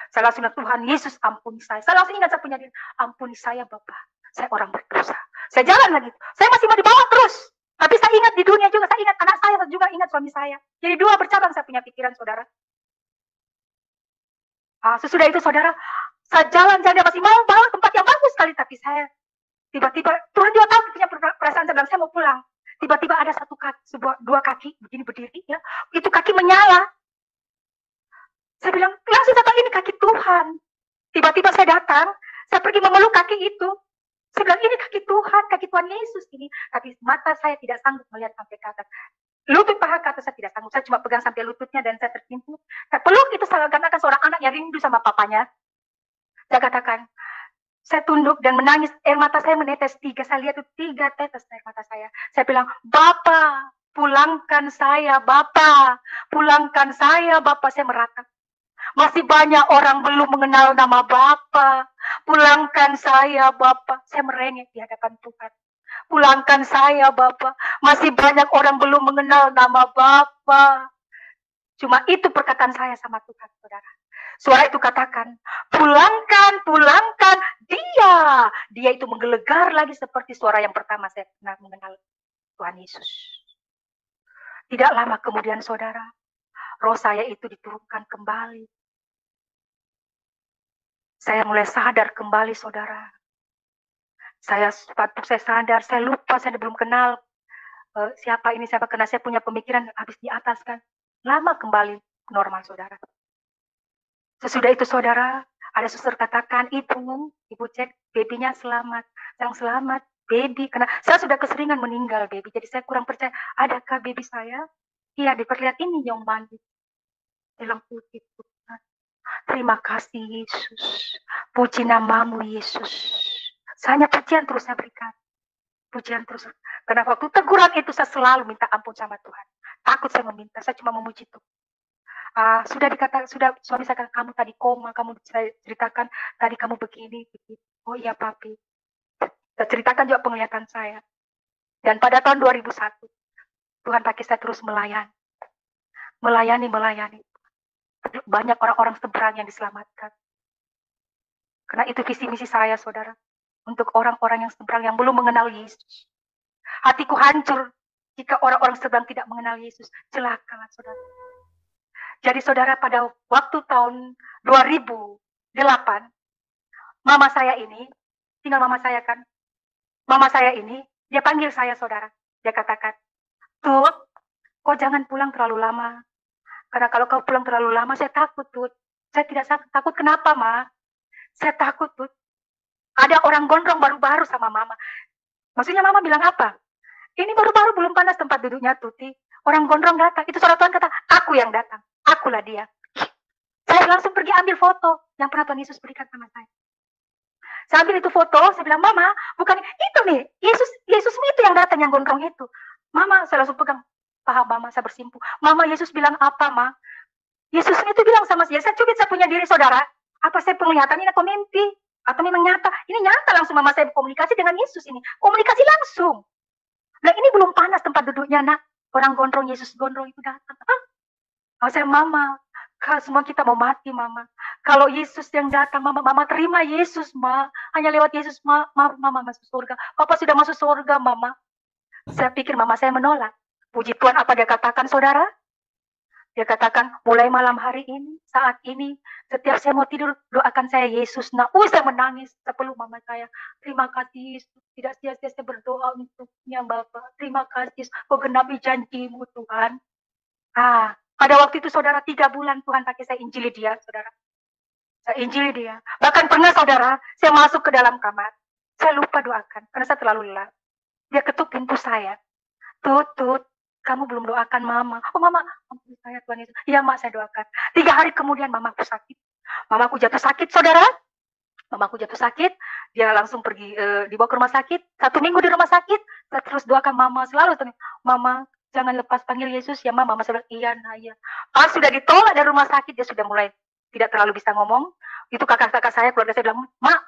Saya langsung ingat, Tuhan Yesus ampuni saya. Saya langsung ingat saya punya diri, ampuni saya Bapa. Saya orang berdosa. Saya jalan lagi. Saya masih mau dibawa terus. Tapi saya ingat di dunia juga, saya ingat anak saya juga, ingat suami saya. Jadi 2 bercabang saya punya pikiran saudara. Sesudah itu saudara, saya jalan-jalan masih mau bawa tempat yang bagus sekali, tapi saya tiba-tiba Tuhan juga tahu punya perasaan, saya bilang saya mau pulang. Tiba-tiba ada 1 kaki, 2 kaki begini berdiri ya, itu kaki menyala. Saya bilang langsung kata ini kaki Tuhan. Tiba-tiba saya datang, saya pergi memeluk kaki itu. Saya bilang ini kaki Tuhan Yesus ini. Tapi mata saya tidak sanggup melihat sampai ke atas. Lutut paha ke atas saya tidak sanggup. Saya cuma pegang sampai lututnya dan saya tertimpuk. Saya peluk itu seakan-akan seorang anak yang rindu sama papanya. Saya katakan, saya tunduk dan menangis. Air mata saya menetes 3. Saya lihat itu 3 tetes air mata saya. Saya bilang, Bapa, pulangkan saya, Bapa. Pulangkan saya, Bapa. Saya meratap. Masih banyak orang belum mengenal nama Bapa. Pulangkan saya, Bapa. Saya merengek di hadapan Tuhan. Pulangkan saya, Bapa. Masih banyak orang belum mengenal nama Bapa. Cuma itu perkataan saya sama Tuhan, saudara. Suara itu katakan, pulangkan dia. Dia itu menggelegar lagi seperti suara yang pertama saya pernah mengenal Tuhan Yesus. Tidak lama kemudian, saudara, roh saya itu diturunkan kembali. Saya mulai sadar kembali, saudara. Saya sadar, saya lupa, saya belum kenal siapa karena saya punya pemikiran habis di atas kan. Lama kembali normal, saudara. Sesudah itu, saudara, ada suster katakan, ibu cek babynya selamat. Yang selamat, baby. Karena saya sudah keseringan meninggal baby, jadi saya kurang percaya. Adakah baby saya? Iya, diperlihat ini yang mandi. Dalam putih Tuhan. Terima kasih Yesus. Puji namamu Yesus. Saya hanya pujian terus saya berikan. Pujian terus. Karena waktu teguran itu saya selalu minta ampun sama Tuhan. Takut saya meminta, saya cuma memuji Tuhan. Sudah suami saya kata, kamu tadi koma, kamu saya ceritakan tadi kamu begini, begitu. Oh iya papi. Saya ceritakan juga penglihatan saya. Dan pada tahun 2001, Tuhan pakai saya terus melayani. Melayani. Banyak orang-orang seberang yang diselamatkan. Karena itu visi misi saya, saudara. Untuk orang-orang yang seberang yang belum mengenal Yesus. Hatiku hancur jika orang-orang seberang tidak mengenal Yesus. Celaka, saudara. Jadi saudara, pada waktu tahun 2008, mama saya ini, tinggal mama saya kan, mama saya ini, dia panggil saya saudara. Dia katakan, Tut, kau jangan pulang terlalu lama. Karena kalau kau pulang terlalu lama, saya takut, Tut. Saya tidak takut, kenapa, Ma? Saya takut, Tut. Ada orang gondrong baru-baru sama mama. Maksudnya mama bilang apa? Ini baru-baru belum panas tempat duduknya, Tuti. Orang gondrong datang. Itu suara Tuhan kata, aku yang datang. Akulah dia. Saya langsung pergi ambil foto yang pernah Tuhan Yesus berikan sama saya. Saya ambil itu foto, saya bilang, Mama, bukan itu nih. Yesus itu yang datang, yang gondrong itu. Mama, saya langsung pegang paha mama, saya bersimpuh. Mama, Yesus bilang apa, Ma? Yesus itu bilang sama saya, saya cubit saya punya diri, saudara. Apa saya penglihatan ini atau mimpi? Atau memang nyata? Ini nyata langsung mama saya komunikasi dengan Yesus ini. Komunikasi langsung. Nah ini belum panas tempat duduknya, nak. Orang gondrong, Yesus gondrong itu datang. Oh, saya, Mama, Kalau semua kita mau mati, Mama. Kalau Yesus yang datang, Mama terima Yesus, Ma. Hanya lewat Yesus, Mama masuk surga. Papa sudah masuk surga, Mama. Saya pikir Mama saya menolak. Puji Tuhan, apa dia katakan, saudara? Dia katakan, mulai malam hari ini, saat ini, setiap saya mau tidur, doakan saya Yesus. Nah, saya menangis sepeluk Mama saya. Terima kasih Yesus. Tidak sia-sia saya berdoa untuknya, Bapak. Terima kasih, kau genapi janjimu, Tuhan. Pada waktu itu saudara 3 bulan Tuhan pakai saya injili dia, saudara. Saya injili dia. Bahkan pernah saudara, saya masuk ke dalam kamar. Saya lupa doakan, karena saya terlalu lelah. Dia ketuk pintu saya. Tut, kamu belum doakan Mama. Oh Mama, ampun saya Tuhan Yesus. Iya Mak, saya doakan. 3 hari kemudian Mamaku sakit. Mamaku jatuh sakit, saudara. Mamaku jatuh sakit, dia langsung pergi dibawa ke rumah sakit. 1 minggu di rumah sakit, saya terus doakan Mama selalu. Mama, jangan lepas panggil Yesus ya Mama. Saya bilang, iya, nah iya. Pas sudah ditolak dari rumah sakit, dia sudah mulai tidak terlalu bisa ngomong. Itu kakak-kakak saya, keluarga saya bilang, Mak,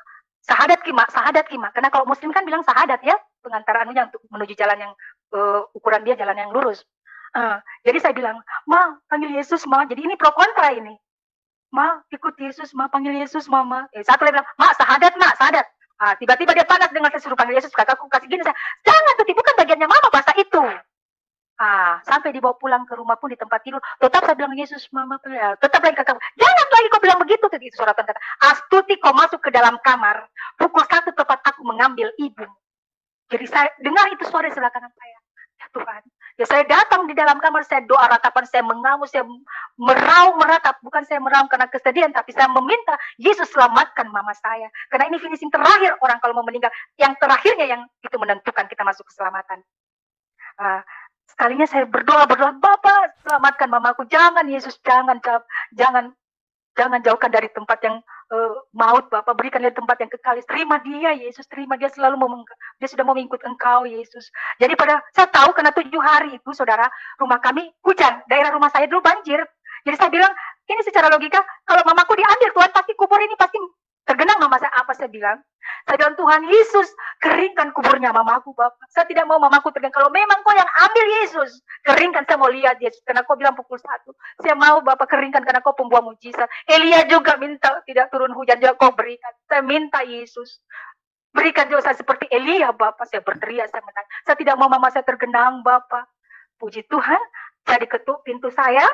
sahadat ki Mak. Karena kalau muslim kan bilang sahadat ya, pengantaraannya untuk menuju jalan yang ukuran dia jalan yang lurus. Jadi saya bilang, Ma, panggil Yesus, Ma. Jadi ini pro kontra ini. Ma, ikut Yesus, Ma, panggil Yesus, Mama. Satu lagi bilang, Ma, sahadat. Tiba-tiba dia panas dengan saya suruh panggil Yesus. Kakakku kasih gini, saya, jangan, itu bukan bagiannya Mama, bahasa itu. Sampai dibawa pulang ke rumah pun di tempat tidur, tetap saya bilang Yesus, Mama, tetap lagi kakak, jangan lagi kau bilang begitu. Itu suratan kata, Astuti kau masuk ke dalam kamar, pukul 1 tepat aku mengambil ibu. Jadi saya dengar itu suara di sebelah kanan saya. Ya Tuhan, ya saya datang di dalam kamar, saya doa ratapan, saya mengamuk, saya meraung meratap, bukan saya meraung karena kesedihan, tapi saya meminta Yesus selamatkan mama saya. Karena ini finishing terakhir orang kalau mau meninggal, yang terakhirnya yang itu menentukan kita masuk keselamatan. Sekalinya saya berdoa, Bapak selamatkan mamaku, jangan Yesus, jangan jauhkan dari tempat yang maut, Bapak berikan dia tempat yang kekal. Terima dia Yesus, terima dia selalu dia sudah mau mengikut Engkau Yesus. Jadi saya tahu karena 7 hari itu saudara, rumah kami hujan, daerah rumah saya dulu banjir. Jadi saya bilang, ini secara logika, kalau mamaku diambil Tuhan pasti kubur ini pasti tergenang mama saya. Apa saya bilang? Saya bilang, Tuhan Yesus, keringkan kuburnya mamaku, Bapak. Saya tidak mau mamaku tergenang. Kalau memang kau yang ambil Yesus, keringkan, saya mau lihat Yesus. Karena kau bilang pukul 1. Saya mau Bapak keringkan karena kau pembuah mujizat. Elia juga minta tidak turun hujan, juga kau berikan. Saya minta Yesus. Berikan juga saya seperti Elia, Bapak. Saya berteriak, saya menang. Saya tidak mau mama saya tergenang, Bapak. Puji Tuhan, saya diketuk pintu saya.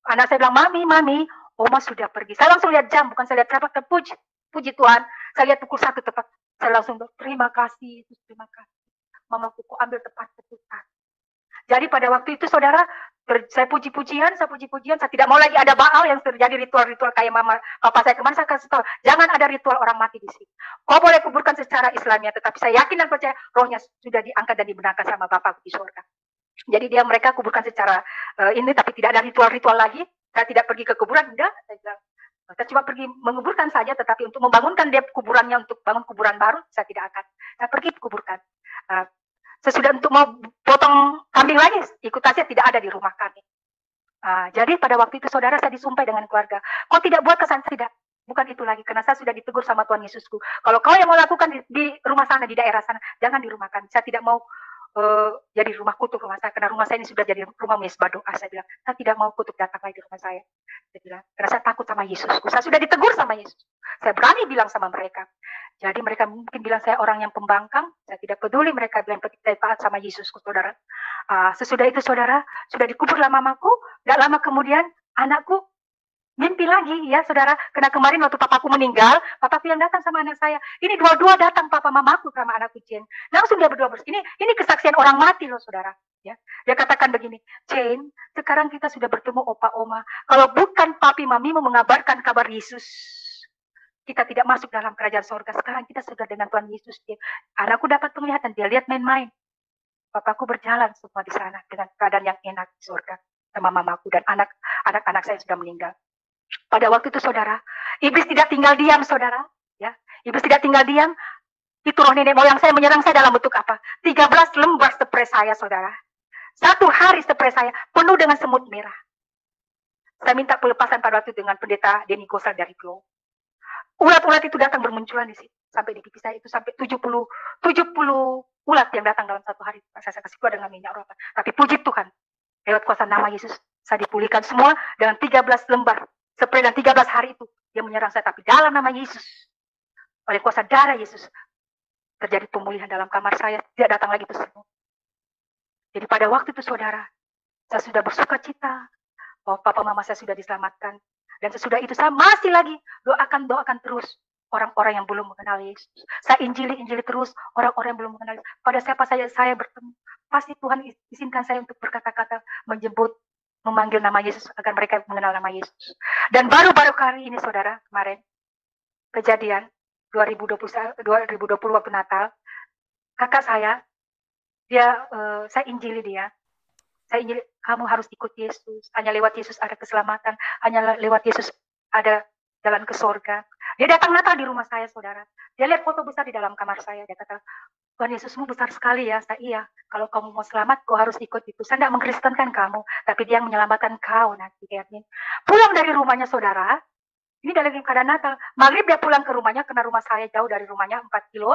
Anak saya bilang, Mami, Oma sudah pergi. Saya langsung lihat jam, bukan saya lihat siapa. Puji Tuhan, saya lihat pukul 1 tepat. Saya langsung terima kasih, terima kasih. Mamaku kok ambil tepat pukul 1. Jadi pada waktu itu saudara, saya puji-pujian, saya tidak mau lagi ada Baal yang terjadi ritual-ritual kayak mama, papa saya kemarin saya kasih tahu, jangan ada ritual orang mati di sini. Kau boleh kuburkan secara Islamia, tetapi saya yakin dan percaya rohnya sudah diangkat dan dibenarkan sama Bapakku di surga. Jadi mereka kuburkan secara ini, tapi tidak ada ritual-ritual lagi. Saya tidak pergi ke kuburan, enggak. Saya cuma pergi menguburkan saja, tetapi untuk membangunkan dia kuburannya, untuk bangun kuburan baru, saya tidak akan. Saya pergi kuburkan. Sesudah untuk mau potong kambing lagi, ikut saja tidak ada di rumah kami. Jadi pada waktu itu saudara saya disumpah dengan keluarga. Kau tidak buat kesan, tidak. Bukan itu lagi, karena saya sudah ditegur sama Tuhan Yesusku. Kalau kau yang mau lakukan di rumah sana, di daerah sana, jangan di rumah kami. Saya tidak mau jadi rumah kutuk rumah saya, karena rumah saya ini sudah jadi rumah mesbah doa. Saya bilang, saya tidak mau kutuk datang lagi di rumah saya. Saya bilang, karena saya takut sama Yesusku. Saya sudah ditegur sama Yesus. Saya berani bilang sama mereka. Jadi mereka mungkin bilang saya orang yang pembangkang. Saya tidak peduli, mereka bilang saya taat sama Yesusku, saudara. Sesudah itu, saudara, sudah dikuburlah mamaku. Tidak lama kemudian, anakku mimpi lagi, ya saudara. Karena kemarin waktu papaku meninggal, papaku yang datang sama anak saya. Ini dua-dua datang papa mamaku sama anakku Jane. Langsung dia berdua bersih. Ini kesaksian orang mati loh, saudara. Ya, dia katakan begini, Jane, sekarang kita sudah bertemu opa oma. Kalau bukan papi mamimu mengabarkan kabar Yesus, kita tidak masuk dalam kerajaan surga. Sekarang kita sudah dengan Tuhan Yesus. Anakku dapat penglihatan, dia lihat main-main. Papaku berjalan semua di sana dengan keadaan yang enak di surga sama mamaku, dan anak-anak saya sudah meninggal. Pada waktu itu saudara, iblis tidak tinggal diam, saudara. Ya, iblis tidak tinggal diam. Itu roh nenek moyang saya menyerang saya dalam bentuk apa? 13 lembar spray saya, saudara. 1 hari spray saya penuh dengan semut merah. Saya minta pelepasan pada waktu itu dengan pendeta Denny Gosal dari Glow. Ulat-ulat itu datang bermunculan di situ. Sampai di pipi saya itu sampai 70 ulat yang datang dalam 1 hari. Saya kasih keluar dengan minyak roh. Tapi puji Tuhan, lewat kuasa nama Yesus, Saya dipulihkan semua dengan 13 lembar. Seperti dan 13 hari itu dia menyerang saya, tapi dalam nama Yesus, oleh kuasa darah Yesus, terjadi pemulihan dalam kamar saya, tidak datang lagi tersebut. Jadi pada waktu itu saudara, saya sudah bersuka cita bahwa papa mama saya sudah diselamatkan. Dan sesudah itu saya masih lagi doakan terus orang-orang yang belum mengenal Yesus. Saya injili terus orang-orang yang belum mengenal Yesus. Pada siapa saya bertemu, pasti Tuhan izinkan saya untuk berkata-kata, menyebut, memanggil nama Yesus agar mereka mengenal nama Yesus. Dan baru-baru kali ini saudara, kemarin kejadian 2020 waktu Natal, kakak saya, saya injili dia. Saya injili, kamu harus ikut Yesus. Hanya lewat Yesus ada keselamatan. Hanya lewat Yesus ada jalan ke sorga. Dia datang Natal di rumah saya, saudara. Dia lihat foto besar di dalam kamar saya. Dia kata, Tuhan Yesusmu besar sekali ya. Saya, iya. Kalau kamu mau selamat, kau harus ikut itu. Saya tidak mengkristenkan kamu, tapi dia yang menyelamatkan kau nanti. Pulang dari rumahnya, saudara. Ini dalam keadaan Natal. Maghrib dia pulang ke rumahnya, karena rumah saya jauh dari rumahnya 4 kilo.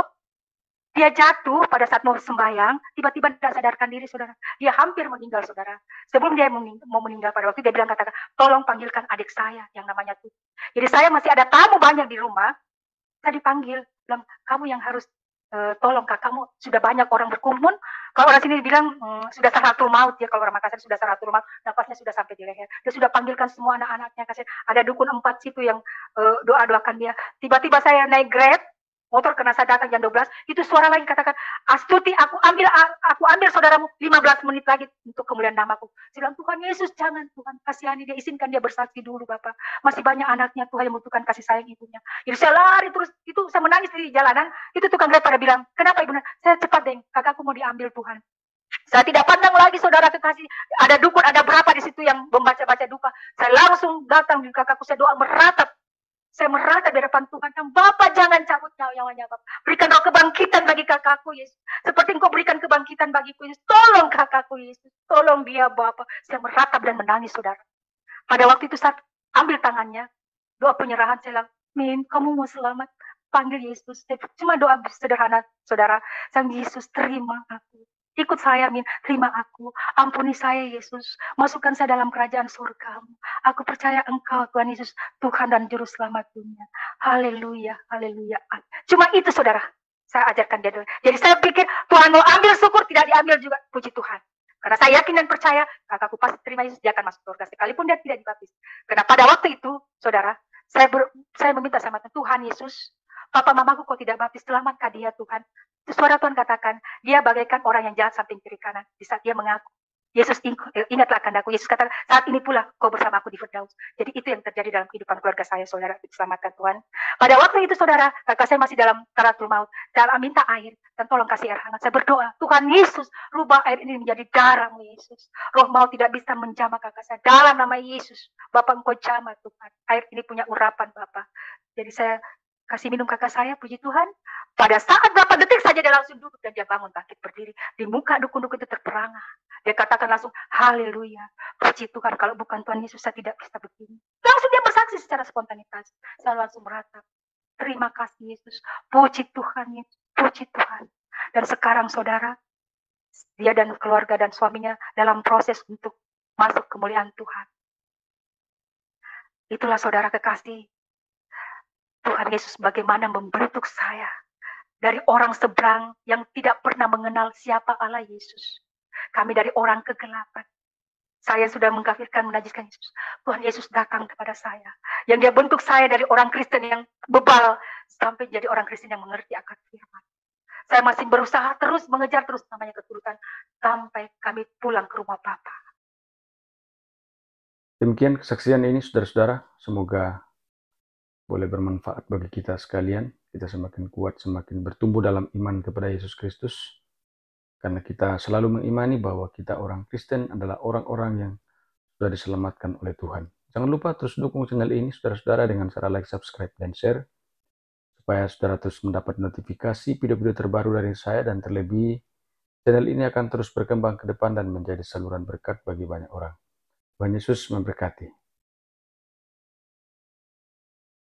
Dia jatuh pada saat mau sembahyang, tiba-tiba tidak sadarkan diri, saudara. Dia hampir meninggal, saudara. Sebelum dia mau meninggal pada waktu, dia bilang, katakan, tolong panggilkan adik saya yang namanya Tuti. Jadi saya masih ada tamu banyak di rumah. Saya dipanggil, bilang, kamu yang harus tolong, kak, kamu sudah banyak orang berkumpul. Kalau orang sini bilang sudah saratul maut ya, kalau orang Makassar sudah saratul maut, nafasnya sudah sampai di leher. Dia sudah panggilkan semua anak-anaknya, kasih ada dukun 4 situ yang doa-doakan dia. Tiba-tiba saya naik Grab, motor karena saya datang jam 12, itu suara lagi katakan, Astuti, aku ambil saudaramu 15 menit lagi untuk kemuliaan namaku. Saya bilang, Tuhan Yesus, jangan, Tuhan kasihani dia, izinkan dia bersaksi dulu, Bapak. Masih banyak anaknya, Tuhan yang membutuhkan kasih sayang ibunya. Jadi saya lari terus, itu saya menangis di jalanan, itu tukang Grab pada bilang, kenapa ibu? Saya cepat deh, kakakku mau diambil Tuhan. Saya tidak pandang lagi saudara kekasih, ada dukun, ada berapa di situ yang membaca-baca duka. Saya langsung datang di kakakku, saya doa meratap. Saya meratap di depan Tuhan. Bapak jangan cabut nyawanya Bapak. Berikan roh kebangkitan bagi kakakku Yesus. Seperti engkau berikan kebangkitan bagiku Yesus. Tolong kakakku Yesus. Tolong dia Bapak. Saya meratap dan menangis saudara. Pada waktu itu saya ambil tangannya. Doa penyerahan saya bilang, Min, kamu mau selamat. Panggil Yesus. Cuma doa sederhana saudara. Sang Yesus terima aku. Ikut saya, Min. Terima aku. Ampuni saya, Yesus. Masukkan saya dalam kerajaan surga-Mu. Aku percaya Engkau, Tuhan Yesus, Tuhan dan Juru Selamat dunia. Haleluya, haleluya. Cuma itu, saudara. Saya ajarkan dia dulu. Jadi saya pikir, Tuhan mau ambil syukur, tidak diambil juga. Puji Tuhan. Karena saya yakin dan percaya, kakakku pasti terima Yesus, dia akan masuk surga. Sekalipun dia tidak dibaptis. Karena pada waktu itu, saudara, saya meminta sama Tuhan Yesus, Papa mamaku kau tidak baptis, selamatkan dia Tuhan. Itu suara Tuhan katakan, dia bagaikan orang yang jahat samping kiri kanan. Di saat dia mengaku, Yesus ingatlah kandaku. Yesus katakan, saat ini pula kau bersama aku di Firdaus. Jadi itu yang terjadi dalam kehidupan keluarga saya, saudara. Diselamatkan Tuhan. Pada waktu itu, saudara, kakak saya masih dalam taratul maut. Saya minta air, dan tolong kasih air hangat. Saya berdoa, Tuhan Yesus, rubah air ini menjadi darah-Mu Yesus. Roh maut tidak bisa menjamah kakak saya. Dalam nama Yesus, Bapak Engkau jamah Tuhan. Air ini punya urapan Bapak. Jadi saya kasih minum kakak saya, puji Tuhan. Pada saat berapa detik saja dia langsung duduk dan dia bangun bangkit berdiri. Di muka dukun-dukun itu terperangah. Dia katakan langsung, haleluya. Puji Tuhan, kalau bukan Tuhan Yesus saya tidak bisa begini. Langsung dia bersaksi secara spontanitas. Saya langsung meratap. Terima kasih Yesus. Puji Tuhan Yesus. Puji Tuhan. Dan sekarang saudara, dia dan keluarga dan suaminya dalam proses untuk masuk kemuliaan Tuhan. Itulah saudara kekasih. Tuhan Yesus bagaimana membentuk saya dari orang seberang yang tidak pernah mengenal siapa Allah Yesus. Kami dari orang kegelapan. Saya sudah mengkafirkan, menajiskan Yesus. Tuhan Yesus datang kepada saya. Yang dia bentuk saya dari orang Kristen yang bebal sampai jadi orang Kristen yang mengerti akan firman. Saya masih berusaha terus mengejar terus namanya keturutan sampai kami pulang ke rumah Bapa. Demikian kesaksian ini saudara-saudara. Semoga boleh bermanfaat bagi kita sekalian. Kita semakin kuat, semakin bertumbuh dalam iman kepada Yesus Kristus. Karena kita selalu mengimani bahwa kita orang Kristen adalah orang-orang yang sudah diselamatkan oleh Tuhan. Jangan lupa terus dukung channel ini, saudara-saudara, dengan cara like, subscribe, dan share. Supaya saudara terus mendapat notifikasi video-video terbaru dari saya, dan terlebih, channel ini akan terus berkembang ke depan dan menjadi saluran berkat bagi banyak orang. Tuhan Yesus memberkati.